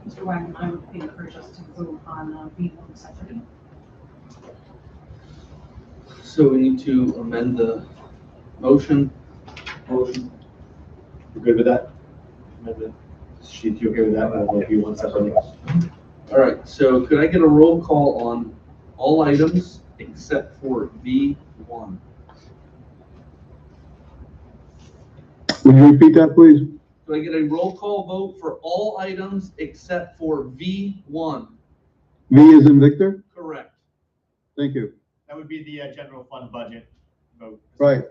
G: Mr. Wagner, I would encourage us to vote on B1 separately.
A: So we need to amend the motion.
E: Motion. You good with that? Amendment. Sheet, you okay with that? I'll vote B1 separately.
A: All right, so could I get a roll call on all items except for V1?
L: Would you repeat that, please?
A: Do I get a roll call vote for all items except for V1?
L: V is in Victor?
A: Correct.
L: Thank you.
E: That would be the general fund budget vote.
L: Right.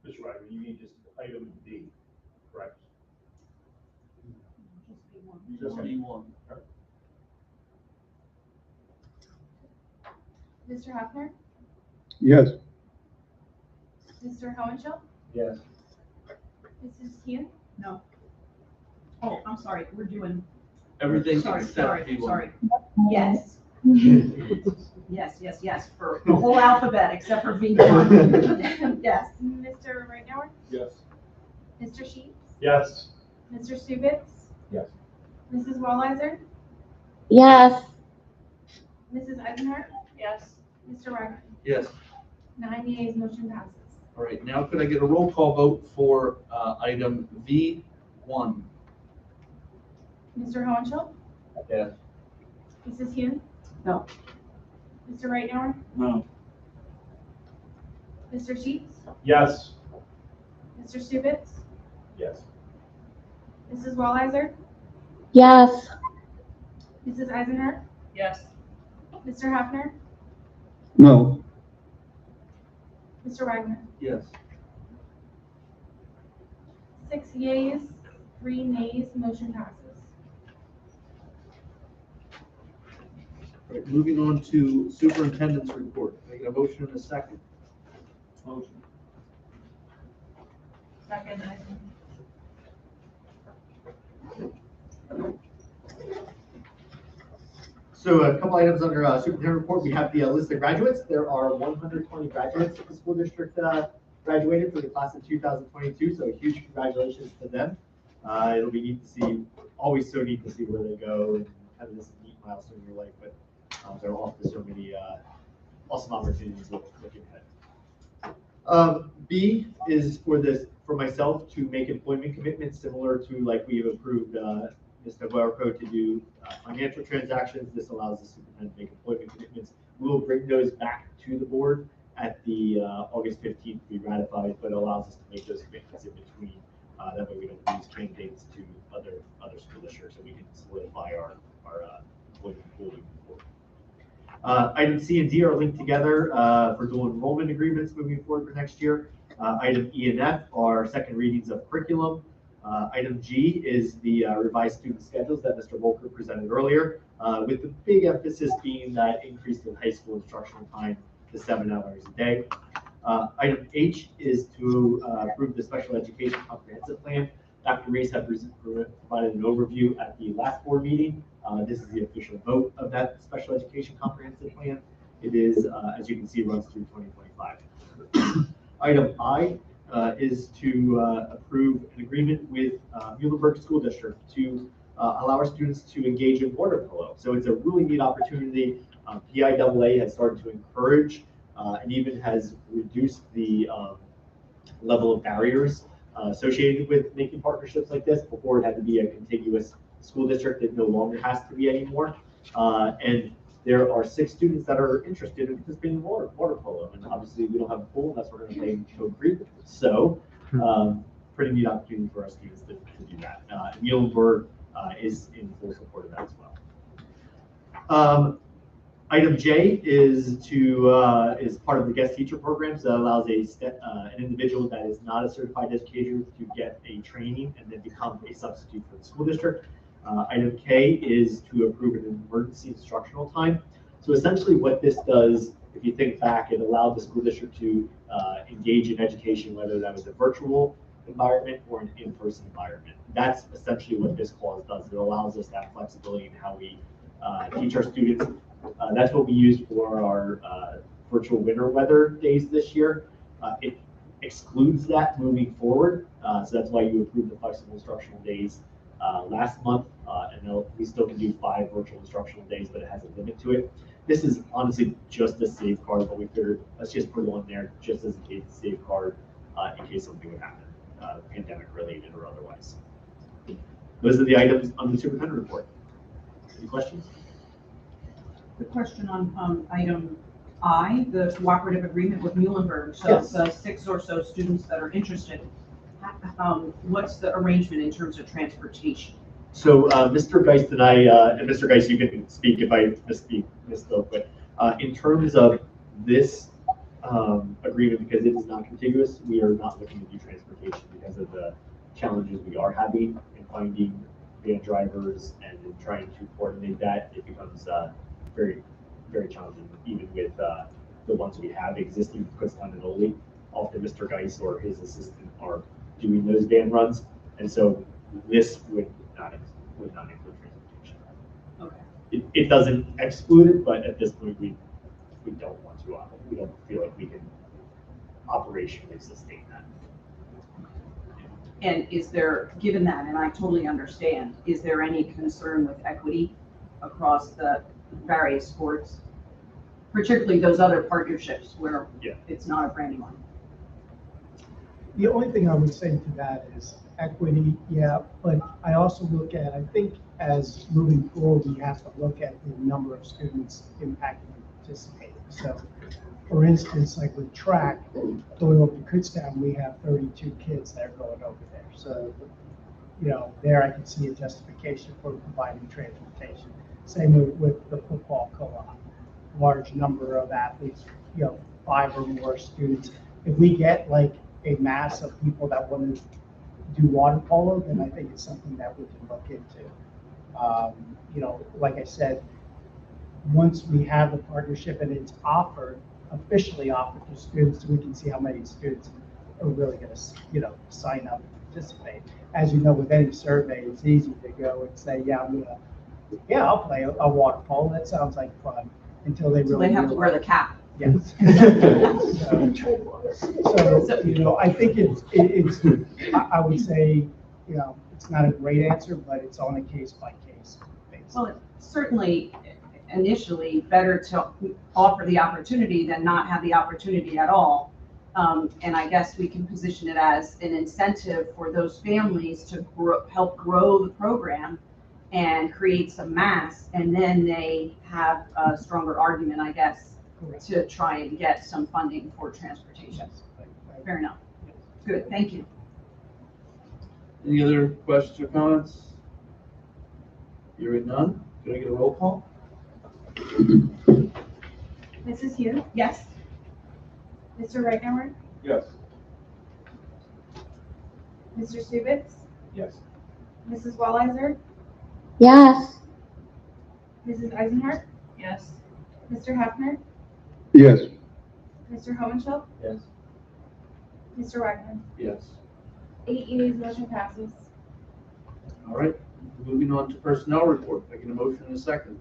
B: Mr. Ryder, you mean just item D, correct?
A: Just V1.
C: Mr. Hefner?
L: Yes.
C: Mr. Hohenschel?
B: Yes.
C: Mrs. Hughes?
G: No. Oh, I'm sorry, we're doing.
A: Everything
G: Sorry,
A: except V1.
G: sorry. Yes. Yes, for the whole alphabet except for V1. Yes.
C: Mr. Reitnauer?
B: Yes.
C: Mr. Sheets?
B: Yes.
C: Mr. Stubitz?
B: Yes.
C: Mrs. Walliser?
M: Yes.
C: Mrs. Eisenhart?
G: Yes.
C: Mr. Wagner?
A: Yes.
C: 9 yeas, motion passes.
A: All right, now could I get a roll call vote for item V1?
C: Mr. Hohenschel?
A: Yes.
C: Mrs. Hughes?
G: No.
C: Mr. Reitnauer?
B: No.
C: Mr. Sheets?
B: Yes.
C: Mr. Stubitz?
B: Yes.
C: Mrs. Walliser?
M: Yes.
C: Mrs. Eisenhart?
G: Yes.
C: Mr. Hefner?
L: No.
C: Mr. Wagner?
A: Yes.
C: 6 yeas, 3 nays, motion passes.
A: All right, moving on to Superintendent's Report. Can I get a motion in a second?
B: Motion.
G: Second.
E: So a couple items under Superintendent Report. We have the list of graduates. There are 120 graduates at the school district graduated for the class of 2022. So huge congratulations to them. It'll be neat to see, always so neat to see where they go and have this neat milestone in your life. But they're off to so many awesome opportunities looking ahead. B is for myself to make employment commitments similar to like we have approved Mr. Guerrero to do financial transactions. This allows the superintendent to make employment commitments. We will bring those back to the board at the August 15th to be ratified, but it allows us to make those commitments in between. That way we don't lose candidates to other school districts, so we can solidify our employment pool moving forward. Item C and D are linked together for dual enrollment agreements moving forward for next year. Item E and F are second readings of curriculum. Item G is the revised student schedules that Mr. Volker presented earlier, with the big emphasis being that increase in high school instructional time to 7 hours a day. Item H is to approve the special education comprehensive plan. Dr. Reese had provided an overview at the last board meeting. This is the official vote of that special education comprehensive plan. It is, as you can see, runs through 2025. Item I is to approve an agreement with Muhlenberg School District to allow our students to engage in water polo. So it's a really neat opportunity. PIAA has started to encourage and even has reduced the level of barriers associated with making partnerships like this. Before it had to be a contiguous school district, that no longer has to be anymore. And there are 6 students that are interested in participating in water polo, and obviously we don't have a pool unless we're going to play Co-Curricular. So, pretty neat opportunity for our students to do that. Muhlenberg is in full support of that as well. Item J is is part of the guest teacher programs that allows an individual that is not a certified educator to get a training and then become a substitute for the school district. Item K is to approve an emergency instructional time. So essentially what this does, if you think back, it allowed the school district to engage in education, whether that was a virtual environment or an in-person environment. That's essentially what this clause does. It allows us to have flexibility in how we teach our students. That's what we used for our virtual winter weather days this year. It excludes that moving forward. So that's why you approved the flexible instructional days last month. And we still can do 5 virtual instructional days, but it has a limit to it. This is honestly just a safeguard, but we figured let's just put it on there just as a safeguard in case something would happen, pandemic related or otherwise. Those are the items on the superintendent report. Any questions?
G: The question on item I, the cooperative agreement with Muhlenberg. So yes. The 6 or so students that are interested, what's the arrangement in terms of transportation?
E: So Mr. Geist and I, and Mr. Geist, you can speak if I misspoke, but in terms of this agreement, because it is not contiguous, we are not looking to do transportation because of the challenges we are having in finding van drivers and in trying to coordinate that. It becomes very, very challenging, even with the ones we have existing, because fundamentally, often Mr. Geist or his assistant are doing those van runs, and so this would not include transportation. Okay. It doesn't exclude it, but at this point, we don't want to. We don't feel like we can operationally sustain that.
G: And is there, given that, and I totally understand, is there any concern with equity across the various sports, particularly those other partnerships where it's not a Brandywine?
F: The only thing I would say to that is equity, yeah, but I also look at, I think as moving forward, we have to look at the number of students impacted and participating. So for instance, like with track, going over to Kutztown, we have 32 kids that are going over there. So, you know, there I can see a justification for providing transportation. Same with the football co-op, large number of athletes, you know, 5 or more students. If we get like a mass of people that want to do water polo, then I think it's something that we can look into. You know, like I said, once we have the partnership and it's offered, officially offered to students, we can see how many students are really going to, you know, sign up and participate. As you know, with any survey, it's easy to go and say, I'll play a water polo. That sounds like fun, until they really.
G: So they have to wear the cap.
F: Yes. So, you know, I think it's I would say, you know, it's not a great answer, but it's on a case by case basis.
G: Well, it's certainly initially better to offer the opportunity than not have the opportunity at all. And I guess we can position it as an incentive for those families to help grow the program and create some mass, and then they have a stronger argument, I guess, to try and get some funding for transportation. Fair enough. Good, thank you.
A: Any other questions or comments? Hearing none, can I get a roll call?
C: Mrs. Hughes?
G: Yes.
C: Mr. Reichenberg?
B: Yes.
C: Mr. Stubitz?
B: Yes.
C: Mrs. Walliser?
M: Yes.
C: Mrs. Eisenhart?
G: Yes.
C: Mr. Hefner?
L: Yes.
C: Mr. Hohenschel?
B: Yes.
C: Mr. Wagner?
A: Yes.
C: 8 yeas, motion passes.
A: All right, moving on to personnel report. Making a motion in a second.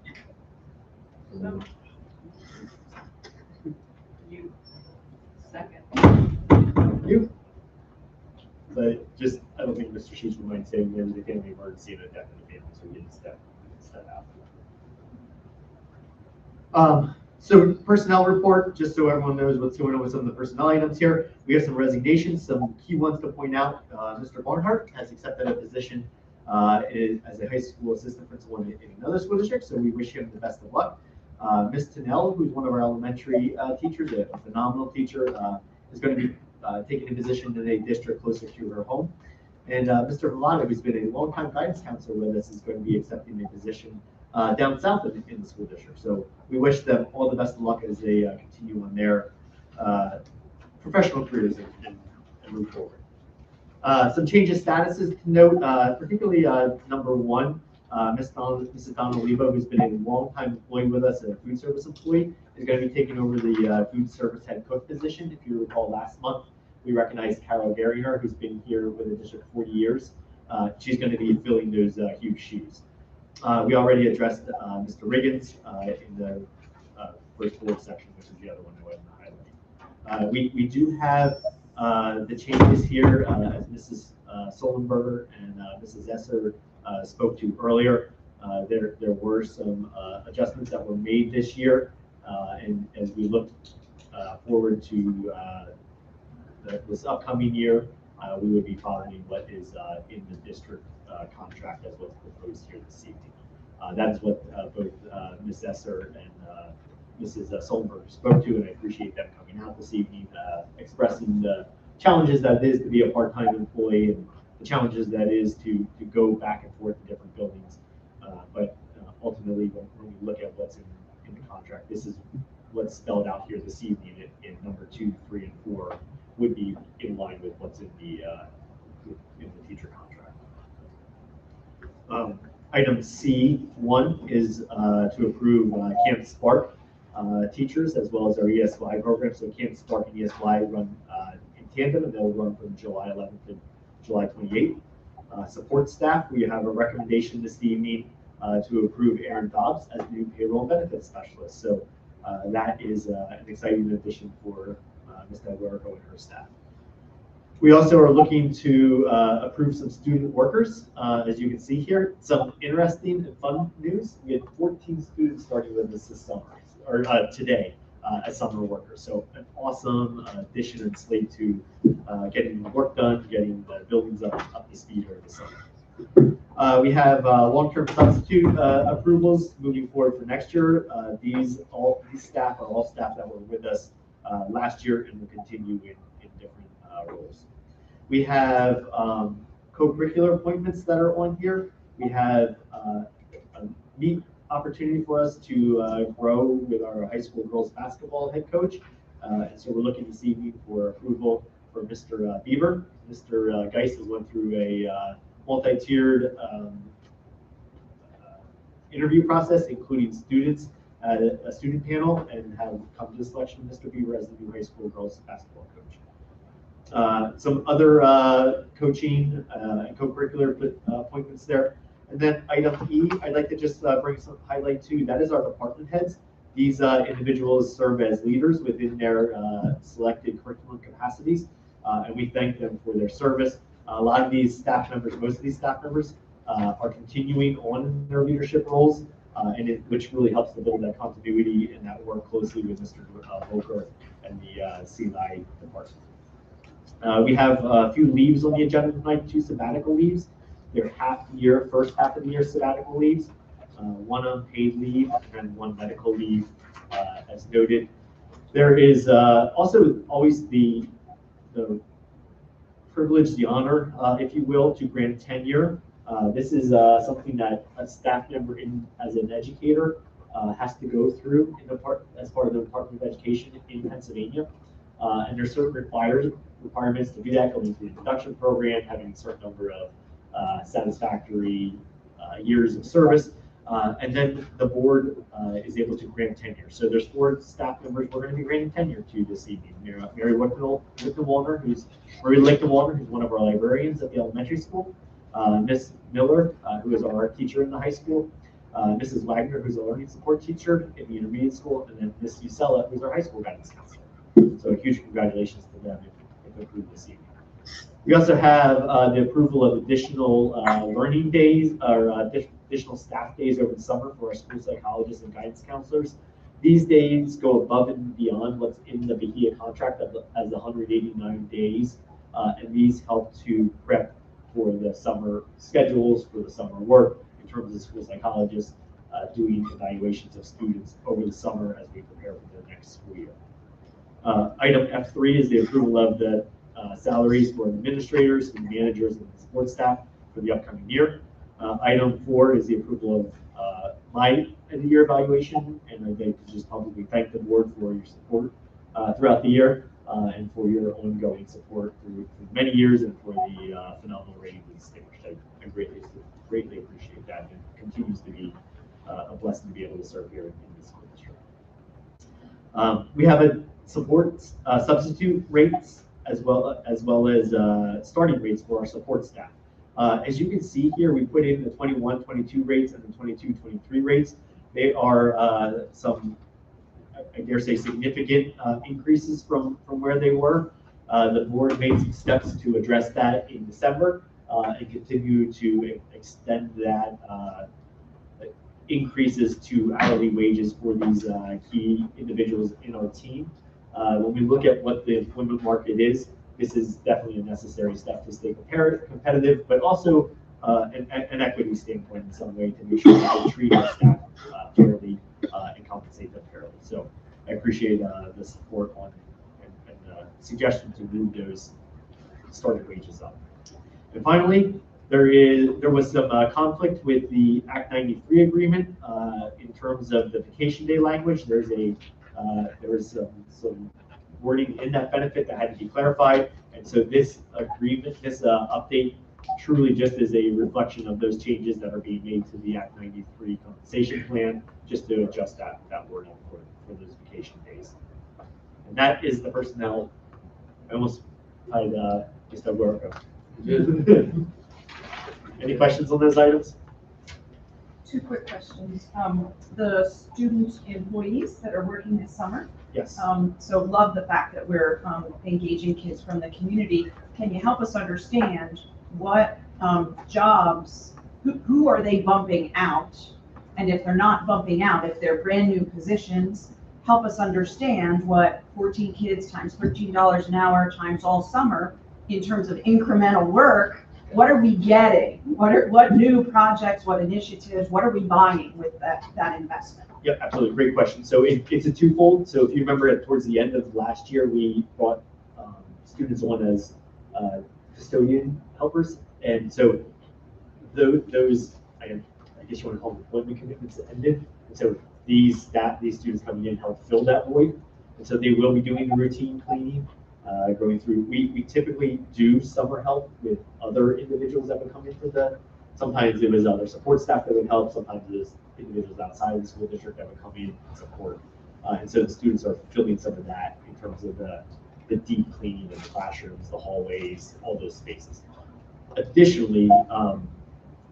G: So, you second.
E: You. But just, I don't think Mr. Sheets would mind saying there was a family emergency and a death in the family, so we didn't step out. So personnel report, just so everyone knows what's going on with some of the personnel items here. We have some resignations, some key ones to point out. Mr. Barnhart has accepted a position as a high school assistant principal in another school district, so we wish him the best of luck. Ms. Tennell, who's one of our elementary teachers, a phenomenal teacher, is going to be taking a position in a district closer to her home. And Mr. Villano, who's been a longtime guidance counselor with us, is going to be accepting a position down south in the school district. So we wish them all the best of luck as they continue on their professional careers and move forward. Some change of statuses to note, particularly number one, Mrs. Donna Lebo, who's been a long-time employee with us, a food service employee, is going to be taking over the food service head cook position. If you recall, last month we recognized Carol Garringer, who's been here with the district 40 years. She's going to be filling those huge shoes. We already addressed Mr. Riggins in the first board section, which is the other one I wanted to highlight. We do have the changes here, as Mrs. Solenberger and Mrs. Esser spoke to earlier. There were some adjustments that were made this year, and as we look forward to this upcoming year, we would be following what is in the district contract as what's proposed here this evening. That is what both Ms. Esser and Mrs. Solenberger spoke to, and I appreciate them coming out this evening, expressing the challenges that it is to be a part-time employee and the challenges that is to go back and forth to different buildings. But ultimately, when we look at what's in the contract, this is what's spelled out here this evening in number 2, 3, and 4 would be in line with what's in the teacher contract. Item C1 is to approve Camp Spark teachers as well as our ESY program. So Camp Spark and ESY run in tandem, and they'll run from July 11th to July 28th. Support staff, we have a recommendation this evening to approve Aaron Dobbs as new payroll and benefits specialist. So that is an exciting addition for Ms. Delgado and her staff. We also are looking to approve some student workers. As you can see here, some interesting and fun news. We had 14 students starting with us this summer, or today, as summer workers. So an awesome addition and slate to getting the work done, getting the buildings up to speed over the summer. We have long-term substitute approvals moving forward for next year. These staff are all staff that were with us last year and will continue in different roles. We have co-curricular appointments that are on here. We have a neat opportunity for us to grow with our high school girls basketball head coach. And so we're looking this evening for approval for Mr. Bieber. Mr. Geis has went through a multi-tiered interview process, including students at a student panel, and have come to the selection of Mr. Bieber as the new high school girls basketball coach. Some other coaching and co-curricular appointments there. And then item E, I'd like to just bring some highlight to, that is our department heads. These individuals serve as leaders within their selected curriculum capacities, and we thank them for their service. A lot of these staff members, most of these staff members are continuing on in their leadership roles, which really helps to build that continuity and that work closely with Mr. Volker and the C&I department. We have a few leaves on the agenda tonight, 2 sabbatical leaves. They're first half of the year sabbatical leaves, 1 unpaid leave, and then 1 medical leave, as noted. There is also always the privilege, the honor, if you will, to grant tenure. This is something that a staff member as an educator has to go through as part of the Department of Education in Pennsylvania. And there's certain requirements to do that, going through the induction program, having a certain number of satisfactory years of service, and then the board is able to grant tenure. So there's 4 staff members we're going to be granting tenure to this evening. Mary Lichtenwalder, who's one of our librarians at the elementary school, Miss Miller, who is our art teacher in the high school, Mrs. Wagner, who's a learning support teacher in the intermediate school, and then Miss Usella, who's our high school guidance counselor. So a huge congratulations to them if approved this evening. We also have the approval of additional learning days or additional staff days over the summer for our school psychologists and guidance counselors. These days go above and beyond what's in the Bahia contract as 189 days, and these help to prep for the summer schedules, for the summer work in terms of school psychologists,
P: doing evaluations of students over the summer as we prepare for the next school year. Item F3 is the approval of the salaries for administrators and managers and support staff for the upcoming year. Item 4 is the approval of my end of year evaluation, and I'd like to just publicly thank the board for your support throughout the year and for your ongoing support through many years and for the phenomenal rating we distinguished. I greatly appreciate that, and it continues to be a blessing to be able to serve here in the school district. We have a support substitute rates as well as starting rates for our support staff. As you can see here, we put in the 21-22 rates and the 22-23 rates. They are some, I dare say, significant increases from where they were. The board made some steps to address that in December and continue to extend that increases to hourly wages for these key individuals in our team. When we look at what the employment market is, this is definitely a necessary step to stay competitive, but also an equity standpoint in some way to make sure that we treat our staff fairly and compensate them fairly. So I appreciate the support on and suggestion to move those starting wages up. And finally, there was some conflict with the Act 93 agreement in terms of the vacation day language. There was some wording in that benefit that had to be clarified, and so this agreement, this update, truly just is a reflection of those changes that are being made to the Act 93 compensation plan, just to adjust that wording for those vacation days. And that is the personnel. I almost had just a work. Any questions on those items?
G: Two quick questions. The student employees that are working this summer.
P: Yes.
G: So love the fact that we're engaging kids from the community. Can you help us understand what jobs, who are they bumping out? And if they're not bumping out, if they're brand new positions, help us understand what 14 kids times $13 an hour times all summer in terms of incremental work. What are we getting? What new projects, what initiatives, what are we buying with that investment?
P: Yeah, absolutely. Great question. So it's a twofold. So if you remember towards the end of last year, we brought students on as custodian helpers. And so those, I guess you want to call them employment commitments ended. And so these students coming in help fill that void. And so they will be doing the routine cleaning. Going through, we typically do summer help with other individuals that would come in for sometimes it was other support staff that would help, sometimes it was individuals outside of the school district that would come in and support. And so the students are filling some of that in terms of the deep cleaning of the classrooms, the hallways, all those spaces. Additionally,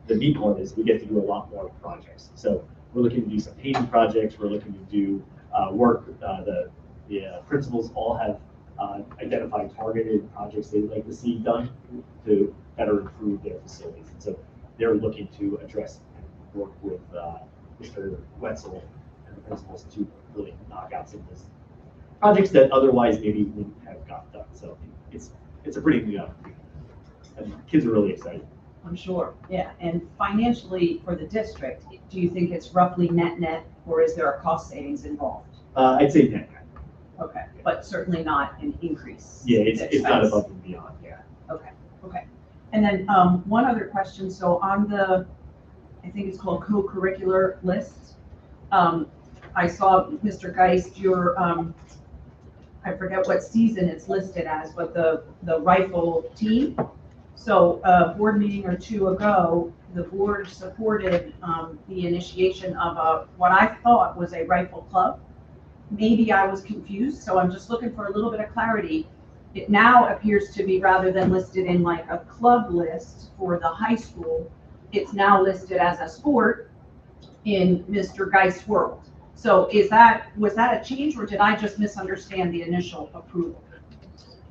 P: the neat part is we get to do a lot more projects. So we're looking to do some painting projects, we're looking to do work, the principals all have identified targeted projects they'd like to see done to better improve their facilities. And so they're looking to address and work with Mr. Wetzel and the principals to really knock out some of those projects that otherwise maybe wouldn't have got done. So it's a pretty new opportunity. And kids are really excited.
G: I'm sure, yeah. And financially for the district, do you think it's roughly net, or is there a cost savings involved?
P: I'd say net.
G: Okay, but certainly not an increase.
P: Yeah, it's not above and beyond, yeah.
G: Okay. And then one other question. So on the, I think it's called co-curricular list, I saw Mr. Geist, your, I forget what season it's listed as, but the rifle team. So a board meeting or two ago, the board supported the initiation of what I thought was a rifle club. Maybe I was confused, so I'm just looking for a little bit of clarity. It now appears to be, rather than listed in like a club list for the high school, it's now listed as a sport in Mr. Geist's world. So was that a change, or did I just misunderstand the initial approval?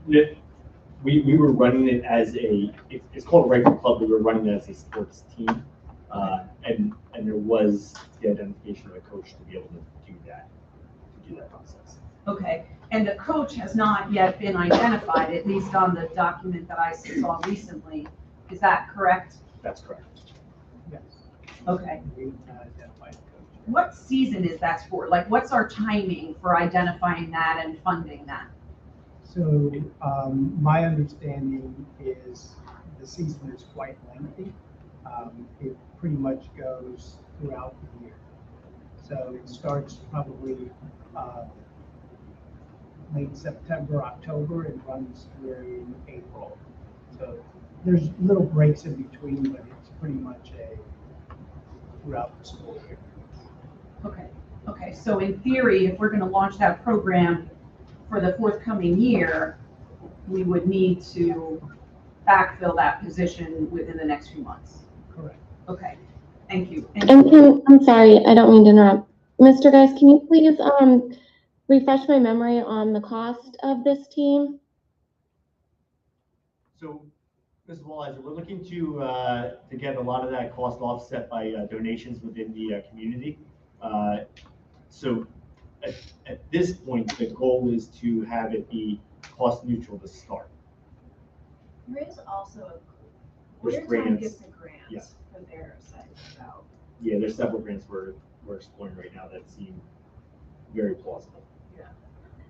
P: We were running it as it's called a rifle club, but we were running it as a sports team. And there was the identification of a coach to be able to do that process.
G: Okay, and the coach has not yet been identified, at least on the document that I saw recently. Is that correct?
P: That's correct.
G: Yes. Okay. what season is that for? Like, what's our timing for identifying that and funding that?
F: So, my understanding is the season is quite lengthy. It pretty much goes throughout the year. So it starts probably late September, October, and runs through April. So there's little breaks in between, but it's pretty much throughout the school year.
G: Okay, okay, so in theory, if we're gonna launch that program for the forthcoming year, we would need to backfill that position within the next few months.
F: Correct.
G: Okay, thank you.
M: I'm sorry, I don't mean to interrupt. Mr. Geis, can you please refresh my memory on the cost of this team?
E: So, Ms. Walliser, we're looking to get a lot of that cost offset by donations within the community. So at this point, the goal is to have it be cost neutral to start.
Q: There is also
E: There's
Q: Weird Time
E: grants.
Q: gets a grant
E: Yeah.
Q: for their site about.
E: Yeah, there's several grants we're exploring right now that seem very plausible.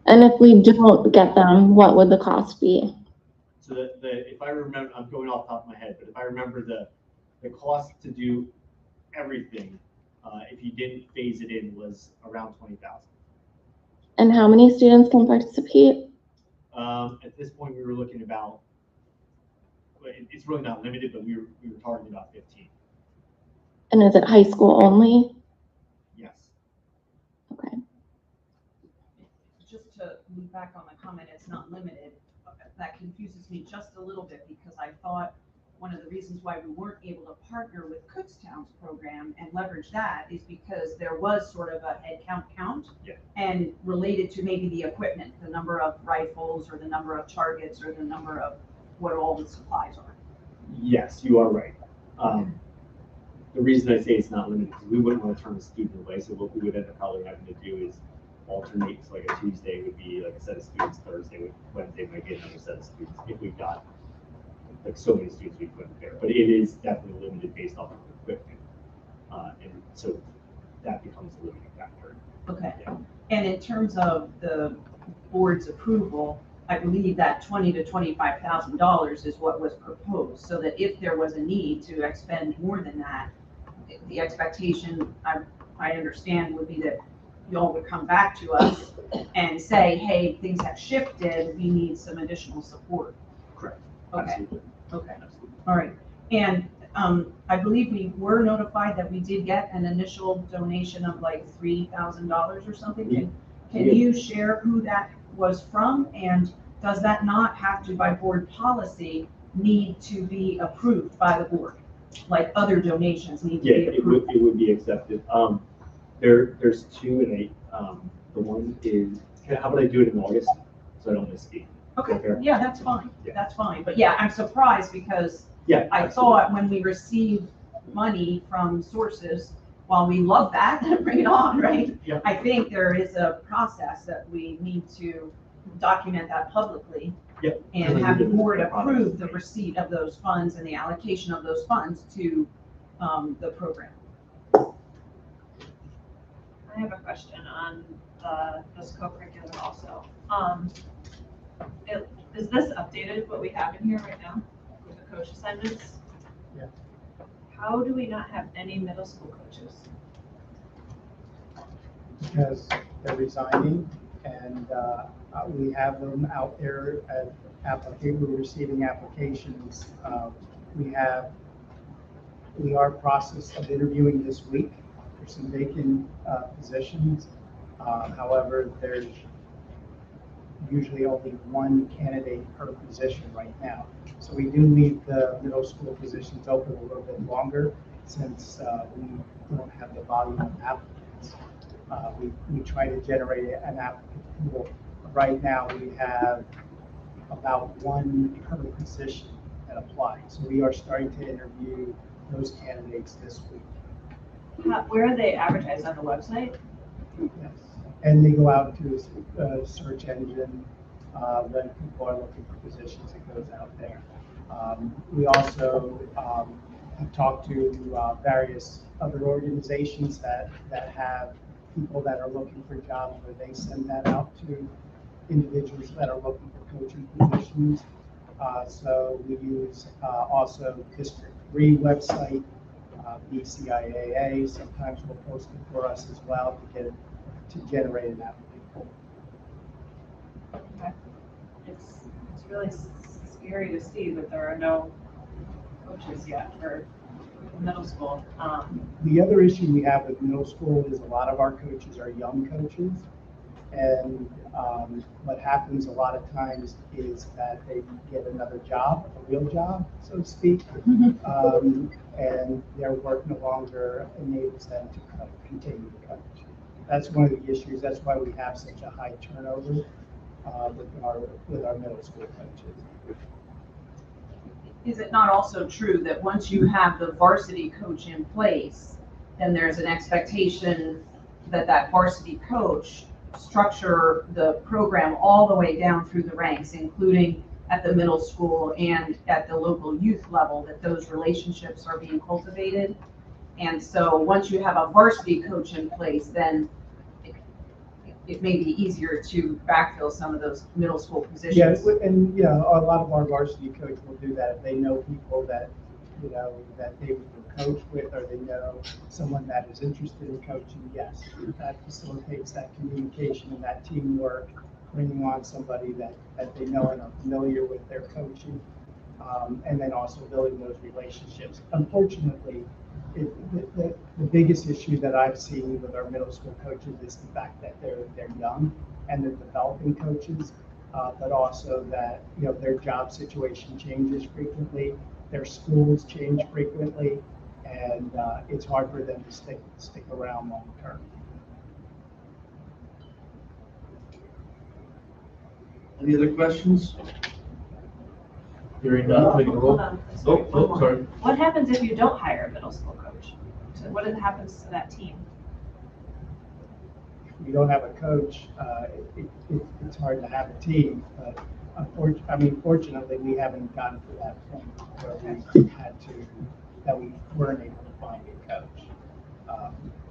M: And if we don't get them, what would the cost be?
E: So if I remember, I'm going off the top of my head, but if I remember the cost to do everything, if you didn't phase it in, was around 20,000.
M: And how many students can participate?
E: At this point, we were looking about, it's really not limited, but we were targeting about 15.
M: And is it high school only?
E: Yes.
M: Okay.
G: Just to move back on the comment, it's not limited, that confuses me just a little bit, because I thought one of the reasons why we weren't able to partner with Kutztown's program and leverage that is because there was sort of a head count
E: Yeah.
G: and related to maybe the equipment, the number of rifles or the number of targets or the number of what all the supplies are.
E: Yes, you are right. The reason I say it's not limited is we wouldn't want to turn a student away. So what we would end up probably having to do is alternate. So like a Tuesday would be like a set of students, Wednesday might be another set of students if we've got like so many students we couldn't there. But it is definitely limited based off of equipment. And so that becomes a limiting factor.
G: Okay.
E: Yeah.
G: And in terms of the board's approval, I believe that $20,000 to $25,000 is what was proposed, so that if there was a need to expend more than that, the expectation, I understand, would be that you all would come back to us and say, hey, things have shifted, we need some additional support.
E: Correct.
G: Okay.
E: Absolutely.
G: Okay.
E: Absolutely.
G: All right. And I believe we were notified that we did get an initial donation of like $3,000 or something. Can you share who that was from? And does that not have to, by board policy, need to be approved by the board? Like other donations need to be approved?
E: It would be accepted. There's two, and the one is, how about I do it in August so I don't misspeak?
G: Okay,
E: Okay.
G: yeah, that's fine.
E: Yeah.
G: That's fine. But yeah, I'm surprised because
E: Yeah,
G: I thought when we received money from sources, while we love that, bring it on, right?
E: Yeah.
G: I think there is a process that we need to document that publicly.
E: Yep.
G: And have the board approve the receipt of those funds and the allocation of those funds to the program.
Q: I have a question on this co-curricular also. Is this updated, what we have in here right now with the coach assignments?
F: Yeah.
Q: How do we not have any middle school coaches?
F: Because they're resigning, and we have them out there we're receiving applications. We are process of interviewing this week for some vacant positions. However, there's usually only one candidate per position right now. So we do leave the middle school positions open a little bit longer since we don't have the volume of applicants. We try to generate an applicant pool. Right now, we have about one per position that applies. So we are starting to interview those candidates this week.
Q: Where are they advertised, on the website?
F: Yes. And they go out to a search engine. When people are looking for positions, it goes out there. We also I've talked to various other organizations that have people that are looking for jobs, where they send that out to individuals that are looking for coaching positions. So we use also District 3 website, BCIAA. Sometimes will post it for us as well to generate an applicant.
Q: Okay. It's really scary to see that there are no coaches yet for middle school.
F: The other issue we have with middle school is a lot of our coaches are young coaches. And what happens a lot of times is that they get another job, a real job, so to speak, and their work no longer enables them to continue to coach. That's one of the issues. That's why we have such a high turnover with our middle school coaches.
G: Is it not also true that once you have the varsity coach in place, then there's an expectation that that varsity coach structure the program all the way down through the ranks, including at the middle school and at the local youth level, that those relationships are being cultivated? And so once you have a varsity coach in place, then it may be easier to backfill some of those middle school positions.
F: Yeah, and a lot of our varsity coach will do that if they know people that that they will coach with, or they know someone that is interested in coaching. Yes, that facilitates that communication and that teamwork, bringing on somebody that they know and are familiar with their coaching, and then also building those relationships. Unfortunately, the biggest issue that I've seen with our middle school coaches is the fact that they're young and they're developing coaches, but also that their job situation changes frequently, their schools change frequently, and it's hard for them to stick around long term.
A: Any other questions? Hearing none, take a roll. Oh, sorry.
Q: What happens if you don't hire a middle school coach? So what happens to that team?
F: If you don't have a coach, it's hard to have a team. But fortunately, we haven't gotten to that point where we weren't able to find a coach.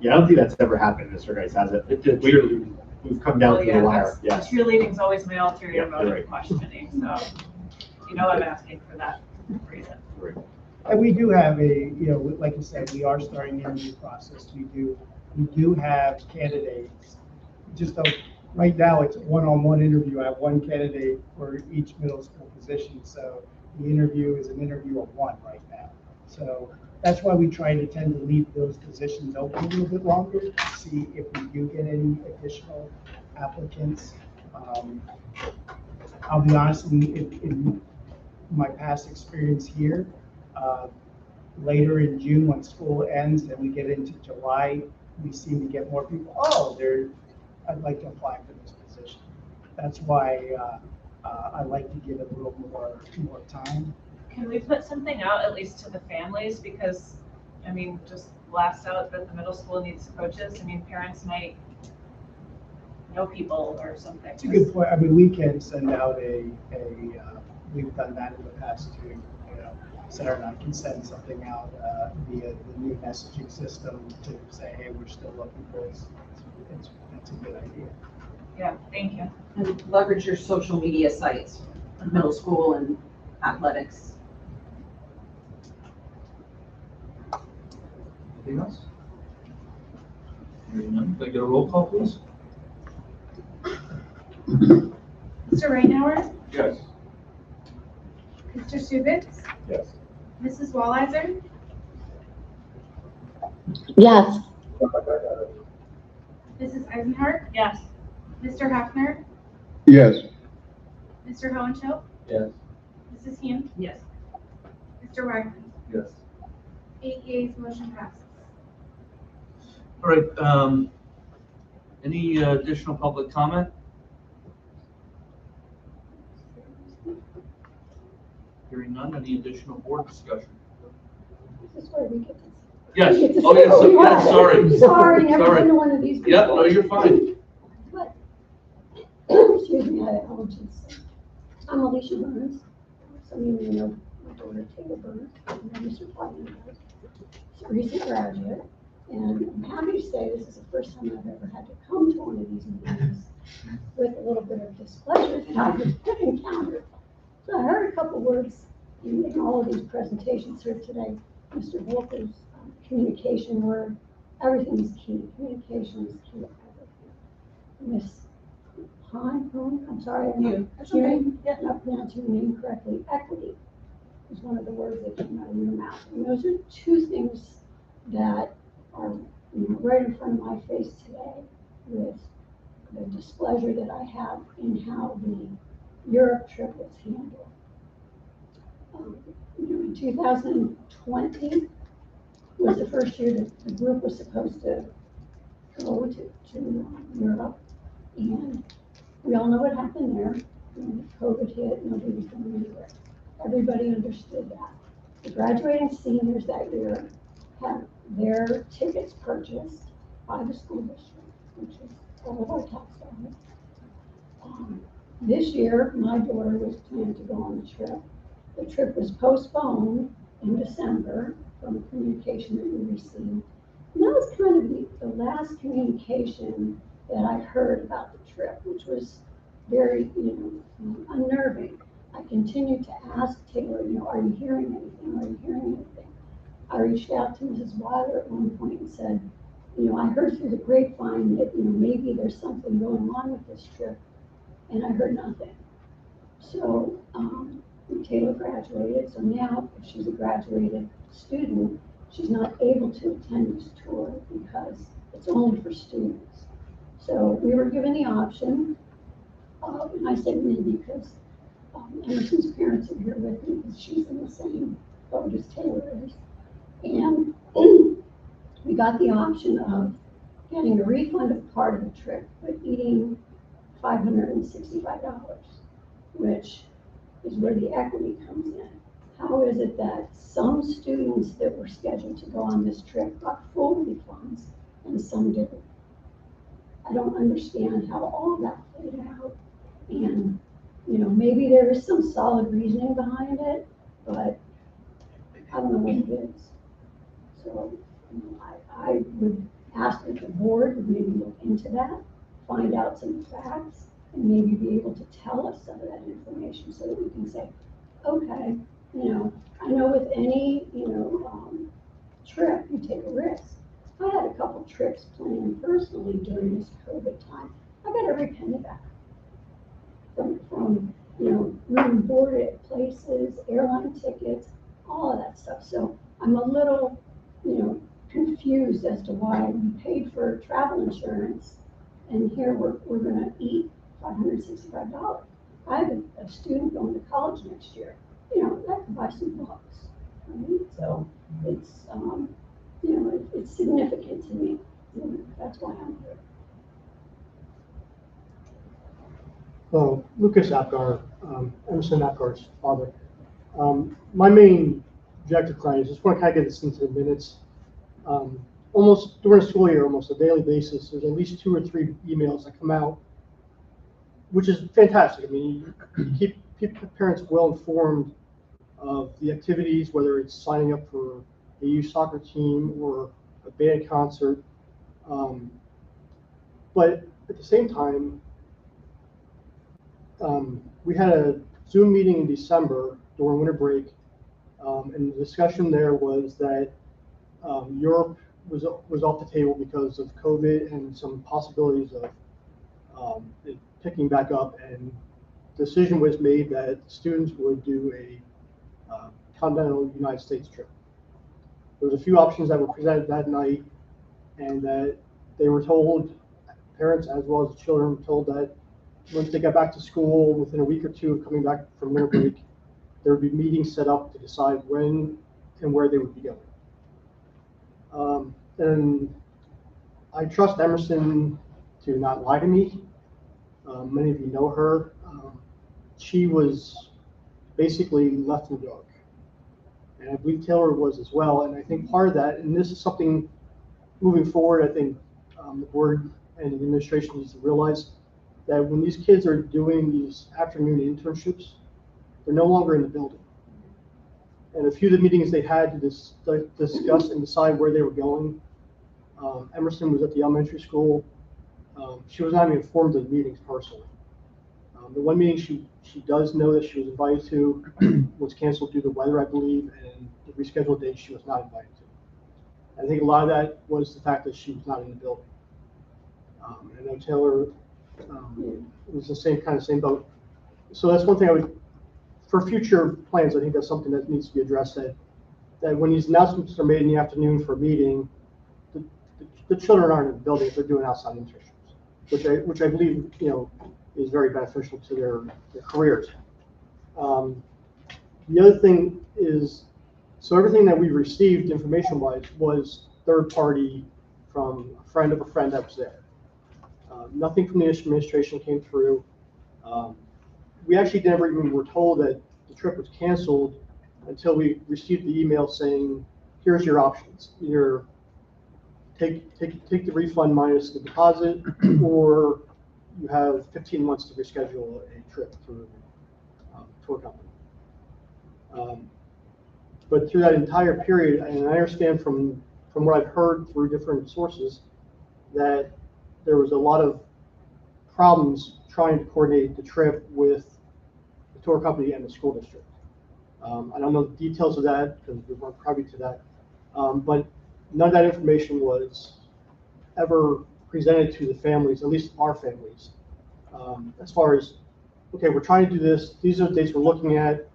P: Yeah, I don't think that's ever happened in Mr. Guys, has it? We've come down to the wire. Yeah.
Q: Cheerleading's always my ulterior motive
P: right.
Q: questioning, so I'm asking for that reason.
P: Right.
F: And we do have like you said, we are starting the interview process. We do have candidates. Just right now, it's a one-on-one interview. I have one candidate for each middle school position. So the interview is an interview of one right now. So that's why we tend to leave those positions open a little bit longer to see if we do get any additional applicants. I'll be honest, in my past experience here, later in June when school ends and we get into July, we seem to get more people. I'd like to apply for this position. That's why I like to give it a little more time.
Q: Can we put something out at least to the families? Because, just blast out that the middle school needs coaches. Parents might know people or something.
F: It's a good point. We can send out we've done that in the past too. Sarah and I can send something out via the new messaging system to say, hey, we're still looking for this. That's a good idea.
Q: Yeah, thank you.
G: And leverage your social media sites, middle school and athletics.
A: Anything else? Hearing none, can I get a roll call, please?
C: Mr. Reinauer,
B: Yes.
C: Mr. Stubitz,
B: Yes.
C: Mrs. Walliser,
M: Yes.
C: Mrs. Eisenhart,
Q: Yes.
C: Mr. Hafner,
L: Yes.
C: Mr. Hohenschel,
B: Yes.
C: Mrs. Hume,
G: Yes.
C: Mr. Wagner.
B: Yes.
C: 8 yeas, motion passes.
A: All right, any additional public comment? Hearing none, any additional board discussion?
K: This is where we get
A: Yes,
K: We get to
A: oh,
K: say
A: yes,
K: what we want.
A: sorry.
K: Sorry, never
A: Sorry.
K: been to one of these before.
A: Yep, no, you're fine.
K: But, excuse me, I have allergies. I'm Alicia Burns. Some of you know my daughter, Taylor Burns, and Mr. Fleetwood. She's a recent graduate, and I'm happy to say this is the first time I've ever had to come to one of these meetings with a little bit of displeasure that I've encountered. So I heard a couple words in all of these presentations here today. Mr. Wolfer's communication word, everything is key. Communication is key. Miss Han, I'm sorry, I'm not pronouncing your name correctly. Equity is one of the words that came out of your mouth. And those are two things that are right in front of my face today with the displeasure that I have in how the Europe trip was handled. In 2020 was the first year that the group was supposed to go to Europe, and we all know what happened there. When COVID hit, nobody was going anywhere. Everybody understood that. The graduating seniors that year had their tickets purchased by the school district, which is all of our tax dollars. This year, my daughter was planning to go on the trip. The trip was postponed in December from a communication that we received. And that was kind of the last communication that I heard about the trip, which was very, unnerving. I continued to ask Taylor, are you hearing anything? Are you hearing anything? I reached out to Mrs. Weiler at one point and said, I heard through the grapevine that, maybe there's something going on with this trip, and I heard nothing. So Taylor graduated, so now if she's a graduated student, she's not able to attend this tour because it's only for students. So we were given the option, and I said me because Emerson's parents are here with me because she's in the same boat as Taylor is. And we got the option of getting a refund of part of the trip, but eating $565, which is where the equity comes in. How is it that some students that were scheduled to go on this trip got full refunds and some didn't? I don't understand how all that played out. And, maybe there is some solid reasoning behind it, but I don't know what it is. So I would ask that the board would maybe look into that, find out some facts, and maybe be able to tell us some of that information so that we can say, okay, I know with any, trip, you take a risk. I had a couple trips planned personally during this COVID time. I got every penny back from room and board at places, airline tickets, all of that stuff. So I'm a little, confused as to why we paid for travel insurance, and here we're going to eat $565. I have a student going to college next year. That could buy some books, right? So it's, it's significant to me. That's why I'm here.
I: Well, Lucas Apgar, Emerson Apgar's father. My main objective tonight is just want to kind of get this into the minutes. Almost during the school year, almost a daily basis, there's at least 2 or 3 emails that come out, which is fantastic. I mean, you keep parents well informed of the activities, whether it's signing up for a youth soccer team or a band concert. But at the same time, we had a Zoom meeting in December during winter break, and the discussion there was that Europe was off the table because of COVID and some possibilities of it picking back up, and decision was made that students would do a continental United States trip. There was a few options that were presented that night, and that they were told, parents as well as the children were told that once they got back to school within a week or two of coming back from winter break, there would be meetings set up to decide when and where they would be going. And I trust Emerson to not lie to me. Many of you know her. She was basically left in the dark. And I believe Taylor was as well. And I think part of that, and this is something moving forward, I think the board and the administration needs to realize that when these kids are doing these afternoon internships, they're no longer in the building. And a few of the meetings they had to discuss and decide where they were going. Emerson was at the elementary school. She was not even informed of the meetings personally. The one meeting she does know that she was invited to was canceled due to weather, I believe, and the rescheduled date she was not invited to. I think a lot of that was the fact that she was not in the building. I know Taylor was the same boat. So that's one thing I would, for future plans, I think that's something that needs to be addressed, that when these announcements are made in the afternoon for a meeting, the children aren't in the building if they're doing outside internships, which I believe, is very beneficial to their careers. The other thing is, so everything that we received information-wise was third-party from a friend of a friend that was there. Nothing from the administration came through. We actually never even were told that the trip was canceled until we received the email saying, here's your options. Either take the refund minus the deposit, or you have 15 months to reschedule a trip through tour company. But through that entire period, and I understand from what I've heard through different sources, that there was a lot of problems trying to coordinate the trip with the tour company and the school district. I don't know the details of that because we weren't privy to that, but none of that information was ever presented to the families, at least our families, as far as, okay, we're trying to do this, these are the dates we're looking at,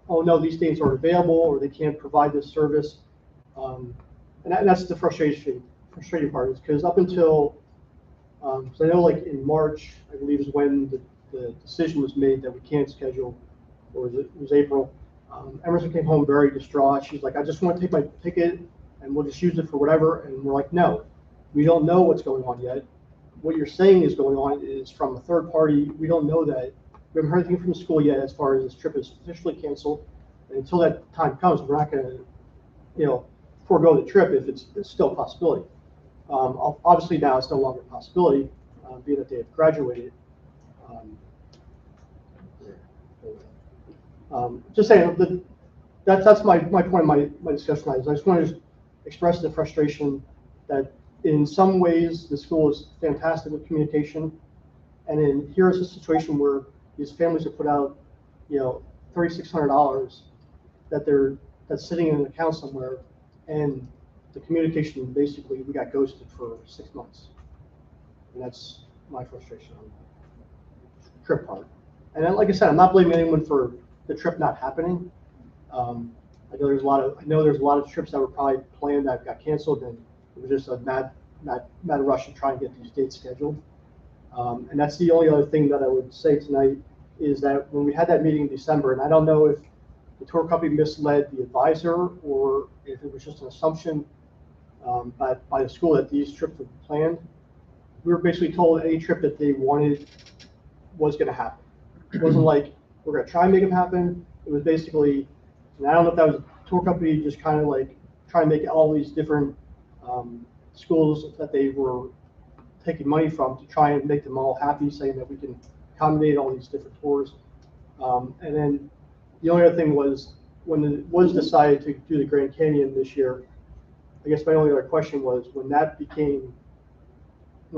I: oh no, these dates aren't available, or they can't provide this service. And that's the frustrating part, is because up until, so I know like in March, I believe is when the decision was made that we can't schedule, or it was April. Emerson came home very distraught. She's like, I just want to take my ticket and we'll just use it for whatever. And we're like, no, we don't know what's going on yet. What you're saying is going on is from a third party. We don't know that. We haven't heard anything from the school yet as far as this trip is officially canceled. And until that time comes, we're not going to, forego the trip if it's still a possibility. Obviously now it's no longer a possibility, being that they have graduated. Just saying that's my point, my discussion is I just want to express the frustration that in some ways the school is fantastic with communication, and here's a situation where these families have put out, $3,600 that's sitting in an account somewhere, and the communication basically we got ghosted for 6 months, and that's my frustration on the trip part. And then, like I said, I'm not blaming anyone for the trip not happening. I know there's a lot of trips that were probably planned that got canceled, and it was just a mad rush to try and get these dates scheduled. And that's the only other thing that I would say tonight is that when we had that meeting in December, and I don't know if the tour company misled the advisor or if it was just an assumption by the school that these trips were planned, we were basically told any trip that they wanted was going to happen. It wasn't like we're going to try and make it happen. It was basically, and I don't know if that was a tour company just kind of like trying to make all these different schools that they were taking money from to try and make them all happy, saying that we can accommodate all these different tours. And then the only other thing was when it was decided to do the Grand Canyon this year, I guess my only other question was when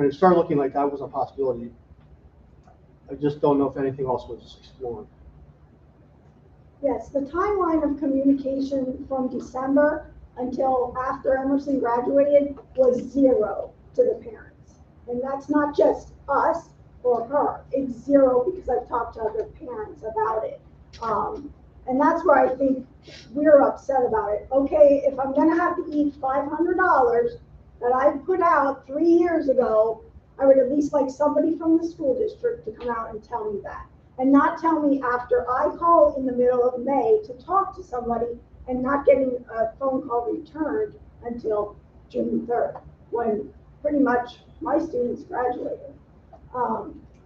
I: it started looking like that was a possibility, I just don't know if anything else was explored.
K: Yes, the timeline of communication from December until after Emerson graduated was 0 to the parents. And that's not just us or her, it's 0 because I've talked to other parents about it. And that's where I think we're upset about it. Okay, if I'm gonna have to eat $500 that I put out 3 years ago, I would at least like somebody from the school district to come out and tell me that. And not tell me after I call in the middle of May to talk to somebody and not getting a phone call returned until June 3rd, when pretty much my students graduated.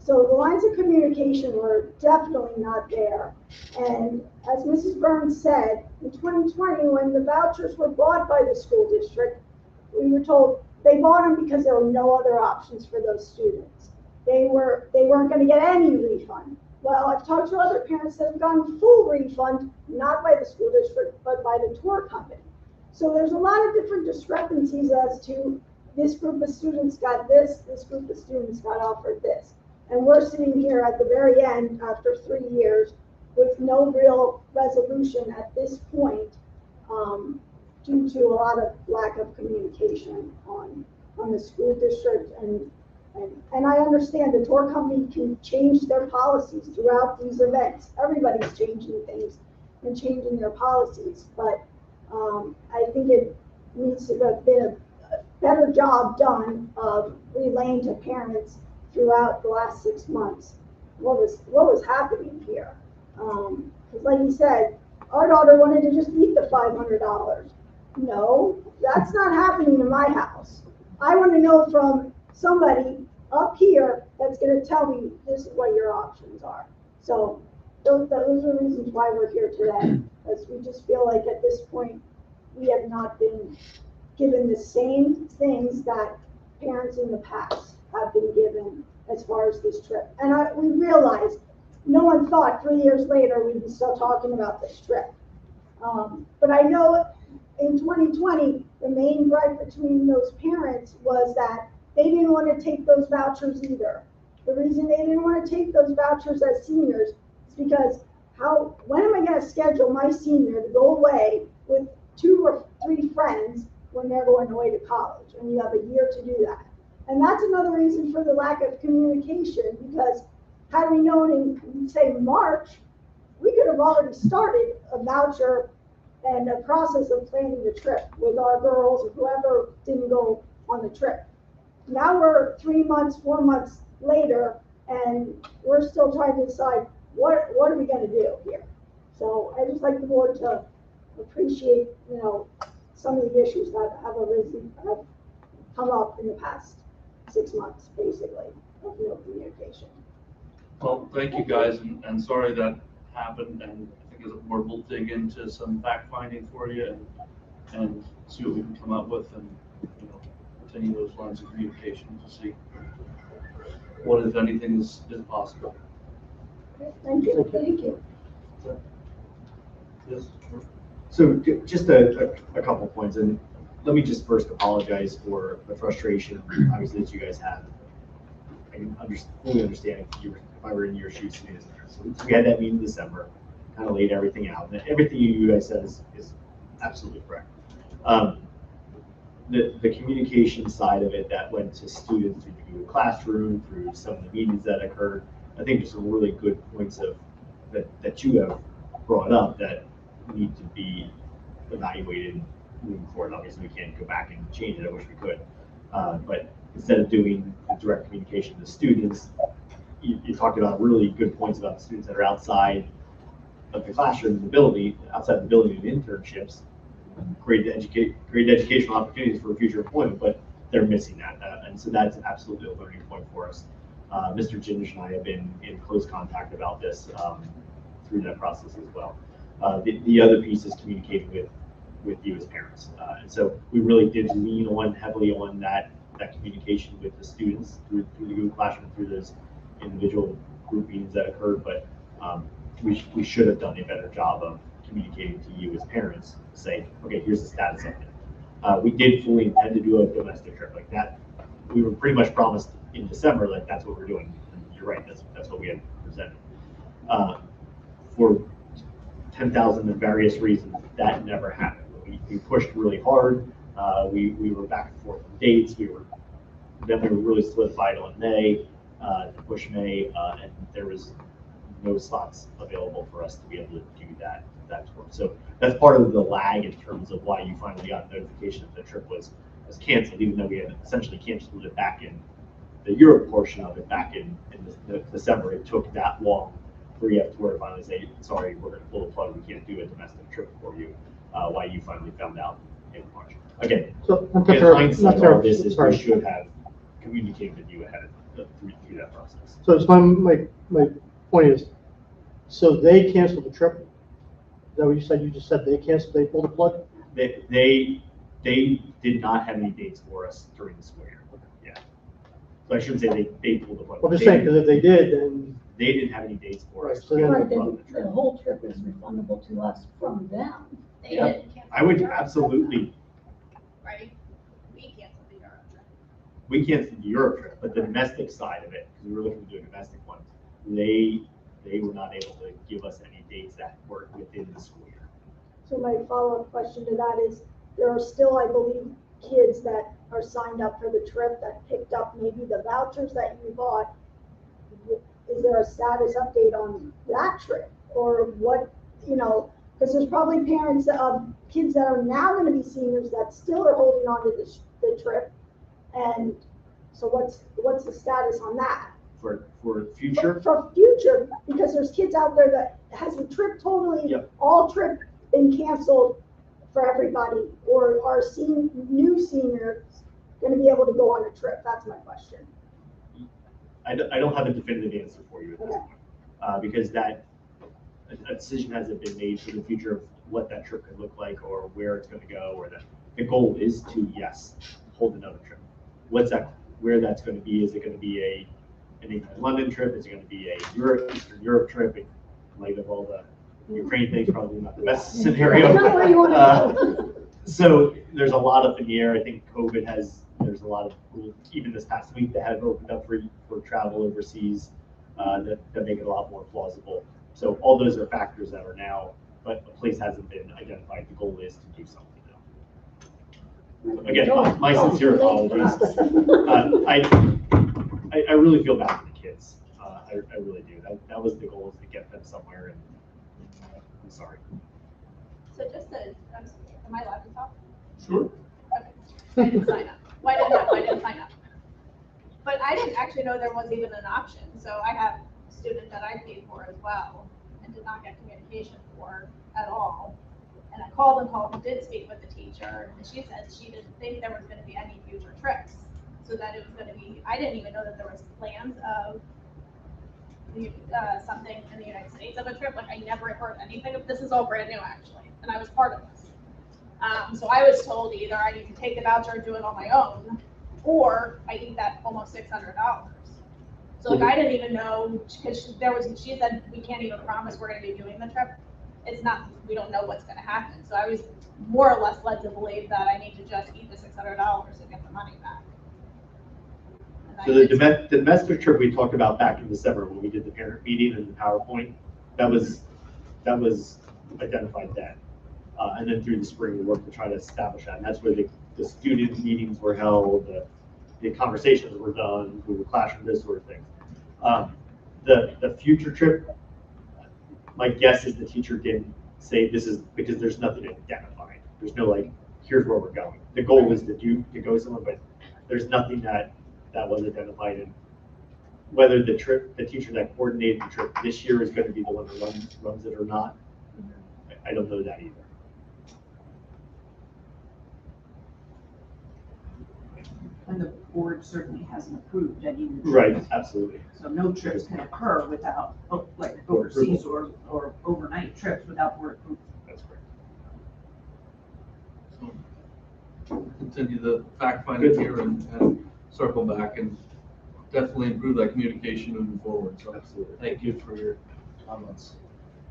K: So the lines of communication were definitely not there. And as Mrs. Burns said, in 2020, when the vouchers were bought by the school district, we were told they bought them because there were no other options for those students. They weren't going to get any refund.
R: Well, I've talked to other parents that have gotten full refund, not by the school district, but by the tour company. So there's a lot of different discrepancies as to this group of students got this group of students got offered this. And we're sitting here at the very end after 3 years with no real resolution at this point, due to a lot of lack of communication on the school district. And I understand the tour company can change their policies throughout these events. Everybody's changing things and changing their policies, but I think it needs to have been a better job done of relaying to parents throughout the last 6 months what was happening here. Because like you said, our daughter wanted to just eat the $500. No, that's not happening in my house. I want to know from somebody up here that's going to tell me this is what your options are. So those are the reasons why we're here today, because we just feel like at this point we have not been given the same things that parents in the past have been given as far as this trip. And we realized no one thought 3 years later we'd be still talking about this trip. But I know in 2020, the main gripe between those parents was that they didn't want to take those vouchers either. The reason they didn't want to take those vouchers as seniors is because when am I going to schedule my senior to go away with 2 or 3 friends when they're going away to college? And you have a year to do that. And that's another reason for the lack of communication, because had we known in, say, March, we could have already started a voucher and a process of planning the trip with our girls or whoever didn't go on the trip. Now we're 3 months, 4 months later, and we're still trying to decide what are we going to do here. So I just like the board to appreciate, some of the issues that have come up in the past 6 months, basically, of no communication.
A: Well, thank you guys, and sorry that happened, and I think as a board we'll dig into some fact finding for you and see what we can come up with, and continue those lines of communication to see what, if anything, is possible.
R: Thank you. Thank you.
A: Yes.
P: So just a couple points, and let me just first apologize for the frustration, obviously, that you guys have. I can fully understand if I were in your shoes today. So we had that meeting in December, kind of laid everything out, and everything you guys said is absolutely correct. The communication side of it that went to students through the classroom, through some of the meetings that occurred, I think there's some really good points that you have brought up that need to be evaluated moving forward. Obviously, we can't go back and change it. I wish we could. But instead of doing the direct communication to students, you talked about really good points about the students that are outside of the classroom, the building, outside the building and internships, great educational opportunities for future employment, but they're missing that. And so that's absolutely a learning point for us. Mr. Ginnish and I have been in close contact about this through that process as well. The other piece is communicating with you as parents. And so we really did lean heavily on that communication with the students through the Google Classroom, through those individual group meetings that occurred, but we should have done a better job of communicating to you as parents to say, okay, here's the status of it. We did fully intend to do a domestic trip like that. We were pretty much promised in December, like that's what we're doing. And you're right, that's what we had presented. For 10,000 and various reasons, that never happened. We pushed really hard. We were back and forth on dates. Then we were really solidified on May, to push May, and there was no slots available for us to be able to do that tour. So that's part of the lag in terms of why you finally got notification that the trip was canceled, even though we had essentially canceled it back in the Europe portion of it back in December. It took that long for EF Tour to finally say, sorry, we're going to pull the plug. We can't do a domestic trip for you. Why you finally found out in March. Again,
I: so
P: in hindsight, all this is we should have communicated with you ahead of through that process.
I: So it's my point is, so they canceled the trip? Is that what you said? You just said they canceled, they pulled the plug?
P: They did not have any dates for us during the school year. Yeah. So I shouldn't say they pulled the plug.
I: I'm just saying, because if they did, then
P: they didn't have any dates for us.
R: So right, the whole trip is refundable to us from them.
C: They
P: Yeah.
C: didn't cancel
P: I would
C: the Europe trip,
P: absolutely,
C: right? We canceled the Europe trip.
P: we canceled the Europe trip, but the domestic side of it, because we were looking to do a domestic one, they were not able to give us any dates that were within the school year.
R: So my follow-up question to that is, there are still, I believe, kids that are signed up for the trip that picked up maybe the vouchers that you bought. Is there a status update on that trip? Or what, because there's probably parents of kids that are now gonna be seniors that still are holding on to the trip. And so what's the status on that?
P: For future,
R: For future, because there's kids out there that has the trip totally,
P: Yep.
R: all trip been canceled for everybody, or are new seniors gonna be able to go on a trip? That's my question.
P: I don't have a definitive answer for you at this point, because a decision hasn't been made for the future of what that trip could look like or where it's going to go, or the goal is to, yes, hold another trip. Where that's going to be? Is it going to be an England London trip? Is it going to be a Eastern Europe trip? In light of all the Ukraine things, probably not the best scenario.
R: Not where you want to go.
P: So there's a lot up in the air. I think COVID there's a lot of rules, even this past week, that have opened up for travel overseas that make it a lot more plausible. So all those are factors that are now, but a place hasn't been identified. The goal is to do something now. Again, my sincere apologies. I really feel bad for the kids. I really do. That was the goal, is to get them somewhere, and I'm sorry.
C: So just am I allowed to talk?
P: Sure.
C: Okay. I didn't sign up. Well, I didn't sign up. But I didn't actually know there was even an option. So I have a student that I paid for as well and did not get communication for at all. And I called and did speak with the teacher, and she said she didn't think there was going to be any future trips. So that it was going to be, I didn't even know that there was plans of something in the United States of a trip. Like, I never heard anything of this. Is all brand new, actually, and I was part of this. So I was told either I need to take the voucher and do it on my own, or I eat that almost $600. So like, I didn't even know, because she said we can't even promise we're going to be doing the trip. It's not, we don't know what's going to happen. So I was more or less led to believe that I need to just eat the $600 and get the money back.
P: So the domestic trip we talked about back in December when we did the parent meeting and the PowerPoint, that was identified then. And then through the spring, we worked to try to establish that. And that's where the student meetings were held, the conversations were done, Google Classroom, this sort of thing. The future trip, my guess is the teacher didn't say this is, because there's nothing identified. There's no like, here's where we're going. The goal is to go somewhere, but there's nothing that was identified. And whether the teacher that coordinated the trip this year is going to be the one that runs it or not, I don't know that either.
G: And the board certainly hasn't approved any.
P: Right, absolutely.
G: So no trips can occur without, like overseas or overnight trips without board approval.
P: That's correct.
A: So continue the fact finding here and circle back and definitely improve that communication moving forward. So
P: absolutely.
A: Thank you for your comments.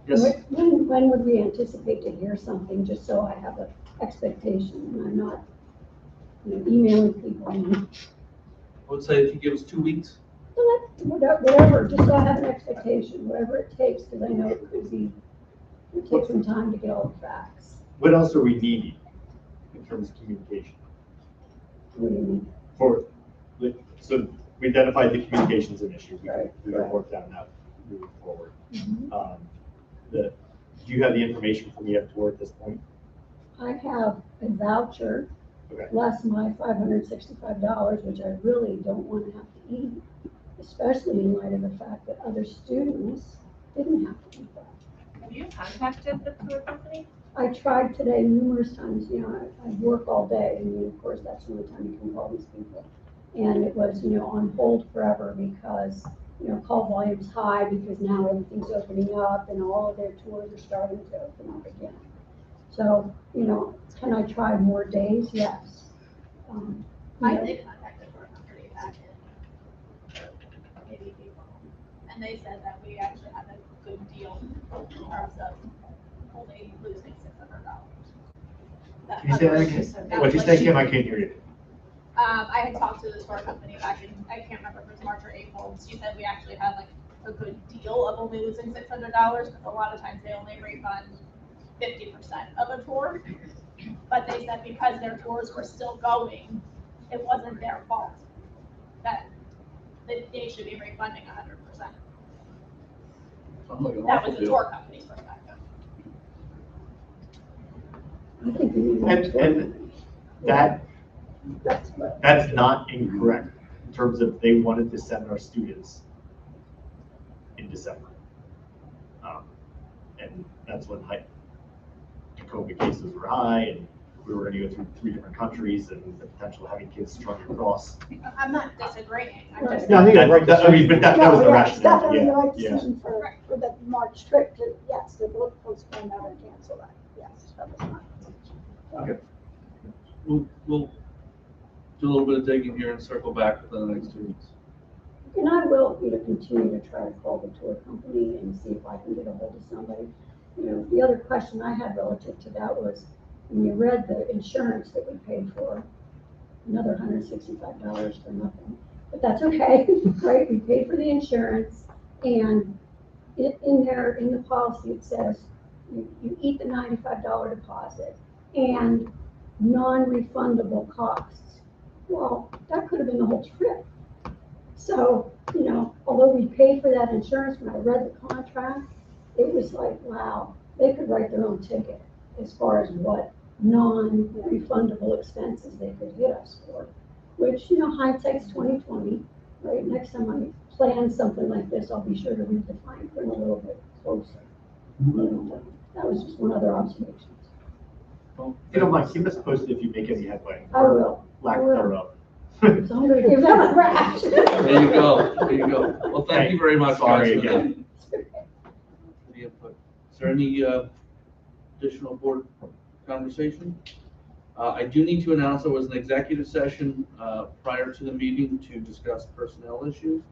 A: Yes.
R: When would we anticipate to hear something, just so I have an expectation and I'm not emailing people?
A: I would say if you give us 2 weeks.
R: Whatever, just so I have an expectation, whatever it takes, because I know it takes some time to get all the facts.
P: What else are we needing in terms of communication?
R: What do you mean?
P: So we identified the communications an issue. We
R: Right.
P: worked on that moving forward.
R: Mhm.
P: Do you have the information for me up to at this point?
R: I have a voucher,
P: Okay.
R: less my $565, which I really don't want to have to eat, especially in light of the fact that other students didn't have to eat that.
Q: Have you contacted the tour company?
R: I tried today numerous times. I work all day, and of course that's the only time you can call these people. And it was, on hold forever because, call volume's high because now everything's opening up and all of their tours are starting to open up again. So, can I try more days? Yes.
C: I did contact the tour company back in maybe April, and and they said that we actually had a good deal in terms of only losing $600.
E: Can you say that again? What'd you say, Kim? I can't hear you.
C: I had talked to the tour company back in, I can't remember if it was March or April, and she said we actually had like a good deal of only losing $600, because a lot of times they only refund 50% of a tour. But they said because their tours were still going, it wasn't their fault, that they should be refunding 100%. That was the tour company's perspective.
E: And that's not incorrect in terms of they wanted to send our students in December. And that's when the COVID cases were high, and we were going to go through 3 different countries, and the potential of having kids strung across.
C: I'm not disagreeing. I'm just.
E: No, I think that's right. But that was the
R: It's
E: rationale.
R: definitely the right
E: Yeah.
R: decision for the March trip to, yes, to postpone that or cancel that, yes, that was not.
A: Okay. We'll do a little bit of digging here and circle back within the next 2 weeks.
S: And I will, continue to try to call the tour company and see if I can get a hold of somebody. The other question I had relative to that was, when you read the insurance that we paid for, another $165 for nothing, but that's okay, right? We paid for the insurance, and in the policy, it says you eat the $95 deposit and non-refundable costs. Well, that could have been the whole trip. So, although we paid for that insurance, when I read the contract, it was like, wow, they could write their own ticket as far as what non-refundable expenses they could hit us for, which, hindsight's 20/20, right? Next time I plan something like this, I'll be sure to read the fine print a little bit closer. That was just one other observation.
E: Well, Mike, keep us posted if you make any headway.
S: I will.
E: Lack thereof.
S: So I'm going to give them a crash.
A: There you go. There you go. Well, thank you very much.
E: Sorry
A: guys,
E: again.
A: for the input. Is there any additional board conversation? I do need to announce there was an executive session prior to the meeting to discuss personnel issues.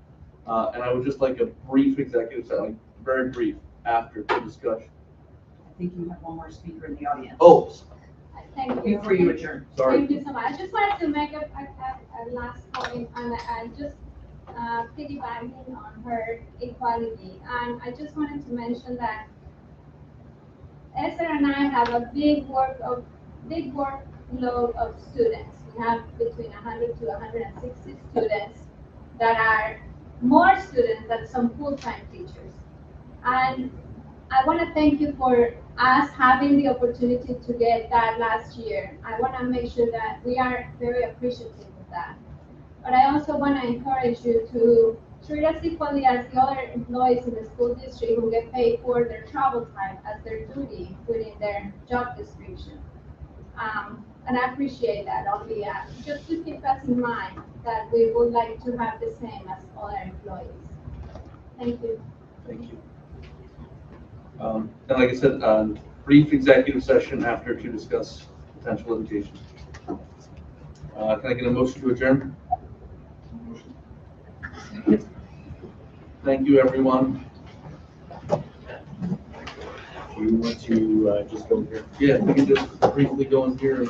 A: And I would just like a brief executive session, very brief, after the discussion.
G: I think you have one more speaker in the audience.
A: Oh,
C: Thank you.
G: Before you adjourn.
A: sorry.
C: Thank you so much. I just wanted to make a last point, and just piggybacking on her equality. And I just wanted to mention that Esther and I have a big workload of students. We have between 100 to 160 students that are more students than some full-time teachers. And I want to thank you for us having the opportunity to get that last year. I want to make sure that we are very appreciative of that. But I also want to encourage you to treat us equally as the other employees in the school district who get paid for their travel time as their duty within their job description. And I appreciate that. Only just to keep us in mind that we would like to have the same as other employees. Thank you.
A: Thank you. And like I said, brief executive session after to discuss potential litigation. Can I get a motion to adjourn? Thank you, everyone.
P: Do you want to just go here?
A: Yeah, we can just briefly go in here.